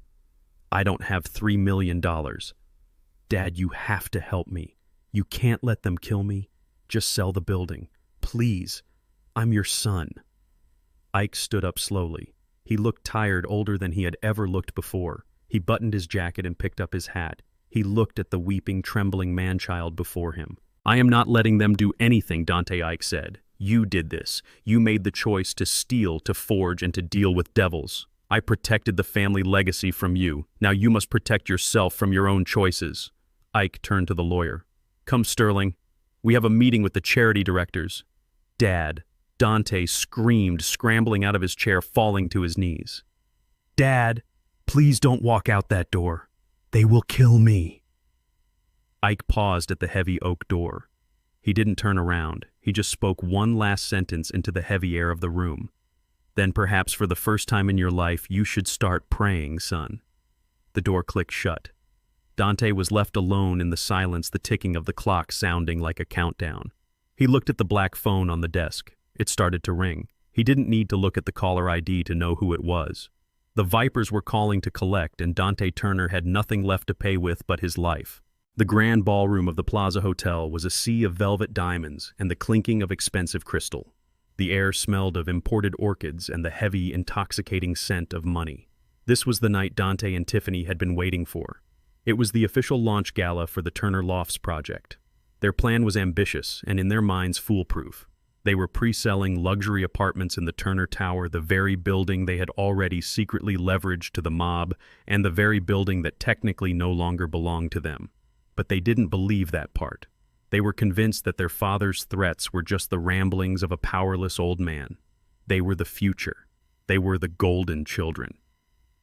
I don't have $3 million. Dad, you have to help me. You can't let them kill me. Just sell the building. Please. I'm your son. Ike stood up slowly. He looked tired, older than he had ever looked before. He buttoned his jacket and picked up his hat. He looked at the weeping, trembling man-child before him. I am not letting them do anything, Dante Ike said. You did this. You made the choice to steal, to forge, and to deal with devils. I protected the family legacy from you. Now you must protect yourself from your own choices. Ike turned to the lawyer. Come, Sterling. We have a meeting with the charity directors. Dad. Dante screamed, scrambling out of his chair, falling to his knees. Dad, please don't walk out that door. They will kill me. Ike paused at the heavy oak door. He didn't turn around. He just spoke one last sentence into the heavy air of the room. Then perhaps for the first time in your life, you should start praying, son. The door clicked shut. Dante was left alone in the silence, the ticking of the clock sounding like a countdown. He looked at the black phone on the desk. It started to ring. He didn't need to look at the caller ID to know who it was. The Vipers were calling to collect, and Dante Turner had nothing left to pay with but his life. The grand ballroom of the Plaza Hotel was a sea of velvet diamonds and the clinking of expensive crystal. The air smelled of imported orchids and the heavy, intoxicating scent of money. This was the night Dante and Tiffany had been waiting for. It was the official launch gala for the Turner Lofts project. Their plan was ambitious and in their minds foolproof. They were pre-selling luxury apartments in the Turner Tower, the very building they had already secretly leveraged to the mob, and the very building that technically no longer belonged to them. But they didn't believe that part. They were convinced that their father's threats were just the ramblings of a powerless old man. They were the future. They were the golden children.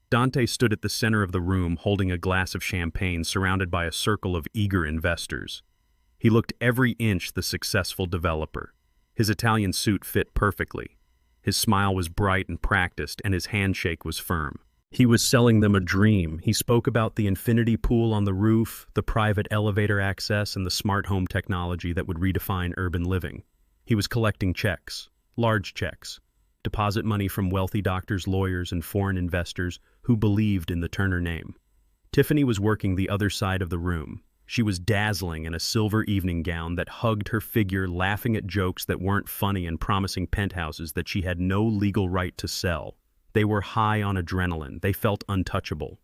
Dante stood at the center of the room holding a glass of champagne surrounded by a circle of eager investors. He looked every inch the successful developer. His Italian suit fit perfectly. His smile was bright and practiced, and his handshake was firm. He was selling them a dream. He spoke about the infinity pool on the roof, the private elevator access, and the smart home technology that would redefine urban living. He was collecting checks, large checks, deposit money from wealthy doctors, lawyers, and foreign investors who believed in the Turner name. Tiffany was working the other side of the room. She was dazzling in a silver evening gown that hugged her figure, laughing at jokes that weren't funny and promising penthouses that she had no legal right to sell. They were high on adrenaline. They felt untouchable.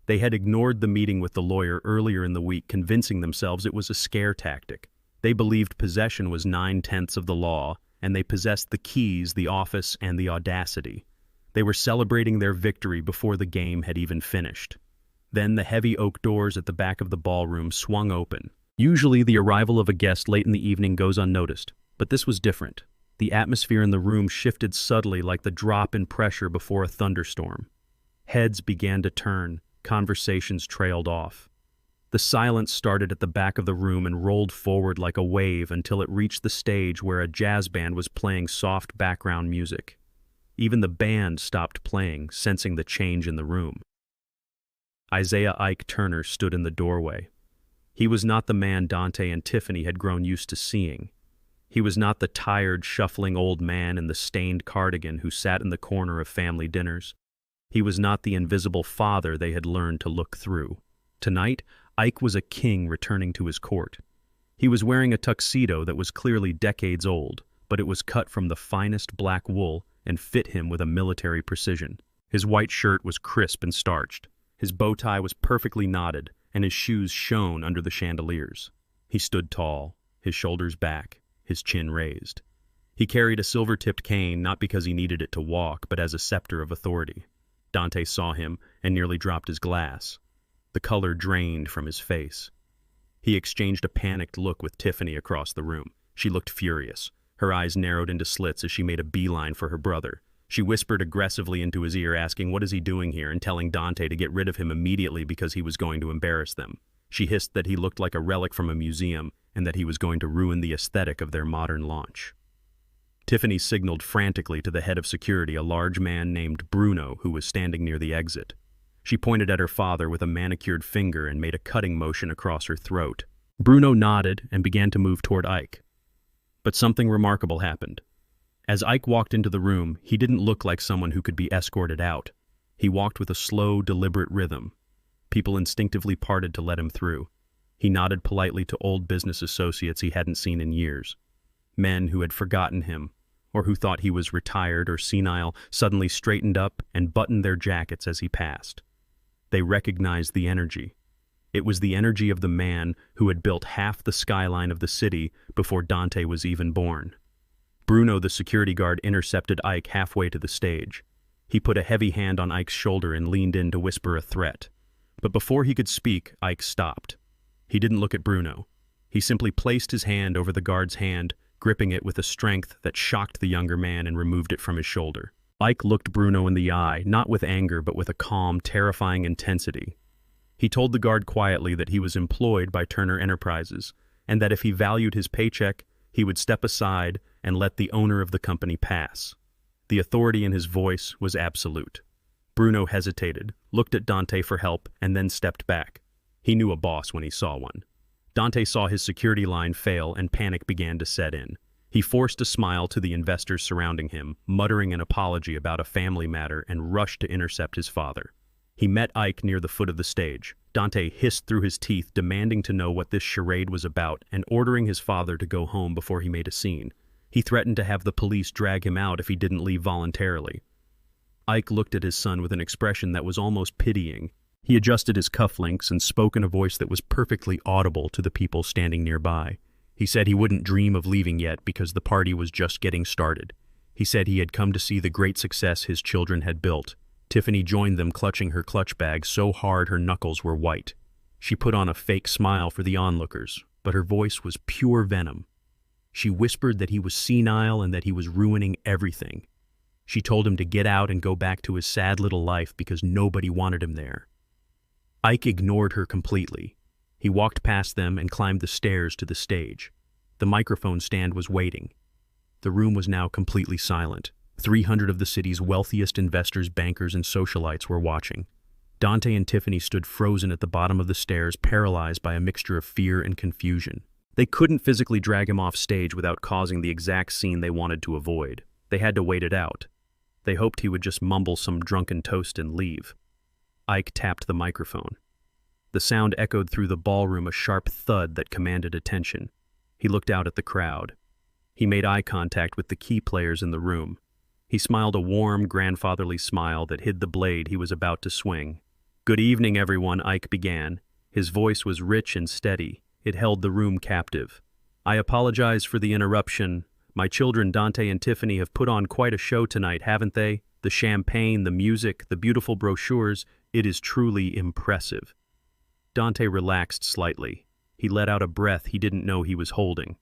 They had ignored the meeting with the lawyer earlier in the week, convincing themselves it was a scare tactic. They believed possession was 9/10 of the law, and they possessed the keys, the office, and the audacity. They were celebrating their victory before the game had even finished. Then the heavy oak doors at the back of the ballroom swung open. Usually the arrival of a guest late in the evening goes unnoticed, but this was different. The atmosphere in the room shifted subtly like the drop in pressure before a thunderstorm. Heads began to turn. Conversations trailed off. The silence started at the back of the room and rolled forward like a wave until it reached the stage where a jazz band was playing soft background music. Even the band stopped playing, sensing the change in the room. Isaiah Ike Turner stood in the doorway. He was not the man Dante and Tiffany had grown used to seeing. He was not the tired, shuffling old man in the stained cardigan who sat in the corner of family dinners. He was not the invisible father they had learned to look through. Tonight, Ike was a king returning to his court. He was wearing a tuxedo that was clearly decades old, but it was cut from the finest black wool and fit him with a military precision. His white shirt was crisp and starched. His bow tie was perfectly knotted, and his shoes shone under the chandeliers. He stood tall, his shoulders back, his chin raised. He carried a silver-tipped cane not because he needed it to walk, but as a scepter of authority. Dante saw him and nearly dropped his glass. The color drained from his face. He exchanged a panicked look with Tiffany across the room. She looked furious. Her eyes narrowed into slits as she made a beeline for her brother. She whispered aggressively into his ear, asking what is he doing here, and telling Dante to get rid of him immediately because he was going to embarrass them. She hissed that he looked like a relic from a museum and that he was going to ruin the aesthetic of their modern launch. Tiffany signaled frantically to the head of security, a large man named Bruno, who was standing near the exit. She pointed at her father with a manicured finger and made a cutting motion across her throat. Bruno nodded and began to move toward Ike. But something remarkable happened. As Ike walked into the room, he didn't look like someone who could be escorted out. He walked with a slow, deliberate rhythm. People instinctively parted to let him through. He nodded politely to old business associates he hadn't seen in years. Men who had forgotten him, or who thought he was retired or senile, suddenly straightened up and buttoned their jackets as he passed. They recognized the energy. It was the energy of the man who had built half the skyline of the city before Dante was even born. Bruno, the security guard, intercepted Ike halfway to the stage. He put a heavy hand on Ike's shoulder and leaned in to whisper a threat. But before he could speak, Ike stopped. He didn't look at Bruno. He simply placed his hand over the guard's hand, gripping it with a strength that shocked the younger man, and removed it from his shoulder. Ike looked Bruno in the eye, not with anger but with a calm, terrifying intensity. He told the guard quietly that he was employed by Turner Enterprises, and that if he valued his paycheck, he would step aside and let the owner of the company pass. The authority in his voice was absolute. Bruno hesitated, looked at Dante for help, and then stepped back. He knew a boss when he saw one. Dante saw his security line fail and panic began to set in. He forced a smile to the investors surrounding him, muttering an apology about a family matter, and rushed to intercept his father. He met Ike near the foot of the stage. Dante hissed through his teeth, demanding to know what this charade was about and ordering his father to go home before he made a scene. He threatened to have the police drag him out if he didn't leave voluntarily. Ike looked at his son with an expression that was almost pitying. He adjusted his cufflinks and spoke in a voice that was perfectly audible to the people standing nearby. He said he wouldn't dream of leaving yet because the party was just getting started. He said he had come to see the great success his children had built. Tiffany joined them, clutching her clutch bag so hard her knuckles were white. She put on a fake smile for the onlookers, but her voice was pure venom. She whispered that he was senile and that he was ruining everything. She told him to get out and go back to his sad little life because nobody wanted him there. Ike ignored her completely. He walked past them and climbed the stairs to the stage. The microphone stand was waiting. The room was now completely silent. 300 of the city's wealthiest investors, bankers, and socialites were watching. Dante and Tiffany stood frozen at the bottom of the stairs, paralyzed by a mixture of fear and confusion. They couldn't physically drag him off stage without causing the exact scene they wanted to avoid. They had to wait it out. They hoped he would just mumble some drunken toast and leave. Ike tapped the microphone. The sound echoed through the ballroom, a sharp thud that commanded attention. He looked out at the crowd. He made eye contact with the key players in the room. He smiled a warm, grandfatherly smile that hid the blade he was about to swing. "Good evening, everyone," Ike began. His voice was rich and steady. It held the room captive. "I apologize for the interruption. My children Dante and Tiffany have put on quite a show tonight, haven't they? The champagne, the music, the beautiful brochures, it is truly impressive." Dante relaxed slightly. He let out a breath he didn't know he was holding.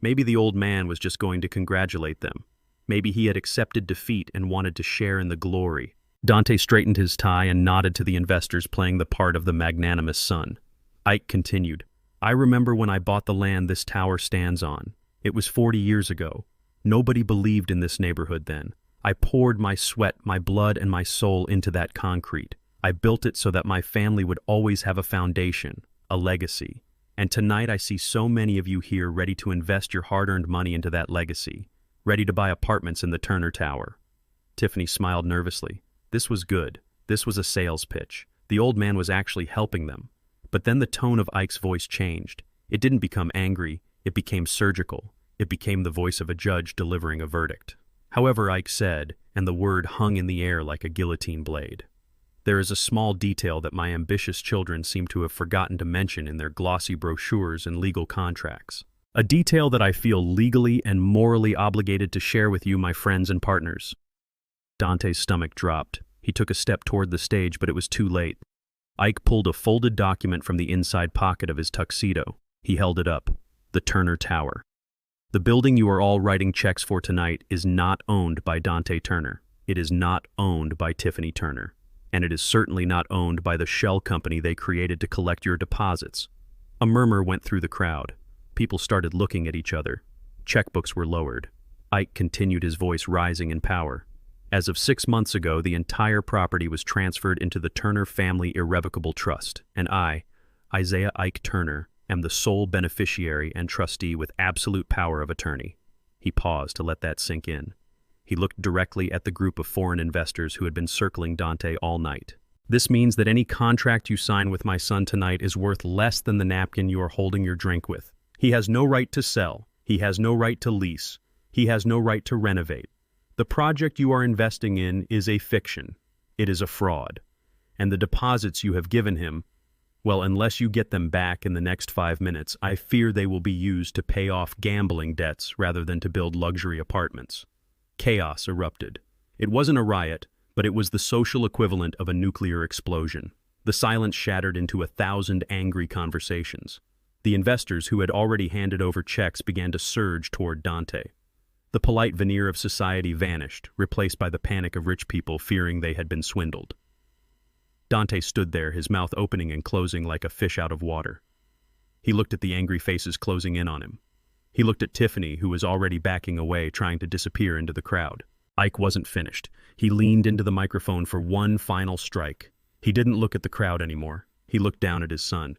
Maybe the old man was just going to congratulate them. Maybe he had accepted defeat and wanted to share in the glory. Dante straightened his tie and nodded to the investors, playing the part of the magnanimous son. Ike continued, I remember when I bought the land this tower stands on. It was 40 years ago. Nobody believed in this neighborhood then. I poured my sweat, my blood, and my soul into that concrete. I built it so that my family would always have a foundation, a legacy. And tonight I see so many of you here ready to invest your hard-earned money into that legacy, ready to buy apartments in the Turner Tower. Tiffany smiled nervously. This was good. This was a sales pitch. The old man was actually helping them. But then the tone of Ike's voice changed. It didn't become angry. It became surgical. It became the voice of a judge delivering a verdict. However, Ike said, and the word hung in the air like a guillotine blade. There is a small detail that my ambitious children seem to have forgotten to mention in their glossy brochures and legal contracts. A detail that I feel legally and morally obligated to share with you, my friends and partners. Dante's stomach dropped. He took a step toward the stage, but it was too late. Ike pulled a folded document from the inside pocket of his tuxedo. He held it up. The Turner Tower. The building you are all writing checks for tonight is not owned by Dante Turner. It is not owned by Tiffany Turner. And it is certainly not owned by the shell company they created to collect your deposits. A murmur went through the crowd. People started looking at each other. Checkbooks were lowered. Ike continued, his voice rising in power. As of 6 months ago, the entire property was transferred into the Turner Family Irrevocable Trust, and I, Isaiah Ike Turner, am the sole beneficiary and trustee with absolute power of attorney. He paused to let that sink in. He looked directly at the group of foreign investors who had been circling Dante all night. This means that any contract you sign with my son tonight is worth less than the napkin you are holding your drink with. He has no right to sell. He has no right to lease. He has no right to renovate. The project you are investing in is a fiction. It is a fraud. And the deposits you have given him, well, unless you get them back in the next 5 minutes, I fear they will be used to pay off gambling debts rather than to build luxury apartments. Chaos erupted. It wasn't a riot, but it was the social equivalent of a nuclear explosion. The silence shattered into 1,000 angry conversations. The investors who had already handed over checks began to surge toward Dante. The polite veneer of society vanished, replaced by the panic of rich people fearing they had been swindled. Dante stood there, his mouth opening and closing like a fish out of water. He looked at the angry faces closing in on him. He looked at Tiffany, who was already backing away, trying to disappear into the crowd. Ike wasn't finished. He leaned into the microphone for one final strike. He didn't look at the crowd anymore. He looked down at his son.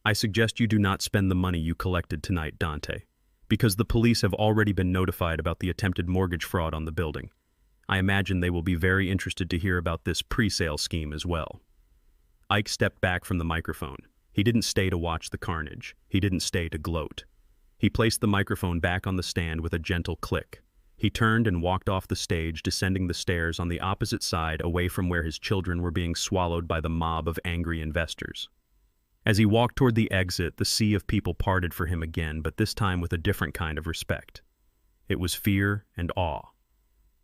I suggest you do not spend the money you collected tonight, Dante, because the police have already been notified about the attempted mortgage fraud on the building. I imagine they will be very interested to hear about this pre-sale scheme as well. Ike stepped back from the microphone. He didn't stay to watch the carnage. He didn't stay to gloat. He placed the microphone back on the stand with a gentle click. He turned and walked off the stage, descending the stairs on the opposite side, away from where his children were being swallowed by the mob of angry investors. As he walked toward the exit, the sea of people parted for him again, but this time with a different kind of respect. It was fear and awe.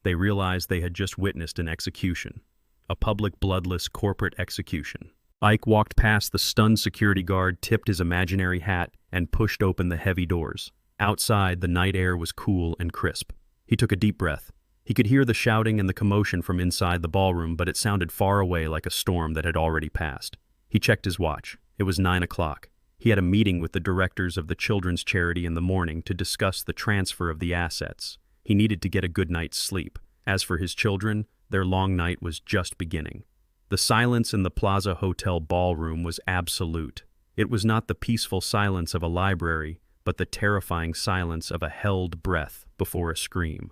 They realized they had just witnessed an execution, a public, bloodless, corporate execution. Ike walked past the stunned security guard, tipped his imaginary hat, and pushed open the heavy doors. Outside, the night air was cool and crisp. He took a deep breath. He could hear the shouting and the commotion from inside the ballroom, but it sounded far away, like a storm that had already passed. He checked his watch. It was 9 o'clock. He had a meeting with the directors of the children's charity in the morning to discuss the transfer of the assets. He needed to get a good night's sleep. As for his children, their long night was just beginning. The silence in the Plaza Hotel ballroom was absolute. It was not the peaceful silence of a library, but the terrifying silence of a held breath before a scream.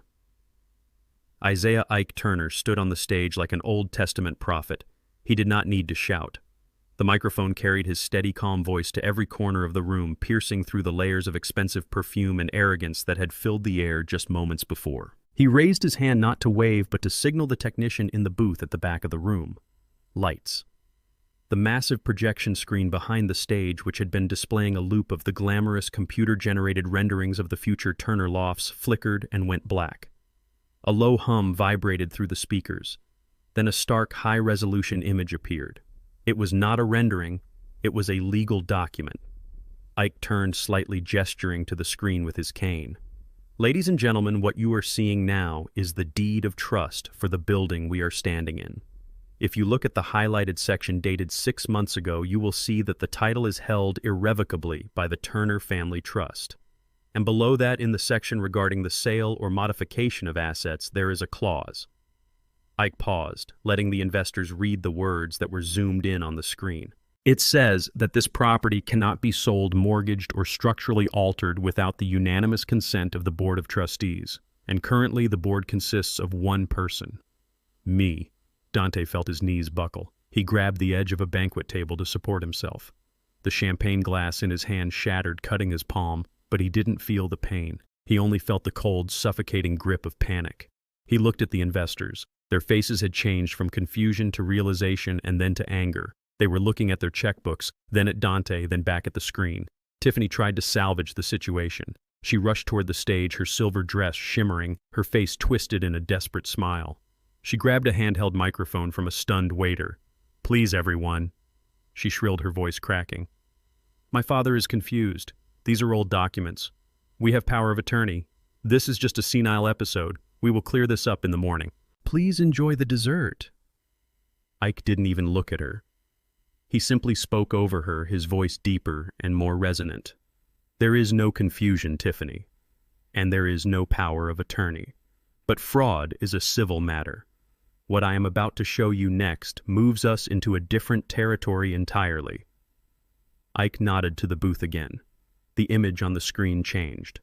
Isaiah Ike Turner stood on the stage like an Old Testament prophet. He did not need to shout. The microphone carried his steady, calm voice to every corner of the room, piercing through the layers of expensive perfume and arrogance that had filled the air just moments before. He raised his hand not to wave, but to signal the technician in the booth at the back of the room. Lights. The massive projection screen behind the stage, which had been displaying a loop of the glamorous computer-generated renderings of the future Turner lofts, flickered and went black. A low hum vibrated through the speakers. Then a stark, high-resolution image appeared. It was not a rendering, it was a legal document. Ike turned, slightly gesturing to the screen with his cane. Ladies and gentlemen, what you are seeing now is the deed of trust for the building we are standing in. If you look at the highlighted section dated 6 months ago, you will see that the title is held irrevocably by the Turner Family Trust. And below that, in the section regarding the sale or modification of assets, there is a clause. Ike paused, letting the investors read the words that were zoomed in on the screen. It says that this property cannot be sold, mortgaged, or structurally altered without the unanimous consent of the Board of Trustees, and currently the board consists of one person. Me. Dante felt his knees buckle. He grabbed the edge of a banquet table to support himself. The champagne glass in his hand shattered, cutting his palm, but he didn't feel the pain. He only felt the cold, suffocating grip of panic. He looked at the investors. Their faces had changed from confusion to realization and then to anger. They were looking at their checkbooks, then at Dante, then back at the screen. Tiffany tried to salvage the situation. She rushed toward the stage, her silver dress shimmering, her face twisted in a desperate smile. She grabbed a handheld microphone from a stunned waiter. "Please, everyone," she shrilled, her voice cracking. "My father is confused. These are old documents. We have power of attorney. This is just a senile episode. We will clear this up in the morning. Please enjoy the dessert." Ike didn't even look at her. He simply spoke over her, his voice deeper and more resonant. "There is no confusion, Tiffany, and there is no power of attorney. But fraud is a civil matter. What I am about to show you next moves us into a different territory entirely." Ike nodded to the booth again. The image on the screen changed.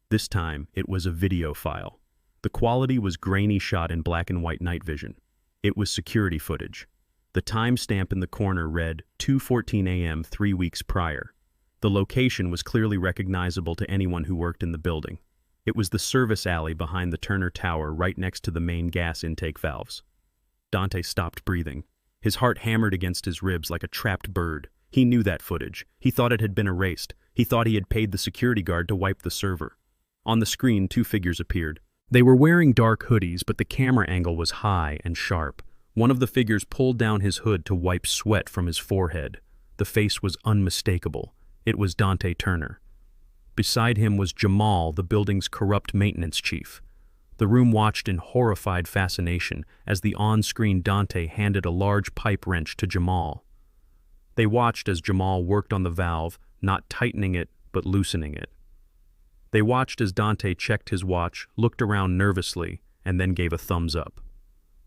This time, it was a video file. The quality was grainy, shot in black and white night vision. It was security footage. The timestamp in the corner read 2:14 a.m. 3 weeks prior. The location was clearly recognizable to anyone who worked in the building. It was the service alley behind the Turner Tower, right next to the main gas intake valves. Dante stopped breathing. His heart hammered against his ribs like a trapped bird. He knew that footage. He thought it had been erased. He thought he had paid the security guard to wipe the server. On the screen, 2 figures appeared. They were wearing dark hoodies, but the camera angle was high and sharp. One of the figures pulled down his hood to wipe sweat from his forehead. The face was unmistakable. It was Dante Turner. Beside him was Jamal, the building's corrupt maintenance chief. The room watched in horrified fascination as the on-screen Dante handed a large pipe wrench to Jamal. They watched as Jamal worked on the valve, not tightening it, but loosening it. They watched as Dante checked his watch, looked around nervously, and then gave a thumbs up.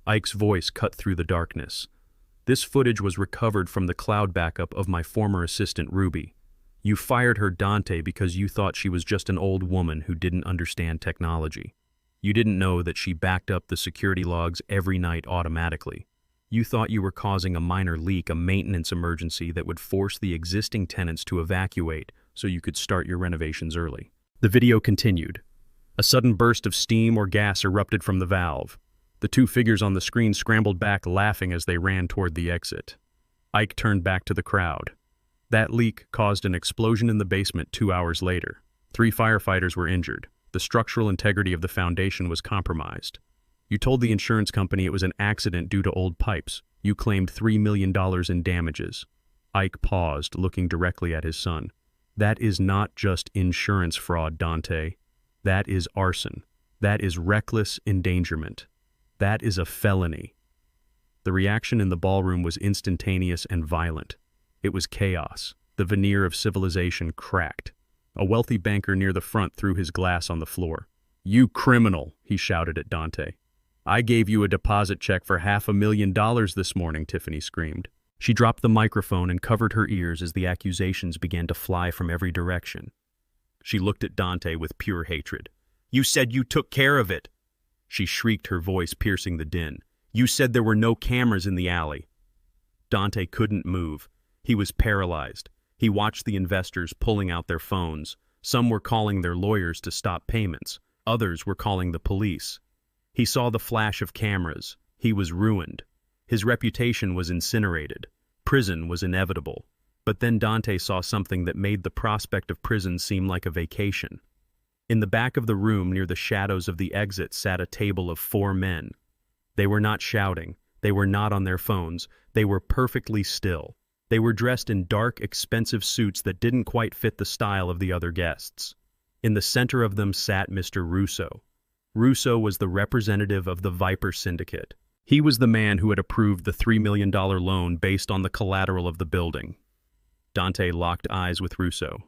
Ike's voice cut through the darkness. "This footage was recovered from the cloud backup of my former assistant, Ruby. You fired her, Dante, because you thought she was just an old woman who didn't understand technology. You didn't know that she backed up the security logs every night automatically. You thought you were causing a minor leak, a maintenance emergency that would force the existing tenants to evacuate so you could start your renovations early." The video continued. A sudden burst of steam or gas erupted from the valve. The 2 figures on the screen scrambled back, laughing as they ran toward the exit. Ike turned back to the crowd. That leak caused an explosion in the basement 2 hours later. 3 firefighters were injured. The structural integrity of the foundation was compromised. You told the insurance company it was an accident due to old pipes. You claimed $3 million in damages. Ike paused, looking directly at his son. "That is not just insurance fraud, Dante. That is arson. That is reckless endangerment. That is a felony." The reaction in the ballroom was instantaneous and violent. It was chaos. The veneer of civilization cracked. A wealthy banker near the front threw his glass on the floor. "You criminal," he shouted at Dante. "I gave you a deposit check for $500,000 this morning," Tiffany screamed. She dropped the microphone and covered her ears as the accusations began to fly from every direction. She looked at Dante with pure hatred. "You said you took care of it!" She shrieked, her voice piercing the din. "You said there were no cameras in the alley." Dante couldn't move. He was paralyzed. He watched the investors pulling out their phones. Some were calling their lawyers to stop payments. Others were calling the police. He saw the flash of cameras. He was ruined. His reputation was incinerated. Prison was inevitable. But then Dante saw something that made the prospect of prison seem like a vacation. In the back of the room, near the shadows of the exit, sat a table of 4 men. They were not shouting. They were not on their phones. They were perfectly still. They were dressed in dark, expensive suits that didn't quite fit the style of the other guests. In the center of them sat Mr. Russo. Russo was the representative of the Viper Syndicate. He was the man who had approved the $3 million loan based on the collateral of the building. Dante locked eyes with Russo.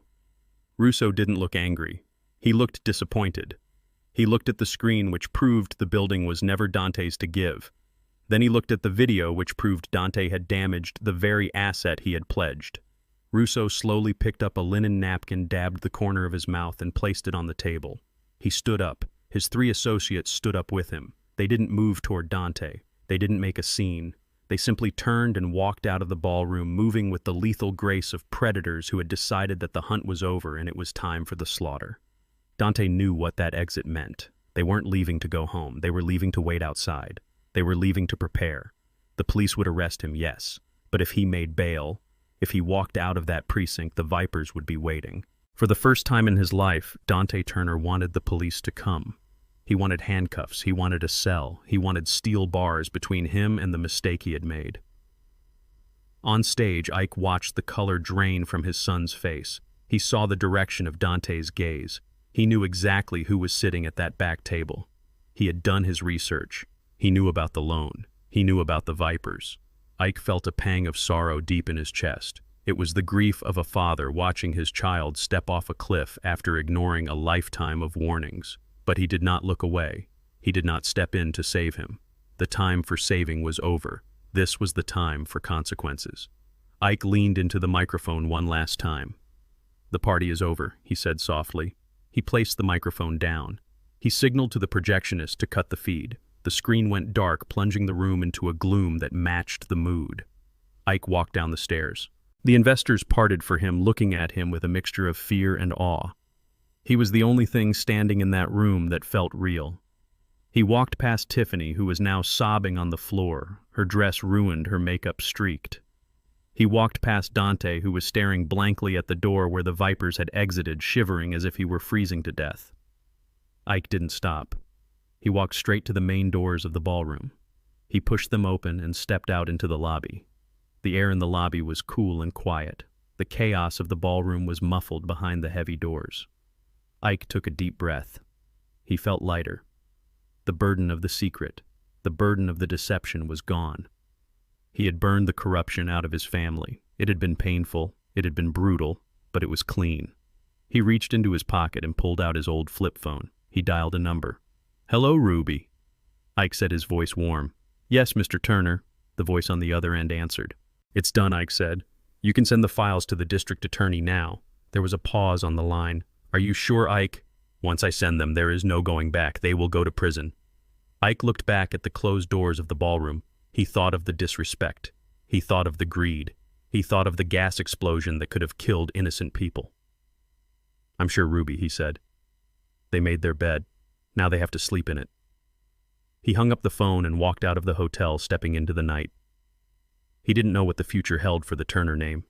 Russo didn't look angry. He looked disappointed. He looked at the screen, which proved the building was never Dante's to give. Then he looked at the video, which proved Dante had damaged the very asset he had pledged. Russo slowly picked up a linen napkin, dabbed the corner of his mouth, and placed it on the table. He stood up. His 3 associates stood up with him. They didn't move toward Dante. They didn't make a scene. They simply turned and walked out of the ballroom, moving with the lethal grace of predators who had decided that the hunt was over and it was time for the slaughter. Dante knew what that exit meant. They weren't leaving to go home. They were leaving to wait outside. They were leaving to prepare. The police would arrest him, yes, but if he made bail, if he walked out of that precinct, the Vipers would be waiting. For the first time in his life, Dante Turner wanted the police to come. He wanted handcuffs, he wanted a cell, he wanted steel bars between him and the mistake he had made. On stage, Ike watched the color drain from his son's face. He saw the direction of Dante's gaze. He knew exactly who was sitting at that back table. He had done his research. He knew about the loan. He knew about the Vipers. Ike felt a pang of sorrow deep in his chest. It was the grief of a father watching his child step off a cliff after ignoring a lifetime of warnings. But he did not look away. He did not step in to save him. The time for saving was over. This was the time for consequences. Ike leaned into the microphone one last time. "The party is over," he said softly. He placed the microphone down. He signaled to the projectionist to cut the feed. The screen went dark, plunging the room into a gloom that matched the mood. Ike walked down the stairs. The investors parted for him, looking at him with a mixture of fear and awe. He was the only thing standing in that room that felt real. He walked past Tiffany, who was now sobbing on the floor, her dress ruined, her makeup streaked. He walked past Dante, who was staring blankly at the door where the Vipers had exited, shivering as if he were freezing to death. Ike didn't stop. He walked straight to the main doors of the ballroom. He pushed them open and stepped out into the lobby. The air in the lobby was cool and quiet. The chaos of the ballroom was muffled behind the heavy doors. Ike took a deep breath. He felt lighter. The burden of the secret, the burden of the deception was gone. He had burned the corruption out of his family. It had been painful, it had been brutal, but it was clean. He reached into his pocket and pulled out his old flip phone. He dialed a number. "Hello, Ruby." Ike said, his voice warm. "Yes, Mr. Turner," the voice on the other end answered. "It's done," Ike said. "You can send the files to the district attorney now." There was a pause on the line. "Are you sure, Ike?" "Once I send them, there is no going back. They will go to prison." Ike looked back at the closed doors of the ballroom. He thought of the disrespect. He thought of the greed. He thought of the gas explosion that could have killed innocent people. "I'm sure, Ruby," he said. "They made their bed. Now they have to sleep in it." He hung up the phone and walked out of the hotel, stepping into the night. He didn't know what the future held for the Turner name.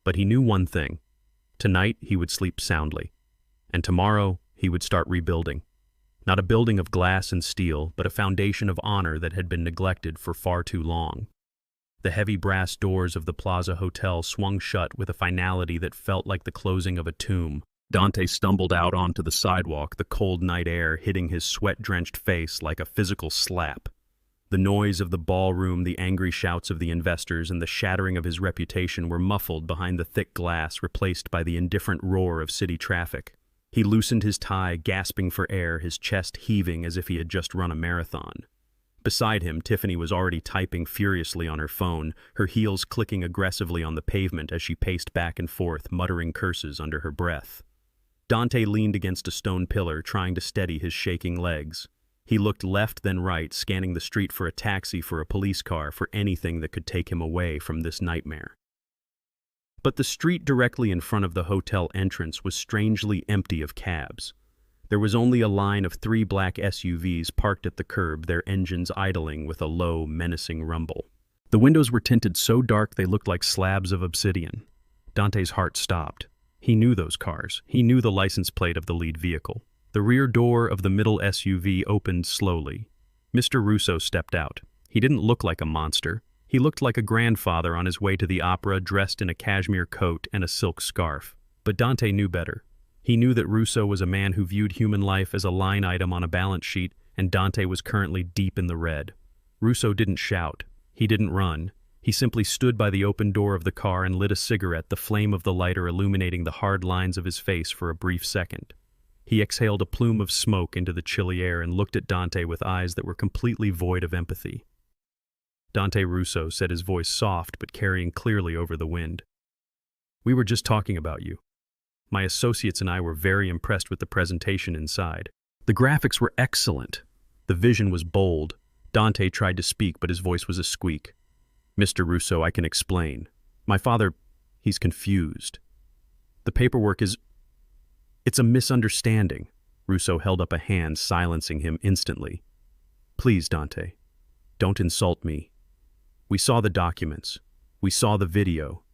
But he knew one thing. Tonight he would sleep soundly. And tomorrow he would start rebuilding. Not a building of glass and steel, but a foundation of honor that had been neglected for far too long. The heavy brass doors of the Plaza Hotel swung shut with a finality that felt like the closing of a tomb. Dante stumbled out onto the sidewalk, the cold night air hitting his sweat-drenched face like a physical slap. The noise of the ballroom, the angry shouts of the investors, and the shattering of his reputation were muffled behind the thick glass, replaced by the indifferent roar of city traffic. He loosened his tie, gasping for air, his chest heaving as if he had just run a marathon. Beside him, Tiffany was already typing furiously on her phone, her heels clicking aggressively on the pavement as she paced back and forth, muttering curses under her breath. Dante leaned against a stone pillar, trying to steady his shaking legs. He looked left then right, scanning the street for a taxi, for a police car, for anything that could take him away from this nightmare. But the street directly in front of the hotel entrance was strangely empty of cabs. There was only a line of 3 black SUVs parked at the curb, their engines idling with a low, menacing rumble. The windows were tinted so dark they looked like slabs of obsidian. Dante's heart stopped. He knew those cars. He knew the license plate of the lead vehicle. The rear door of the middle SUV opened slowly. Mr. Russo stepped out. He didn't look like a monster. He looked like a grandfather on his way to the opera, dressed in a cashmere coat and a silk scarf. But Dante knew better. He knew that Russo was a man who viewed human life as a line item on a balance sheet, and Dante was currently deep in the red. Russo didn't shout. He didn't run. He simply stood by the open door of the car and lit a cigarette, the flame of the lighter illuminating the hard lines of his face for a brief second. He exhaled a plume of smoke into the chilly air and looked at Dante with eyes that were completely void of empathy. Dante Russo said, his voice soft but carrying clearly over the wind. "We were just talking about you. My associates and I were very impressed with the presentation inside. The graphics were excellent. The vision was bold." Dante tried to speak, but his voice was a squeak. "Mr. Russo, I can explain. My father, he's confused. The paperwork it's a misunderstanding." Russo held up a hand, silencing him instantly. "Please, Dante, don't insult me. We saw the documents. We saw the video.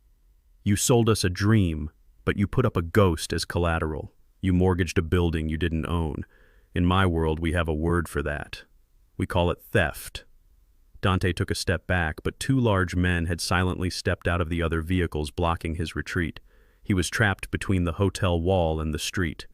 You sold us a dream, but you put up a ghost as collateral. You mortgaged a building you didn't own. In my world, we have a word for that. We call it theft." Dante took a step back, but two large men had silently stepped out of the other vehicles, blocking his retreat. He was trapped between the hotel wall and the street.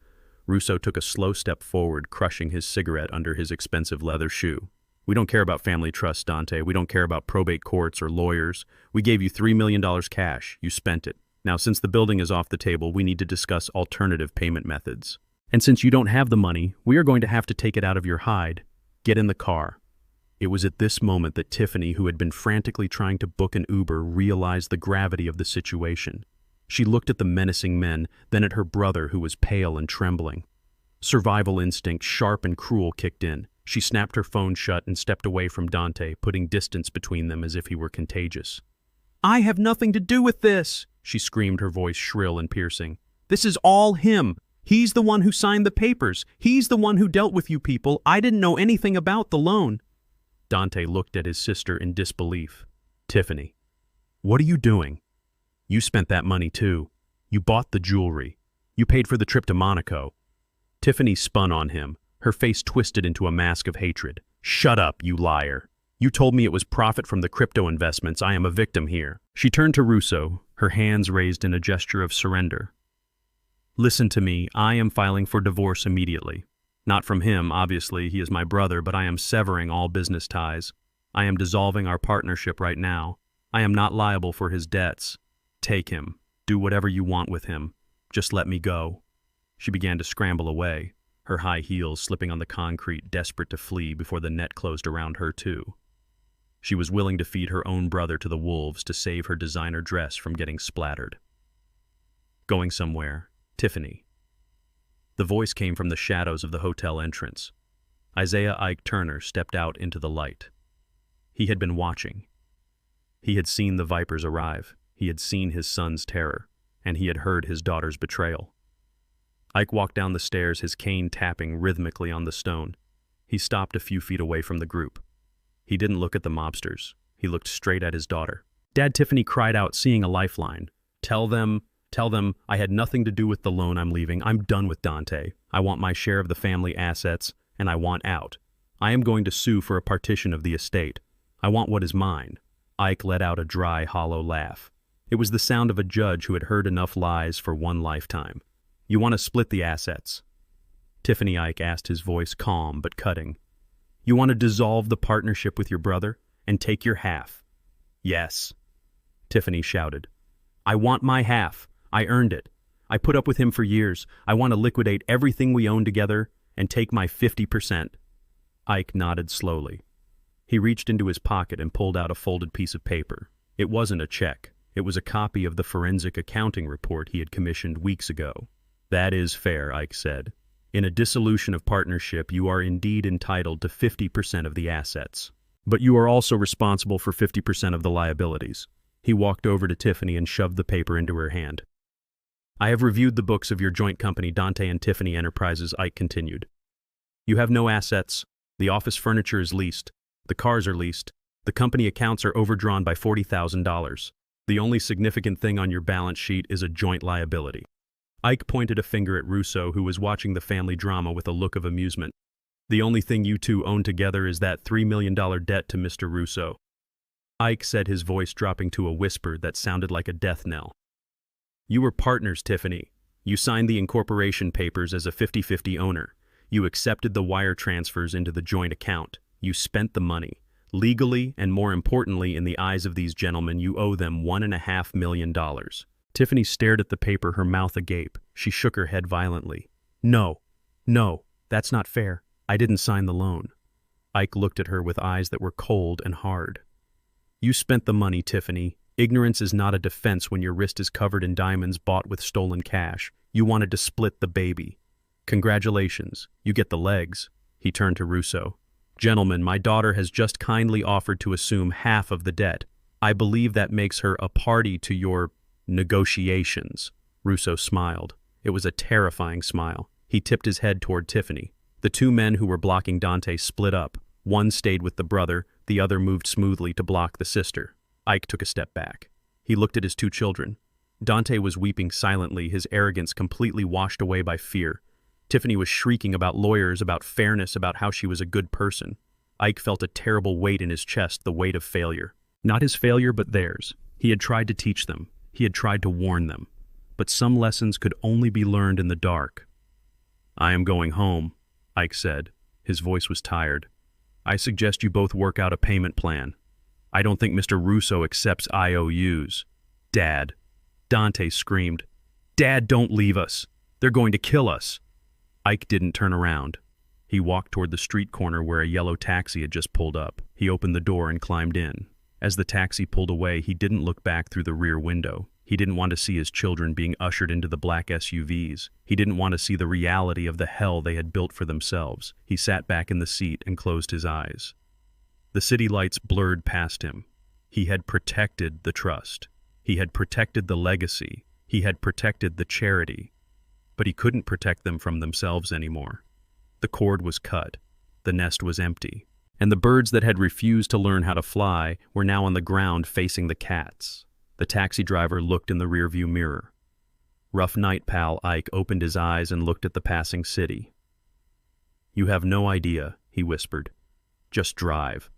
Russo took a slow step forward, crushing his cigarette under his expensive leather shoe. "We don't care about family trust, Dante. We don't care about probate courts or lawyers. We gave you $3 million cash. You spent it. Now, since the building is off the table, we need to discuss alternative payment methods. And since you don't have the money, we are going to have to take it out of your hide. Get in the car." It was at this moment that Tiffany, who had been frantically trying to book an Uber, realized the gravity of the situation. She looked at the menacing men, then at her brother, who was pale and trembling. Survival instinct, sharp and cruel, kicked in. She snapped her phone shut and stepped away from Dante, putting distance between them as if he were contagious. "I have nothing to do with this," she screamed, her voice shrill and piercing. "This is all him. He's the one who signed the papers. He's the one who dealt with you people. I didn't know anything about the loan." Dante looked at his sister in disbelief. "Tiffany, what are you doing? You spent that money too. You bought the jewelry. You paid for the trip to Monaco." Tiffany spun on him, her face twisted into a mask of hatred. "Shut up, you liar. You told me it was profit from the crypto investments. I am a victim here." She turned to Russo, her hands raised in a gesture of surrender. "Listen to me. I am filing for divorce immediately. Not from him, obviously, he is my brother, but I am severing all business ties. I am dissolving our partnership right now. I am not liable for his debts. Take him. Do whatever you want with him. Just let me go." She began to scramble away, her high heels slipping on the concrete, desperate to flee before the net closed around her too. She was willing to feed her own brother to the wolves to save her designer dress from getting splattered. "Going somewhere, Tiffany." The voice came from the shadows of the hotel entrance. Isaiah Ike Turner stepped out into the light. He had been watching. He had seen the Vipers arrive. He had seen his son's terror, and he had heard his daughter's betrayal. Ike walked down the stairs, his cane tapping rhythmically on the stone. He stopped a few feet away from the group. He didn't look at the mobsters. He looked straight at his daughter. "Dad," Tiffany cried out, seeing a lifeline. Tell them I had nothing to do with the loan. I'm leaving. I'm done with Dante. I want my share of the family assets, and I want out. I am going to sue for a partition of the estate. I want what is mine." Ike let out a dry, hollow laugh. It was the sound of a judge who had heard enough lies for one lifetime. "You want to split the assets?" Tiffany Ike asked, his voice calm but cutting. "You want to dissolve the partnership with your brother and take your half?" "Yes," Tiffany shouted. "I want my half. I earned it. I put up with him for years. I want to liquidate everything we own together and take my 50%. Ike nodded slowly. He reached into his pocket and pulled out a folded piece of paper. It wasn't a check. It was a copy of the forensic accounting report he had commissioned weeks ago. "That is fair," Ike said. "In a dissolution of partnership, you are indeed entitled to 50% of the assets. But you are also responsible for 50% of the liabilities." He walked over to Tiffany and shoved the paper into her hand. "I have reviewed the books of your joint company, Dante and Tiffany Enterprises," Ike continued. "You have no assets. The office furniture is leased. The cars are leased. The company accounts are overdrawn by $40,000. The only significant thing on your balance sheet is a joint liability." Ike pointed a finger at Russo, who was watching the family drama with a look of amusement. "The only thing you two own together is that $3 million debt to Mr. Russo." Ike said, his voice dropping to a whisper that sounded like a death knell. "You were partners, Tiffany. You signed the incorporation papers as a 50-50 owner. You accepted the wire transfers into the joint account. You spent the money. Legally, and more importantly, in the eyes of these gentlemen, you owe them $1.5 million. Tiffany stared at the paper, her mouth agape. She shook her head violently. No, that's not fair. I didn't sign the loan. Ike looked at her with eyes that were cold and hard. You spent the money, Tiffany. Ignorance is not a defense when your wrist is covered in diamonds bought with stolen cash. You wanted to split the baby. Congratulations, you get the legs. He turned to Russo. Gentlemen, my daughter has just kindly offered to assume half of the debt. I believe that makes her a party to your negotiations. Russo smiled. It was a terrifying smile. He tipped his head toward Tiffany. The two men who were blocking Dante split up. One stayed with the brother, the other moved smoothly to block the sister. Ike took a step back. He looked at his two children. Dante was weeping silently, his arrogance completely washed away by fear. Tiffany was shrieking about lawyers, about fairness, about how she was a good person. Ike felt a terrible weight in his chest, the weight of failure. Not his failure, but theirs. He had tried to teach them. He had tried to warn them. But some lessons could only be learned in the dark. I am going home, Ike said. His voice was tired. I suggest you both work out a payment plan. I don't think Mr. Russo accepts IOUs. Dad. Dante screamed. Dad, don't leave us. They're going to kill us. Ike didn't turn around. He walked toward the street corner where a yellow taxi had just pulled up. He opened the door and climbed in. As the taxi pulled away, he didn't look back through the rear window. He didn't want to see his children being ushered into the black SUVs. He didn't want to see the reality of the hell they had built for themselves. He sat back in the seat and closed his eyes. The city lights blurred past him. He had protected the trust. He had protected the legacy. He had protected the charity. But he couldn't protect them from themselves anymore. The cord was cut. The nest was empty. And the birds that had refused to learn how to fly were now on the ground facing the cats. The taxi driver looked in the rearview mirror. Rough night, pal. Ike opened his eyes and looked at the passing city. You have no idea, he whispered. Just drive.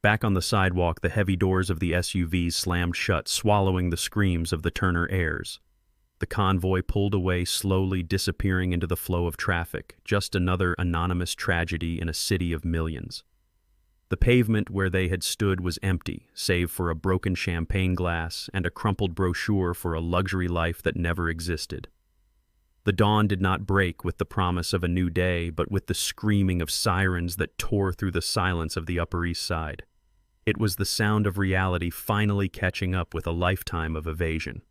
Back on the sidewalk, the heavy doors of the SUVs slammed shut, swallowing the screams of the Turner heirs. The convoy pulled away, slowly disappearing into the flow of traffic, just another anonymous tragedy in a city of millions. The pavement where they had stood was empty, save for a broken champagne glass and a crumpled brochure for a luxury life that never existed. The dawn did not break with the promise of a new day, but with the screaming of sirens that tore through the silence of the Upper East Side. It was the sound of reality finally catching up with a lifetime of evasion.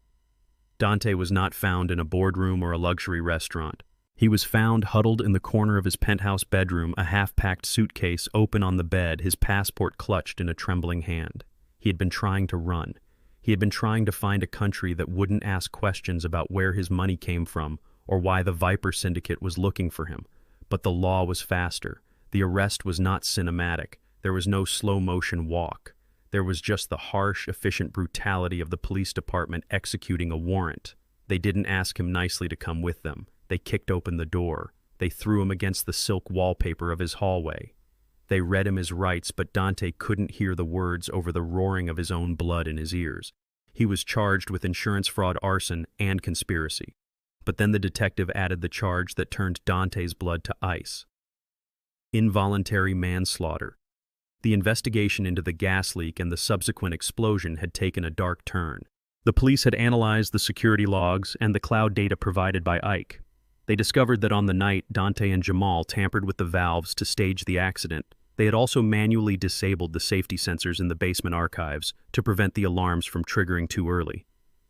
Dante was not found in a boardroom or a luxury restaurant. He was found huddled in the corner of his penthouse bedroom, a half-packed suitcase open on the bed, his passport clutched in a trembling hand. He had been trying to run. He had been trying to find a country that wouldn't ask questions about where his money came from or why the Viper Syndicate was looking for him. But the law was faster. The arrest was not cinematic. There was no slow-motion walk. There was just the harsh, efficient brutality of the police department executing a warrant. They didn't ask him nicely to come with them. They kicked open the door. They threw him against the silk wallpaper of his hallway. They read him his rights, but Dante couldn't hear the words over the roaring of his own blood in his ears. He was charged with insurance fraud, arson, and conspiracy. But then the detective added the charge that turned Dante's blood to ice. Involuntary manslaughter. The investigation into the gas leak and the subsequent explosion had taken a dark turn. The police had analyzed the security logs and the cloud data provided by Ike. They discovered that on the night Dante and Jamal tampered with the valves to stage the accident, they had also manually disabled the safety sensors in the basement archives to prevent the alarms from triggering too early.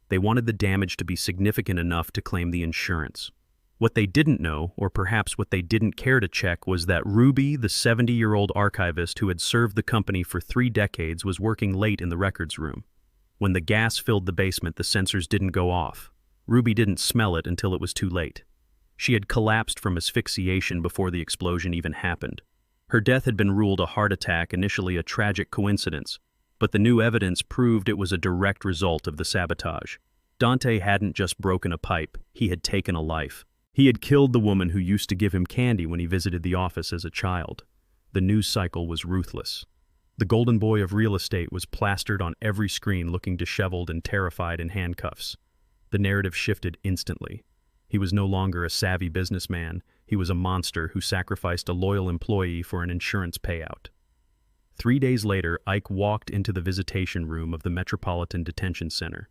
They wanted the damage to be significant enough to claim the insurance. What they didn't know, or perhaps what they didn't care to check, was that Ruby, the 70-year-old archivist who had served the company for 3 decades, was working late in the records room. When the gas filled the basement, the sensors didn't go off. Ruby didn't smell it until it was too late. She had collapsed from asphyxiation before the explosion even happened. Her death had been ruled a heart attack, initially a tragic coincidence, but the new evidence proved it was a direct result of the sabotage. Dante hadn't just broken a pipe, he had taken a life. He had killed the woman who used to give him candy when he visited the office as a child. The news cycle was ruthless. The golden boy of real estate was plastered on every screen, looking disheveled and terrified in handcuffs. The narrative shifted instantly. He was no longer a savvy businessman. He was a monster who sacrificed a loyal employee for an insurance payout. 3 days later, Ike walked into the visitation room of the Metropolitan Detention Center.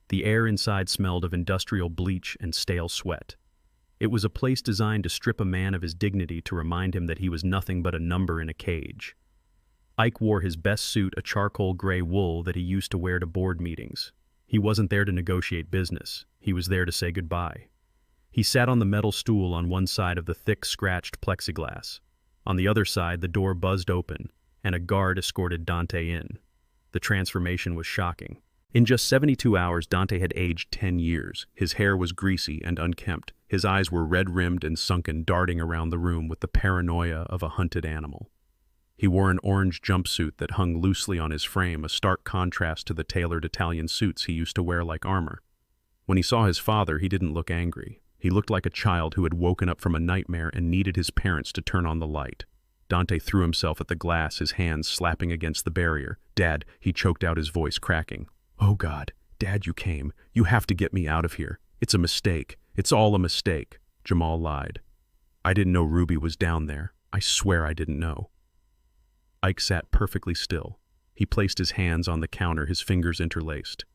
The air inside smelled of industrial bleach and stale sweat. It was a place designed to strip a man of his dignity, to remind him that he was nothing but a number in a cage. Ike wore his best suit, a charcoal gray wool that he used to wear to board meetings. He wasn't there to negotiate business. He was there to say goodbye. He sat on the metal stool on one side of the thick, scratched plexiglass. On the other side, the door buzzed open, and a guard escorted Dante in. The transformation was shocking. In just 72 hours, Dante had aged 10 years. His hair was greasy and unkempt. His eyes were red-rimmed and sunken, darting around the room with the paranoia of a hunted animal. He wore an orange jumpsuit that hung loosely on his frame, a stark contrast to the tailored Italian suits he used to wear like armor. When he saw his father, he didn't look angry. He looked like a child who had woken up from a nightmare and needed his parents to turn on the light. Dante threw himself at the glass, his hands slapping against the barrier. "Dad," he choked out, his voice cracking. "Oh God, Dad, you came. You have to get me out of here. It's a mistake. It's all a mistake." Jamal lied. "I didn't know Ruby was down there. I swear I didn't know." Ike sat perfectly still. He placed his hands on the counter, his fingers interlaced.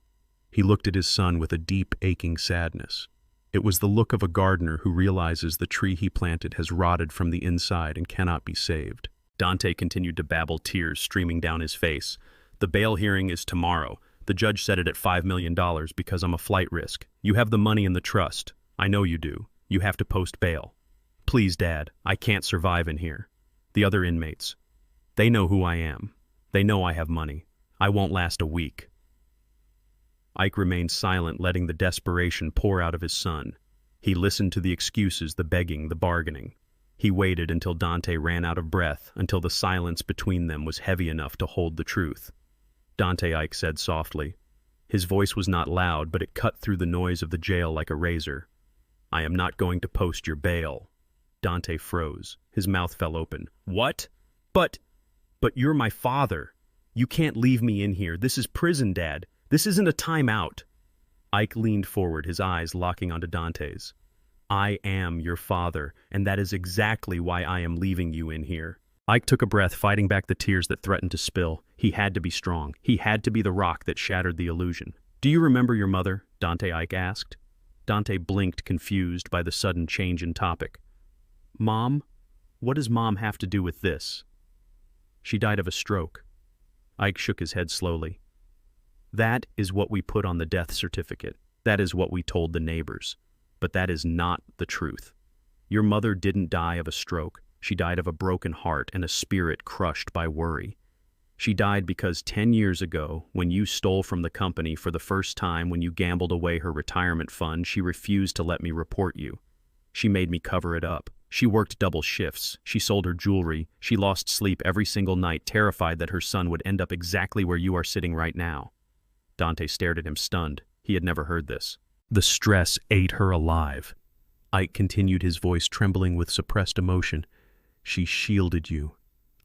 He looked at his son with a deep, aching sadness. It was the look of a gardener who realizes the tree he planted has rotted from the inside and cannot be saved. Dante continued to babble, tears streaming down his face. "The bail hearing is tomorrow. The judge set it at $5 million because I'm a flight risk. You have the money in the trust. I know you do. You have to post bail. Please, Dad, I can't survive in here. The other inmates. They know who I am. They know I have money. I won't last a week." Ike remained silent, letting the desperation pour out of his son. He listened to the excuses, the begging, the bargaining. He waited until Dante ran out of breath, until the silence between them was heavy enough to hold the truth. "Dante," Ike said softly. His voice was not loud, but it cut through the noise of the jail like a razor. "I am not going to post your bail." Dante froze. His mouth fell open. "What? But you're my father. You can't leave me in here. This is prison, Dad. This isn't a timeout." Ike leaned forward, his eyes locking onto Dante's. "I am your father, and that is exactly why I am leaving you in here." Ike took a breath, fighting back the tears that threatened to spill. He had to be strong. He had to be the rock that shattered the illusion. "Do you remember your mother?" Ike asked. Dante blinked, confused by the sudden change in topic. "Mom? What does Mom have to do with this?" "She died of a stroke." Ike shook his head slowly. "That is what we put on the death certificate. That is what we told the neighbors. But that is not the truth. Your mother didn't die of a stroke. She died of a broken heart and a spirit crushed by worry. She died because 10 years ago, when you stole from the company for the first time, when you gambled away her retirement fund, she refused to let me report you. She made me cover it up. She worked double shifts. She sold her jewelry. She lost sleep every single night, terrified that her son would end up exactly where you are sitting right now." Dante stared at him, stunned. He had never heard this. "The stress ate her alive." Ike continued, his voice trembling with suppressed emotion. "She shielded you.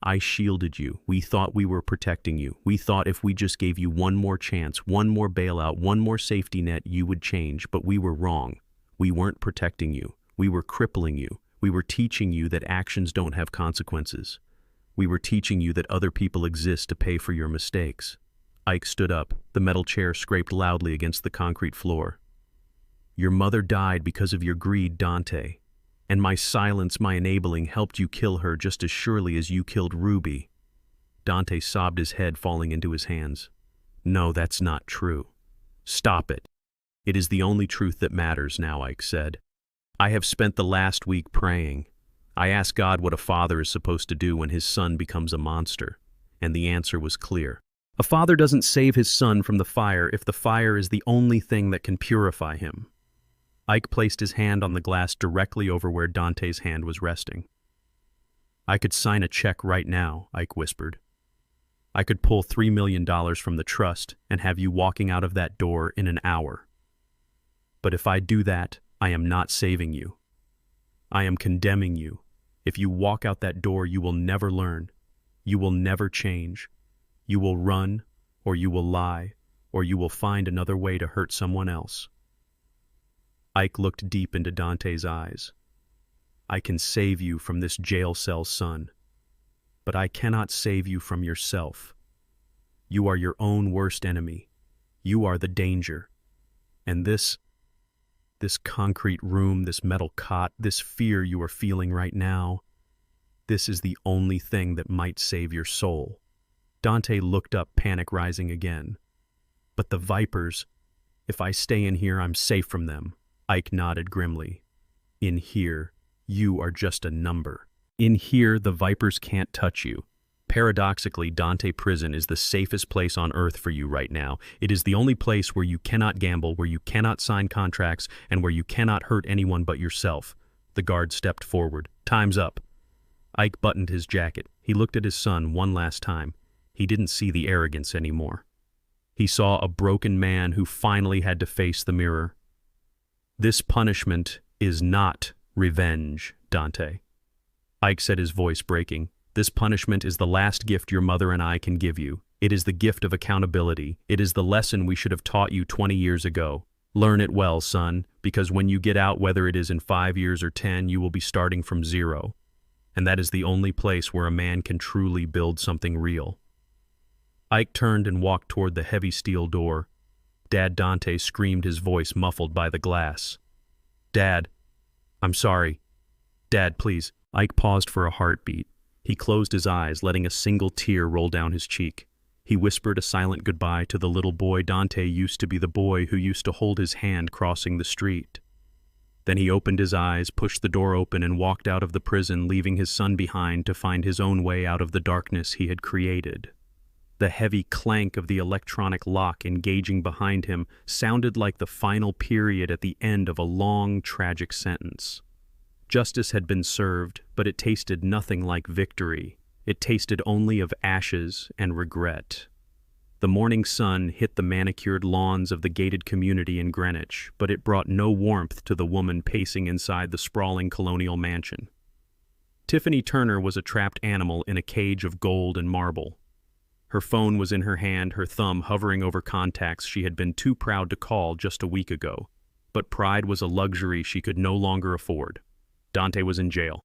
I shielded you. We thought we were protecting you. We thought if we just gave you one more chance, one more bailout, one more safety net, you would change. But we were wrong. We weren't protecting you. We were crippling you. We were teaching you that actions don't have consequences. We were teaching you that other people exist to pay for your mistakes." Ike stood up. The metal chair scraped loudly against the concrete floor. "Your mother died because of your greed, Dante. And my silence, my enabling, helped you kill her just as surely as you killed Ruby." Dante sobbed, his head falling into his hands. "No, that's not true. Stop it. It is the only truth that matters now," Ike said. "I have spent the last week praying. I asked God what a father is supposed to do when his son becomes a monster, and the answer was clear. A father doesn't save his son from the fire if the fire is the only thing that can purify him." Ike placed his hand on the glass directly over where Dante's hand was resting. "I could sign a check right now," Ike whispered. "I could pull $3 million from the trust and have you walking out of that door in an hour. But if I do that, I am not saving you. I am condemning you. If you walk out that door, you will never learn. You will never change. You will run, or you will lie, or you will find another way to hurt someone else." Ike looked deep into Dante's eyes. I can save you from this jail cell, son, but I cannot save you from yourself. You are your own worst enemy. You are the danger. And this concrete room, this metal cot, this fear you are feeling right now, this is the only thing that might save your soul. Dante looked up, panic rising again. But the vipers, if I stay in here, I'm safe from them. Ike nodded grimly. In here, you are just a number. In here, the vipers can't touch you. Paradoxically, Dante Prison is the safest place on earth for you right now. It is the only place where you cannot gamble, where you cannot sign contracts, and where you cannot hurt anyone but yourself. The guard stepped forward. Time's up. Ike buttoned his jacket. He looked at his son one last time. He didn't see the arrogance anymore. He saw a broken man who finally had to face the mirror. This punishment is not revenge, Dante. Ike said, his voice breaking. This punishment is the last gift your mother and I can give you. It is the gift of accountability. It is the lesson we should have taught you 20 years ago. Learn it well, son, because when you get out, whether it is in 5 years or 10, you will be starting from zero. And that is the only place where a man can truly build something real. Ike turned and walked toward the heavy steel door. Dad, Dante screamed, his voice muffled by the glass. Dad, I'm sorry. Dad, please. Ike paused for a heartbeat. He closed his eyes, letting a single tear roll down his cheek. He whispered a silent goodbye to the little boy. Dante used to be the boy who used to hold his hand crossing the street. Then he opened his eyes, pushed the door open, and walked out of the prison, leaving his son behind to find his own way out of the darkness he had created. The heavy clank of the electronic lock engaging behind him sounded like the final period at the end of a long, tragic sentence. Justice had been served, but it tasted nothing like victory. It tasted only of ashes and regret. The morning sun hit the manicured lawns of the gated community in Greenwich, but it brought no warmth to the woman pacing inside the sprawling colonial mansion. Tiffany Turner was a trapped animal in a cage of gold and marble. Her phone was in her hand, her thumb hovering over contacts she had been too proud to call just a week ago. But pride was a luxury she could no longer afford. Dante was in jail.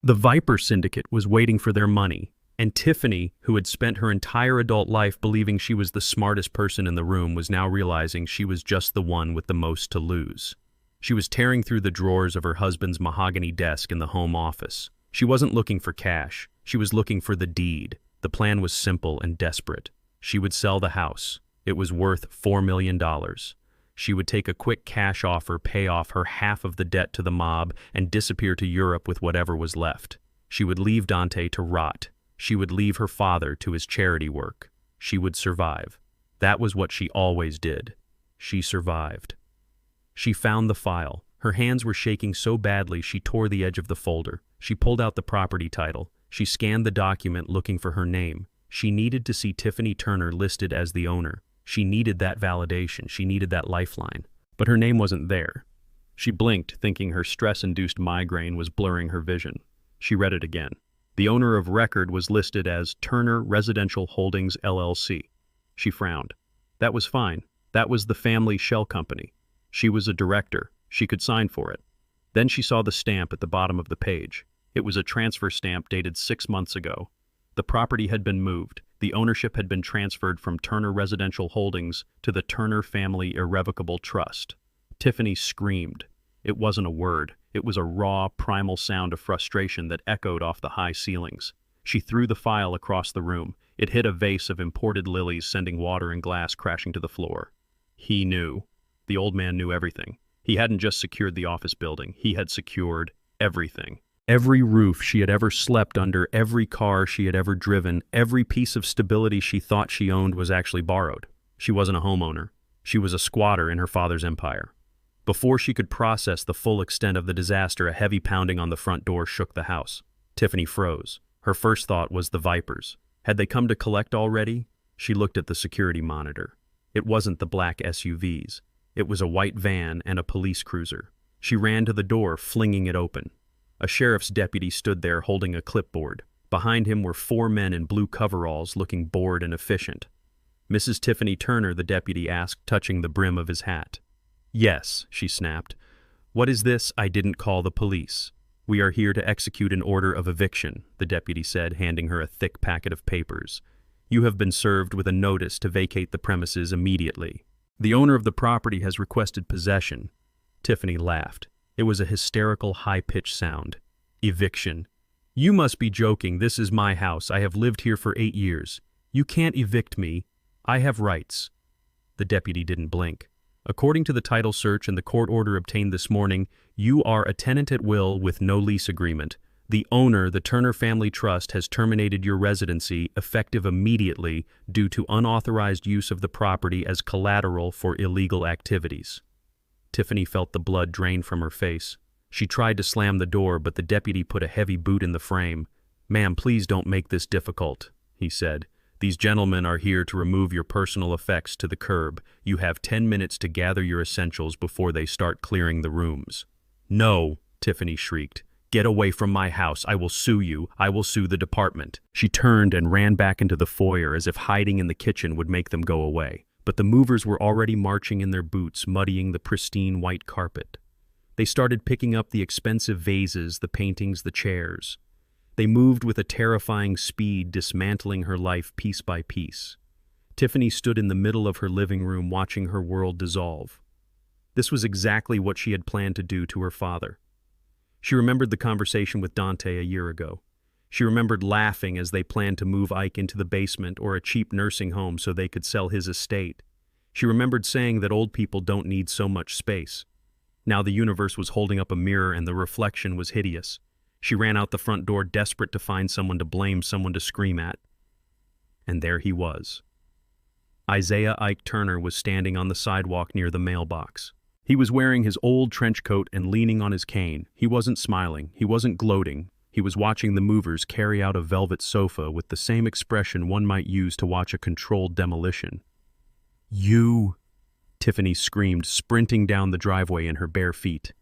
The Viper Syndicate was waiting for their money, and Tiffany, who had spent her entire adult life believing she was the smartest person in the room, was now realizing she was just the one with the most to lose. She was tearing through the drawers of her husband's mahogany desk in the home office. She wasn't looking for cash. She was looking for the deed. The plan was simple and desperate. She would sell the house. It was worth $4 million. She would take a quick cash offer, pay off her half of the debt to the mob, and disappear to Europe with whatever was left. She would leave Dante to rot. She would leave her father to his charity work. She would survive. That was what she always did. She survived. She found the file. Her hands were shaking so badly she tore the edge of the folder. She pulled out the property title. She scanned the document looking for her name. She needed to see Tiffany Turner listed as the owner. She needed that validation. She needed that lifeline. But her name wasn't there. She blinked, thinking her stress-induced migraine was blurring her vision. She read it again. The owner of record was listed as Turner Residential Holdings, LLC. She frowned. That was fine. That was the family shell company. She was a director. She could sign for it. Then she saw the stamp at the bottom of the page. It was a transfer stamp dated 6 months ago. The property had been moved. The ownership had been transferred from Turner Residential Holdings to the Turner Family Irrevocable Trust. Tiffany screamed. It wasn't a word. It was a raw, primal sound of frustration that echoed off the high ceilings. She threw the file across the room. It hit a vase of imported lilies, sending water and glass crashing to the floor. He knew. The old man knew everything. He hadn't just secured the office building. He had secured everything. Every roof she had ever slept under, every car she had ever driven, every piece of stability she thought she owned was actually borrowed. She wasn't a homeowner. She was a squatter in her father's empire. Before she could process the full extent of the disaster, a heavy pounding on the front door shook the house. Tiffany froze. Her first thought was the Vipers. Had they come to collect already? She looked at the security monitor. It wasn't the black SUVs. It was a white van and a police cruiser. She ran to the door, flinging it open. A sheriff's deputy stood there holding a clipboard. Behind him were 4 men in blue coveralls looking bored and efficient. "Mrs. Tiffany Turner," the deputy asked, touching the brim of his hat. "Yes," she snapped. "What is this? I didn't call the police. We are here to execute an order of eviction," the deputy said, handing her a thick packet of papers. "You have been served with a notice to vacate the premises immediately. The owner of the property has requested possession." Tiffany laughed. It was a hysterical, high-pitched sound. "Eviction. You must be joking. This is my house. I have lived here for 8 years. You can't evict me. I have rights." The deputy didn't blink. "According to the title search and the court order obtained this morning, you are a tenant at will with no lease agreement. The owner, the Turner Family Trust, has terminated your residency effective immediately due to unauthorized use of the property as collateral for illegal activities." Tiffany felt the blood drain from her face. She tried to slam the door, but the deputy put a heavy boot in the frame. "Ma'am, please don't make this difficult," he said. "These gentlemen are here to remove your personal effects to the curb. You have 10 minutes to gather your essentials before they start clearing the rooms." "No," Tiffany shrieked. "Get away from my house. I will sue you. I will sue the department." She turned and ran back into the foyer as if hiding in the kitchen would make them go away. But the movers were already marching in their boots, muddying the pristine white carpet. They started picking up the expensive vases, the paintings, the chairs. They moved with a terrifying speed, dismantling her life piece by piece. Tiffany stood in the middle of her living room watching her world dissolve. This was exactly what she had planned to do to her father. She remembered the conversation with Dante a year ago. She remembered laughing as they planned to move Ike into the basement or a cheap nursing home so they could sell his estate. She remembered saying that old people don't need so much space. Now the universe was holding up a mirror and the reflection was hideous. She ran out the front door, desperate to find someone to blame, someone to scream at. And there he was. Isaiah Ike Turner was standing on the sidewalk near the mailbox. He was wearing his old trench coat and leaning on his cane. He wasn't smiling. He wasn't gloating. He was watching the movers carry out a velvet sofa with the same expression one might use to watch a controlled demolition. "You!" Tiffany screamed, sprinting down the driveway in her bare feet.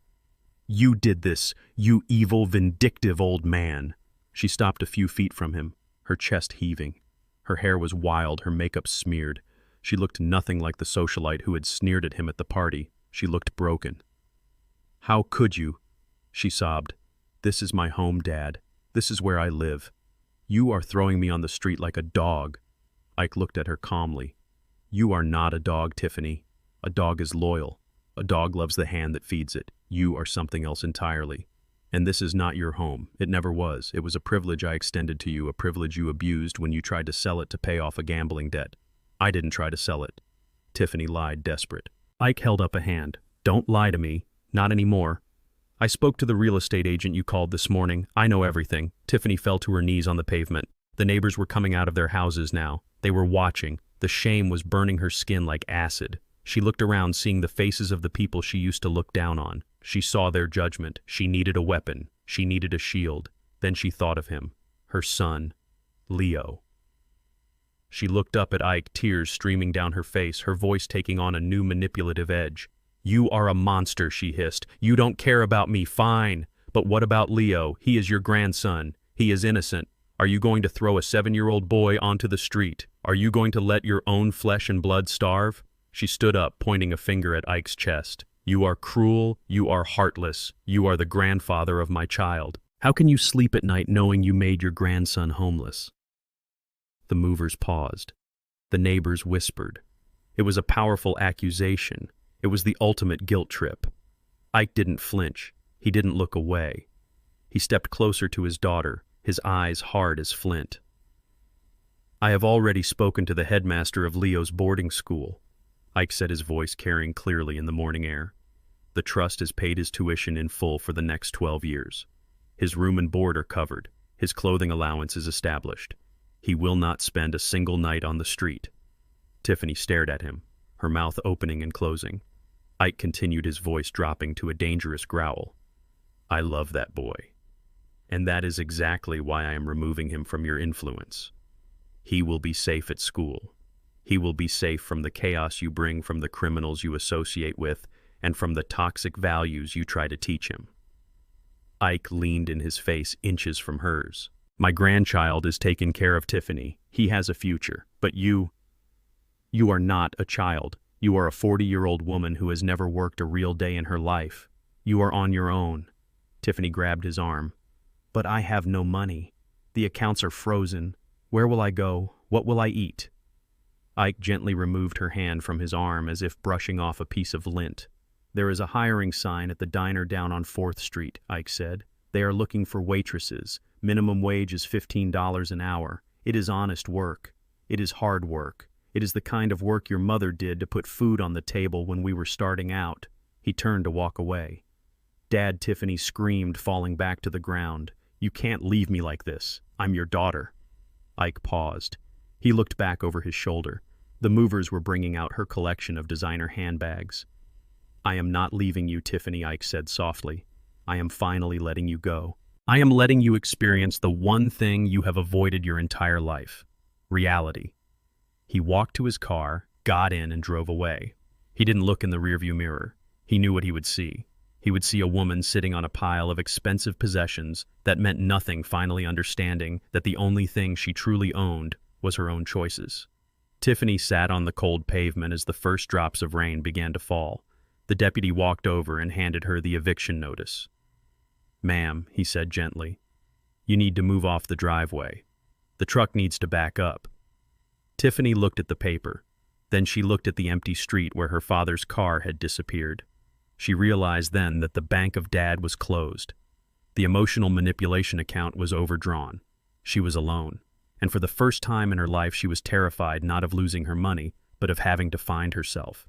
"You did this, you evil, vindictive old man!" She stopped a few feet from him, her chest heaving. Her hair was wild, her makeup smeared. She looked nothing like the socialite who had sneered at him at the party. She looked broken. "How could you?" she sobbed. "This is my home, Dad. This is where I live. You are throwing me on the street like a dog." Ike looked at her calmly. "You are not a dog, Tiffany. A dog is loyal. A dog loves the hand that feeds it. You are something else entirely. And this is not your home. It never was. It was a privilege I extended to you, a privilege you abused when you tried to sell it to pay off a gambling debt. I didn't try to sell it." Tiffany lied, desperate. Ike held up a hand. "Don't lie to me. Not anymore. I spoke to the real estate agent you called this morning. I know everything." Tiffany fell to her knees on the pavement. The neighbors were coming out of their houses now. They were watching. The shame was burning her skin like acid. She looked around, seeing the faces of the people she used to look down on. She saw their judgment. She needed a weapon. She needed a shield. Then she thought of him. Her son, Leo. She looked up at Ike, tears streaming down her face, her voice taking on a new manipulative edge. "You are a monster," she hissed. "You don't care about me, fine. But what about Leo? He is your grandson. He is innocent. Are you going to throw a 7-year-old boy onto the street? Are you going to let your own flesh and blood starve?" She stood up, pointing a finger at Ike's chest. "You are cruel. You are heartless. You are the grandfather of my child. How can you sleep at night knowing you made your grandson homeless?" The movers paused. The neighbors whispered. It was a powerful accusation. It was the ultimate guilt trip. Ike didn't flinch. He didn't look away. He stepped closer to his daughter, his eyes hard as flint. "I have already spoken to the headmaster of Leo's boarding school," Ike said, his voice carrying clearly in the morning air. "The trust has paid his tuition in full for the next 12 years. His room and board are covered. His clothing allowance is established. He will not spend a single night on the street." Tiffany stared at him, her mouth opening and closing. Ike continued, his voice dropping to a dangerous growl. "I love that boy. And that is exactly why I am removing him from your influence. He will be safe at school. He will be safe from the chaos you bring from the criminals you associate with and from the toxic values you try to teach him." Ike leaned in his face inches from hers. "My grandchild is taken care of, Tiffany. He has a future. But you are not a child. You are a 40-year-old woman who has never worked a real day in her life. You are on your own. Tiffany grabbed his arm. But I have no money. The accounts are frozen. Where will I go? What will I eat? Ike gently removed her hand from his arm as if brushing off a piece of lint. There is a hiring sign at the diner down on 4th Street, Ike said. They are looking for waitresses. Minimum wage is $15 an hour. It is honest work. It is hard work. It is the kind of work your mother did to put food on the table when we were starting out. He turned to walk away. Dad, Tiffany screamed, falling back to the ground. You can't leave me like this. I'm your daughter. Ike paused. He looked back over his shoulder. The movers were bringing out her collection of designer handbags. I am not leaving you, Tiffany, Ike said softly. I am finally letting you go. I am letting you experience the one thing you have avoided your entire life. Reality. He walked to his car, got in, and drove away. He didn't look in the rearview mirror. He knew what he would see. He would see a woman sitting on a pile of expensive possessions that meant nothing, finally understanding that the only thing she truly owned was her own choices. Tiffany sat on the cold pavement as the first drops of rain began to fall. The deputy walked over and handed her the eviction notice. Ma'am, he said gently, you need to move off the driveway. The truck needs to back up. Tiffany looked at the paper. Then she looked at the empty street where her father's car had disappeared. She realized then that the bank of Dad was closed. The emotional manipulation account was overdrawn. She was alone. And for the first time in her life, she was terrified not of losing her money, but of having to find herself.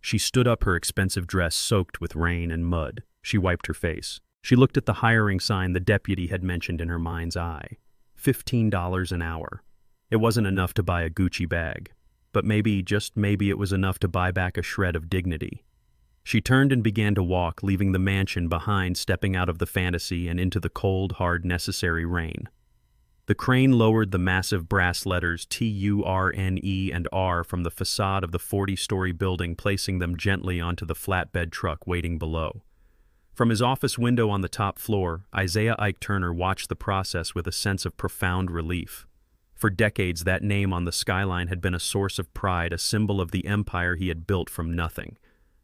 She stood up, her expensive dress soaked with rain and mud. She wiped her face. She looked at the hiring sign the deputy had mentioned in her mind's eye. $15 an hour. It wasn't enough to buy a Gucci bag, but maybe, just maybe, it was enough to buy back a shred of dignity. She turned and began to walk, leaving the mansion behind, stepping out of the fantasy and into the cold, hard, necessary rain. The crane lowered the massive brass letters TURNE and R from the facade of the 40-story building, placing them gently onto the flatbed truck waiting below. From his office window on the top floor, Isaiah Ike Turner watched the process with a sense of profound relief. For decades, that name on the skyline had been a source of pride, a symbol of the empire he had built from nothing.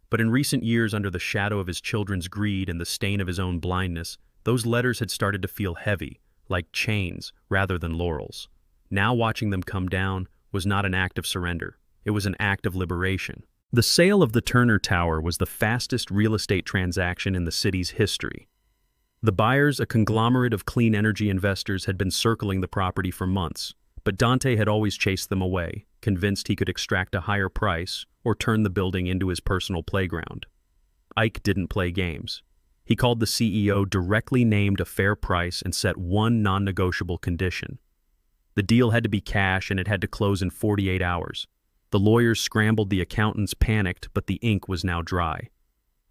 But in recent years, under the shadow of his children's greed and the stain of his own blindness, those letters had started to feel heavy, like chains rather than laurels. Now watching them come down was not an act of surrender. It was an act of liberation. The sale of the Turner Tower was the fastest real estate transaction in the city's history. The buyers, a conglomerate of clean energy investors, had been circling the property for months, but Dante had always chased them away, convinced he could extract a higher price or turn the building into his personal playground. Ike didn't play games. He called the CEO, directly named a fair price, and set one non-negotiable condition. The deal had to be cash, and it had to close in 48 hours. The lawyers scrambled, the accountants panicked, but the ink was now dry.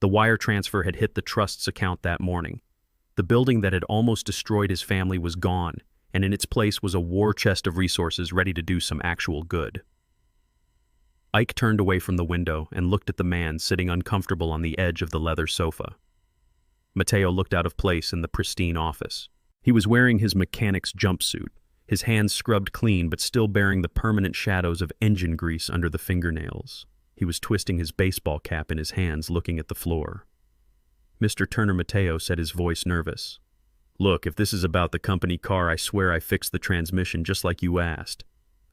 The wire transfer had hit the trust's account that morning. The building that had almost destroyed his family was gone, and in its place was a war chest of resources ready to do some actual good. Ike turned away from the window and looked at the man sitting uncomfortable on the edge of the leather sofa. Mateo looked out of place in the pristine office. He was wearing his mechanic's jumpsuit, his hands scrubbed clean but still bearing the permanent shadows of engine grease under the fingernails. He was twisting his baseball cap in his hands, looking at the floor. Mr. Turner, Mateo said, his voice nervous. Look, if this is about the company car, I swear I fixed the transmission just like you asked.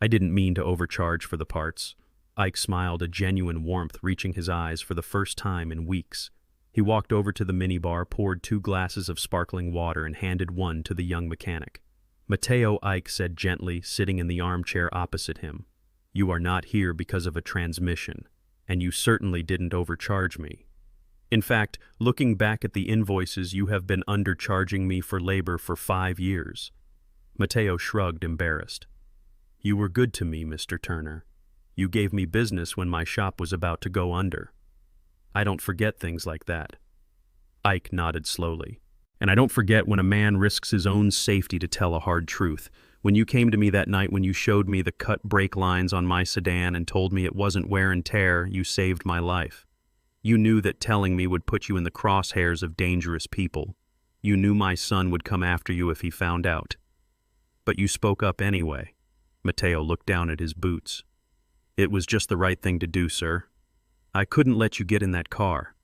I didn't mean to overcharge for the parts. Ike smiled, a genuine warmth reaching his eyes for the first time in weeks. He walked over to the minibar, poured 2 glasses of sparkling water, and handed one to the young mechanic. Mateo, Ike said gently, sitting in the armchair opposite him. You are not here because of a transmission, and you certainly didn't overcharge me. In fact, looking back at the invoices, you have been undercharging me for labor for 5 years. Mateo shrugged, embarrassed. You were good to me, Mr. Turner. You gave me business when my shop was about to go under. I don't forget things like that. Ike nodded slowly. And I don't forget when a man risks his own safety to tell a hard truth. When you came to me that night, when you showed me the cut brake lines on my sedan and told me it wasn't wear and tear, you saved my life. You knew that telling me would put you in the crosshairs of dangerous people. You knew my son would come after you if he found out. But you spoke up anyway. Mateo looked down at his boots. It was just the right thing to do, sir. I couldn't let you get in that car.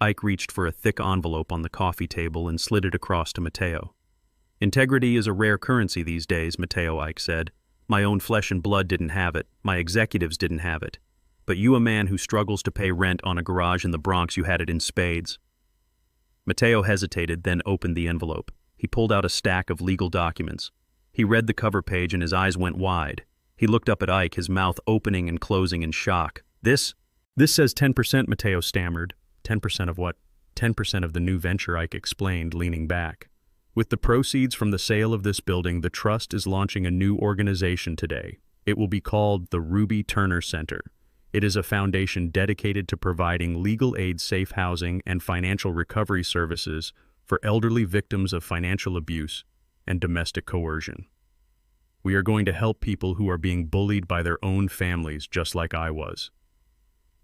Ike reached for a thick envelope on the coffee table and slid it across to Mateo. "Integrity is a rare currency these days, Mateo," Ike said. "My own flesh and blood didn't have it. My executives didn't have it. But you, a man who struggles to pay rent on a garage in the Bronx, you had it in spades." Mateo hesitated, then opened the envelope. He pulled out a stack of legal documents. He read the cover page and his eyes went wide. He looked up at Ike, his mouth opening and closing in shock. This says 10%, Mateo stammered. 10% of what? 10% of the new venture, Ike explained, leaning back. "With the proceeds from the sale of this building, the trust is launching a new organization today. It will be called the Ruby Turner Center. It is a foundation dedicated to providing legal aid, safe housing, and financial recovery services for elderly victims of financial abuse and domestic coercion. We are going to help people who are being bullied by their own families, just like I was."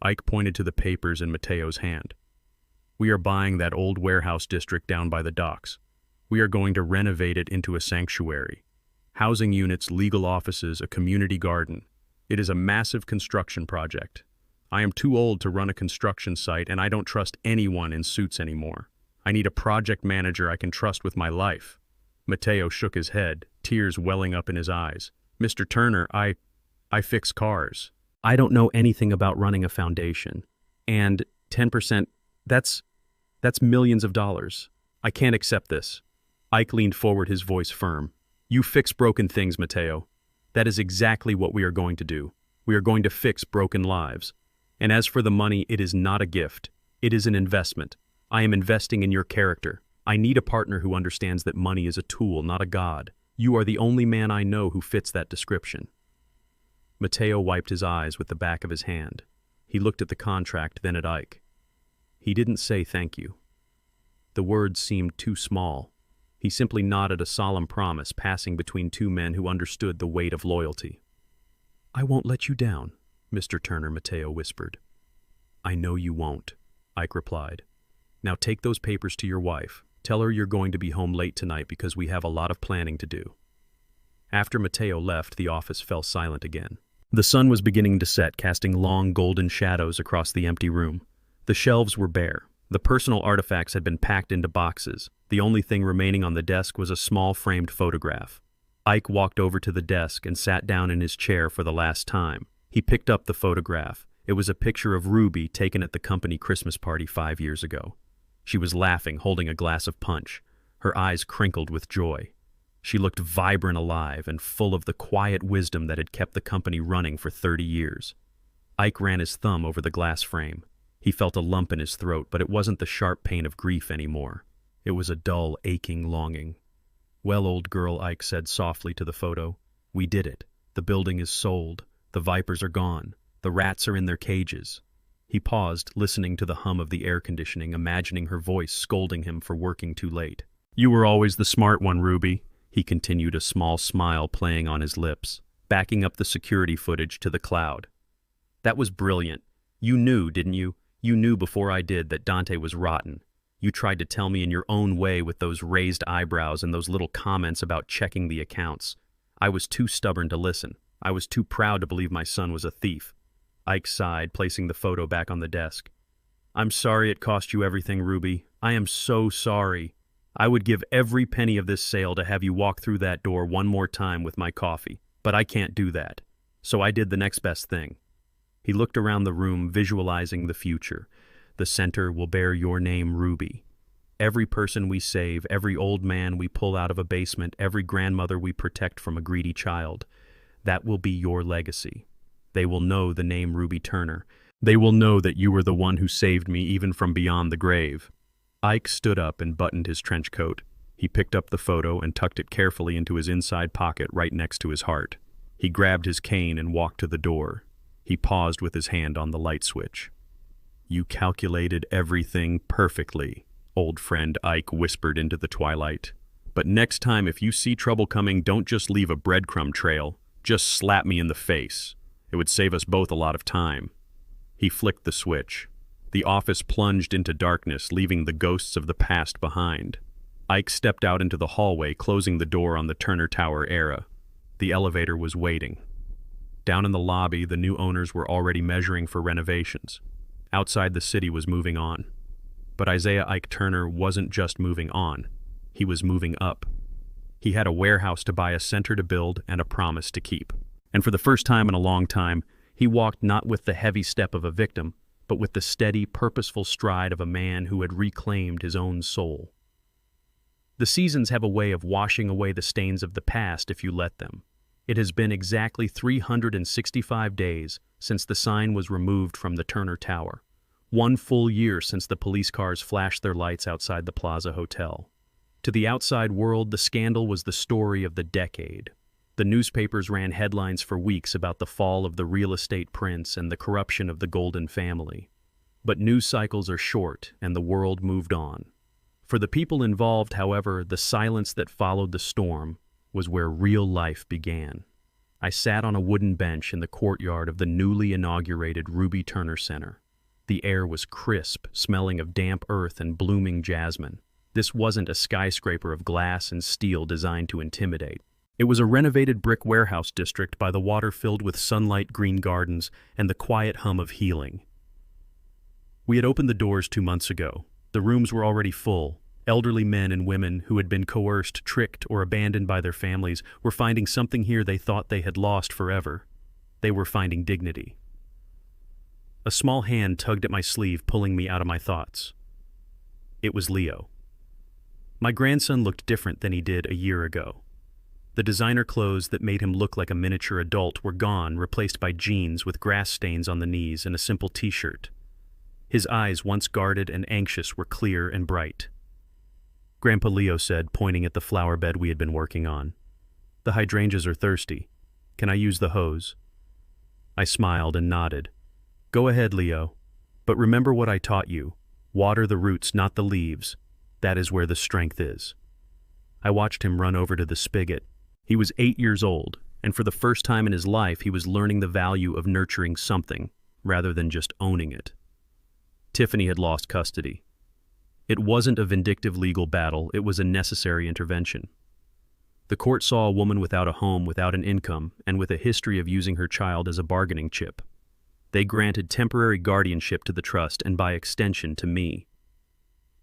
Ike pointed to the papers in Mateo's hand. "We are buying that old warehouse district down by the docks. We are going to renovate it into a sanctuary. Housing units, legal offices, a community garden. It is a massive construction project. I am too old to run a construction site, and I don't trust anyone in suits anymore. I need a project manager I can trust with my life." Mateo shook his head, tears welling up in his eyes. "Mr. Turner, I fix cars. I don't know anything about running a foundation. And 10%, that's millions of dollars. I can't accept this." Ike leaned forward, his voice firm. "You fix broken things, Mateo. That is exactly what we are going to do. We are going to fix broken lives. And as for the money, it is not a gift. It is an investment. I am investing in your character. I need a partner who understands that money is a tool, not a god. You are the only man I know who fits that description." Mateo wiped his eyes with the back of his hand. He looked at the contract, then at Ike. He didn't say thank you. The words seemed too small. He simply nodded a solemn promise, passing between two men who understood the weight of loyalty. "I won't let you down, Mr. Turner," Mateo whispered. "I know you won't," Ike replied. "Now take those papers to your wife. Tell her you're going to be home late tonight because we have a lot of planning to do." After Mateo left, the office fell silent again. The sun was beginning to set, casting long golden shadows across the empty room. The shelves were bare. The personal artifacts had been packed into boxes. The only thing remaining on the desk was a small framed photograph. Ike walked over to the desk and sat down in his chair for the last time. He picked up the photograph. It was a picture of Ruby taken at the company Christmas party 5 years ago. She was laughing, holding a glass of punch. Her eyes crinkled with joy. She looked vibrant, alive, and full of the quiet wisdom that had kept the company running for 30 years. Ike ran his thumb over the glass frame. He felt a lump in his throat, but it wasn't the sharp pain of grief anymore. It was a dull, aching longing. "Well, old girl," Ike said softly to the photo, "we did it. The building is sold. The vipers are gone. The rats are in their cages." He paused, listening to the hum of the air conditioning, imagining her voice scolding him for working too late. "You were always the smart one, Ruby," he continued, a small smile playing on his lips, backing up the security footage to the cloud. "That was brilliant. You knew, didn't you? You knew before I did that Dante was rotten. You tried to tell me in your own way with those raised eyebrows and those little comments about checking the accounts. I was too stubborn to listen. I was too proud to believe my son was a thief." Ike sighed, placing the photo back on the desk. "I'm sorry it cost you everything, Ruby. I am so sorry. I would give every penny of this sale to have you walk through that door one more time with my coffee, but I can't do that. So I did the next best thing." He looked around the room, visualizing the future. "The center will bear your name, Ruby. Every person we save, every old man we pull out of a basement, every grandmother we protect from a greedy child, that will be your legacy. They will know the name Ruby Turner. They will know that you were the one who saved me even from beyond the grave." Ike stood up and buttoned his trench coat. He picked up the photo and tucked it carefully into his inside pocket right next to his heart. He grabbed his cane and walked to the door. He paused with his hand on the light switch. "You calculated everything perfectly," old friend Ike whispered into the twilight. "But next time if you see trouble coming, don't just leave a breadcrumb trail. Just slap me in the face. It would save us both a lot of time." He flicked the switch. The office plunged into darkness, leaving the ghosts of the past behind. Ike stepped out into the hallway, closing the door on the Turner Tower era. The elevator was waiting. Down in the lobby, the new owners were already measuring for renovations. Outside, the city was moving on. but Isaiah Ike Turner wasn't just moving on. He was moving up. He had a warehouse to buy, a center to build, and a promise to keep. And for the first time in a long time, he walked not with the heavy step of a victim, but with the steady, purposeful stride of a man who had reclaimed his own soul. The seasons have a way of washing away the stains of the past if you let them. It has been exactly 365 days since the sign was removed from the Turner Tower. 1 full year since the police cars flashed their lights outside the Plaza Hotel. To the outside world, the scandal was the story of the decade. The newspapers ran headlines for weeks about the fall of the real estate prince and the corruption of the Golden family. But news cycles are short, and the world moved on. For the people involved, however, the silence that followed the storm was where real life began. I sat on a wooden bench in the courtyard of the newly inaugurated Ruby Turner Center. The air was crisp, smelling of damp earth and blooming jasmine. This wasn't a skyscraper of glass and steel designed to intimidate. It was a renovated brick warehouse district by the water filled with sunlight, green gardens, and the quiet hum of healing. We had opened the doors 2 months ago. The rooms were already full. Elderly men and women who had been coerced, tricked, or abandoned by their families were finding something here they thought they had lost forever. They were finding dignity. A small hand tugged at my sleeve, pulling me out of my thoughts. It was Leo. My grandson looked different than he did a year ago. The designer clothes that made him look like a miniature adult were gone, replaced by jeans with grass stains on the knees and a simple t-shirt. His eyes, once guarded and anxious, were clear and bright. Grandpa Leo said, pointing at the flower bed we had been working on. "The hydrangeas are thirsty. Can I use the hose?" I smiled and nodded. "Go ahead, Leo. But remember what I taught you. Water the roots, not the leaves. That is where the strength is." I watched him run over to the spigot. He was 8 years old, and for the first time in his life he was learning the value of nurturing something, rather than just owning it. Tiffany had lost custody. It wasn't a vindictive legal battle, it was a necessary intervention. The court saw a woman without a home, without an income, and with a history of using her child as a bargaining chip. They granted temporary guardianship to the trust and, by extension, to me.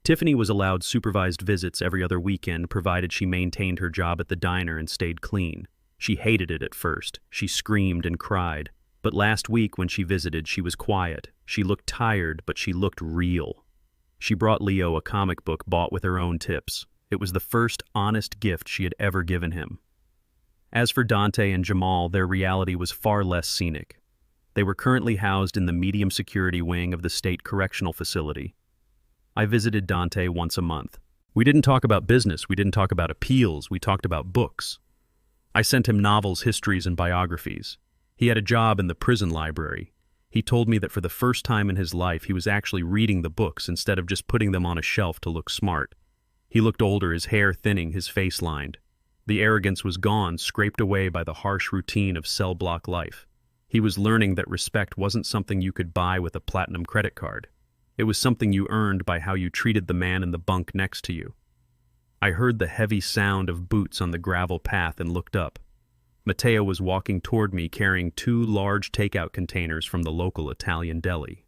Tiffany was allowed supervised visits every other weekend, provided she maintained her job at the diner and stayed clean. She hated it at first. She screamed and cried. But last week when she visited, she was quiet. She looked tired, but she looked real. She brought Leo a comic book bought with her own tips. It was the first honest gift she had ever given him. As for Dante and Jamal, their reality was far less scenic. They were currently housed in the medium security wing of the state correctional facility. I visited Dante once a month. We didn't talk about business, we didn't talk about appeals, we talked about books. I sent him novels, histories, and biographies. He had a job in the prison library. He told me that for the first time in his life he was actually reading the books instead of just putting them on a shelf to look smart. He looked older, his hair thinning, his face lined. The arrogance was gone, scraped away by the harsh routine of cell block life. He was learning that respect wasn't something you could buy with a platinum credit card. It was something you earned by how you treated the man in the bunk next to you. I heard the heavy sound of boots on the gravel path and looked up. Matteo was walking toward me carrying 2 large takeout containers from the local Italian deli.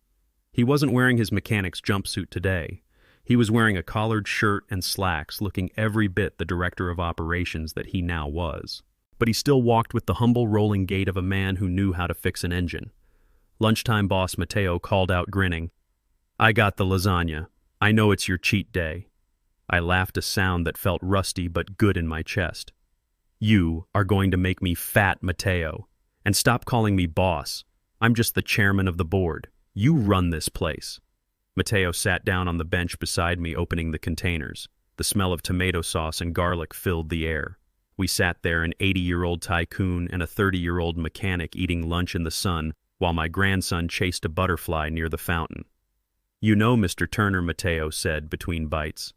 He wasn't wearing his mechanic's jumpsuit today. He was wearing a collared shirt and slacks, looking every bit the director of operations that he now was. But he still walked with the humble rolling gait of a man who knew how to fix an engine. Lunchtime boss Matteo called out, grinning, "I got the lasagna. I know it's your cheat day." I laughed, a sound that felt rusty but good in my chest. "You are going to make me fat, Matteo. And stop calling me boss. I'm just the chairman of the board. You run this place." Matteo sat down on the bench beside me, opening the containers. The smell of tomato sauce and garlic filled the air. We sat there, an 80-year-old tycoon and a 30-year-old mechanic, eating lunch in the sun, while my grandson chased a butterfly near the fountain. "You know, Mr. Turner," Matteo said between bites,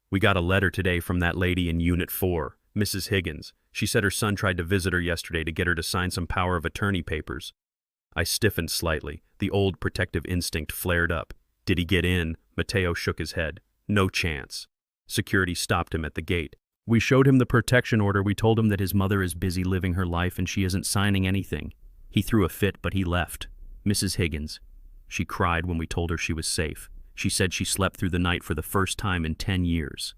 "we got a letter today from that lady in Unit 4, Mrs. Higgins. She said her son tried to visit her yesterday to get her to sign some power of attorney papers." I stiffened slightly. The old protective instinct flared up. "Did he get in?" Matteo shook his head. "No chance." Security stopped him at the gate. "We showed him the protection order. We told him that his mother is busy living her life and she isn't signing anything. He threw a fit, but he left. Mrs. Higgins. She cried when we told her she was safe. She said she slept through the night for the first time in 10 years.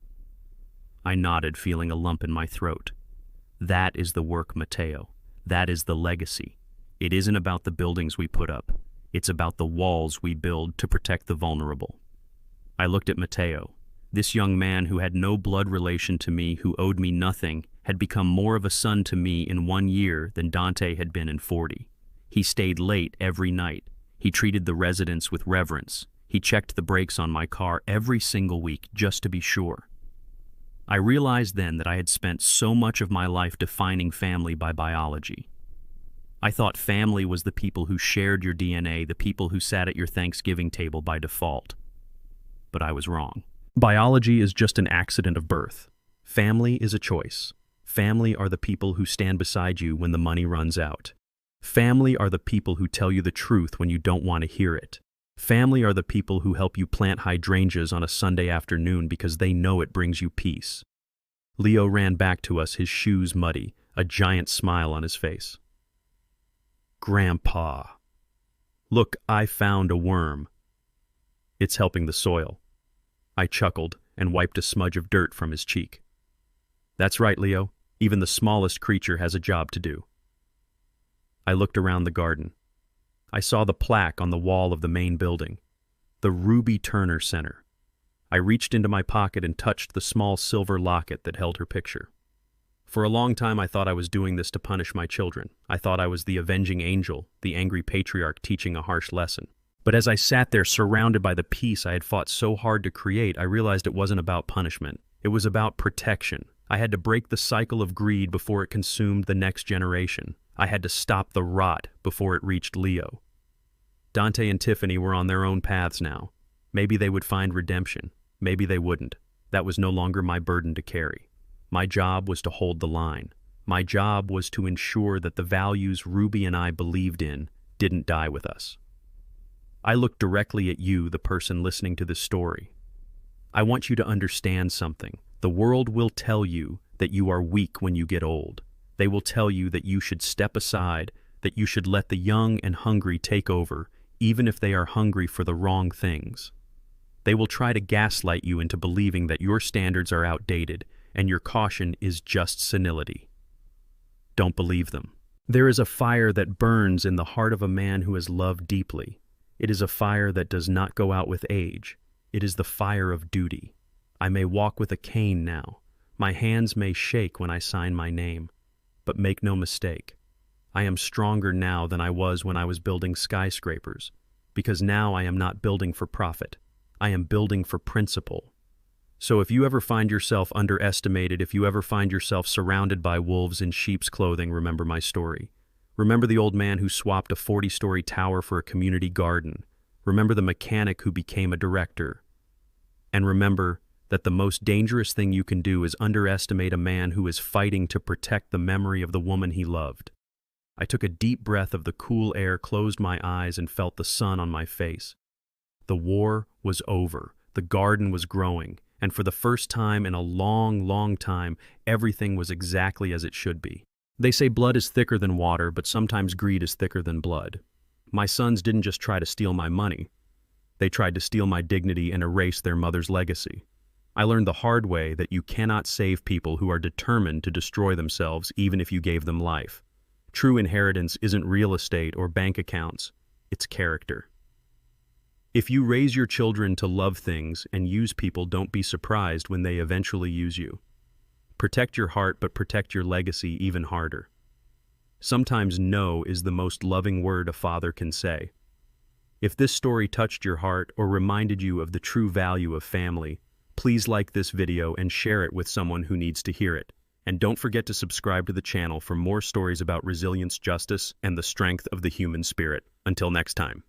I nodded, feeling a lump in my throat. That is the work, Mateo. That is the legacy. It isn't about the buildings we put up. It's about the walls we build to protect the vulnerable. I looked at Mateo. This young man who had no blood relation to me, who owed me nothing, had become more of a son to me in 1 year than Dante had been in 40. He stayed late every night. He treated the residents with reverence. He checked the brakes on my car every single week just to be sure. I realized then that I had spent so much of my life defining family by biology. I thought family was the people who shared your DNA, the people who sat at your Thanksgiving table by default. But I was wrong. Biology is just an accident of birth. Family is a choice. Family are the people who stand beside you when the money runs out. Family are the people who tell you the truth when you don't want to hear it. Family are the people who help you plant hydrangeas on a Sunday afternoon because they know it brings you peace. Leo ran back to us, his shoes muddy, a giant smile on his face. Grandpa. Look, I found a worm. It's helping the soil. I chuckled and wiped a smudge of dirt from his cheek. That's right, Leo. Even the smallest creature has a job to do. I looked around the garden. I saw the plaque on the wall of the main building, the Ruby Turner Center. I reached into my pocket and touched the small silver locket that held her picture. For a long time I thought I was doing this to punish my children. I thought I was the avenging angel, the angry patriarch teaching a harsh lesson. But as I sat there surrounded by the peace I had fought so hard to create, I realized it wasn't about punishment. It was about protection. I had to break the cycle of greed before it consumed the next generation. I had to stop the rot before it reached Leo. Dante and Tiffany were on their own paths now. Maybe they would find redemption. Maybe they wouldn't. That was no longer my burden to carry. My job was to hold the line. My job was to ensure that the values Ruby and I believed in didn't die with us. I looked directly at you, the person listening to this story. I want you to understand something. The world will tell you that you are weak when you get old. They will tell you that you should step aside, that you should let the young and hungry take over, even if they are hungry for the wrong things. They will try to gaslight you into believing that your standards are outdated and your caution is just senility. Don't believe them. There is a fire that burns in the heart of a man who has loved deeply. It is a fire that does not go out with age. It is the fire of duty. I may walk with a cane now. My hands may shake when I sign my name. But make no mistake, I am stronger now than I was when I was building skyscrapers, because now I am not building for profit. I am building for principle. So if you ever find yourself underestimated, if you ever find yourself surrounded by wolves in sheep's clothing, remember my story. Remember the old man who swapped a 40-story tower for a community garden. Remember the mechanic who became a director. And remember that the most dangerous thing you can do is underestimate a man who is fighting to protect the memory of the woman he loved. I took a deep breath of the cool air, closed my eyes, and felt the sun on my face. The war was over. The garden was growing. And for the first time in a long, long time, everything was exactly as it should be. They say blood is thicker than water, but sometimes greed is thicker than blood. My sons didn't just try to steal my money. They tried to steal my dignity and erase their mother's legacy. I learned the hard way that you cannot save people who are determined to destroy themselves even if you gave them life. True inheritance isn't real estate or bank accounts, it's character. If you raise your children to love things and use people, don't be surprised when they eventually use you. Protect your heart, but protect your legacy even harder. Sometimes no is the most loving word a father can say. If this story touched your heart or reminded you of the true value of family, please like this video and share it with someone who needs to hear it. And don't forget to subscribe to the channel for more stories about resilience, justice, and the strength of the human spirit. Until next time.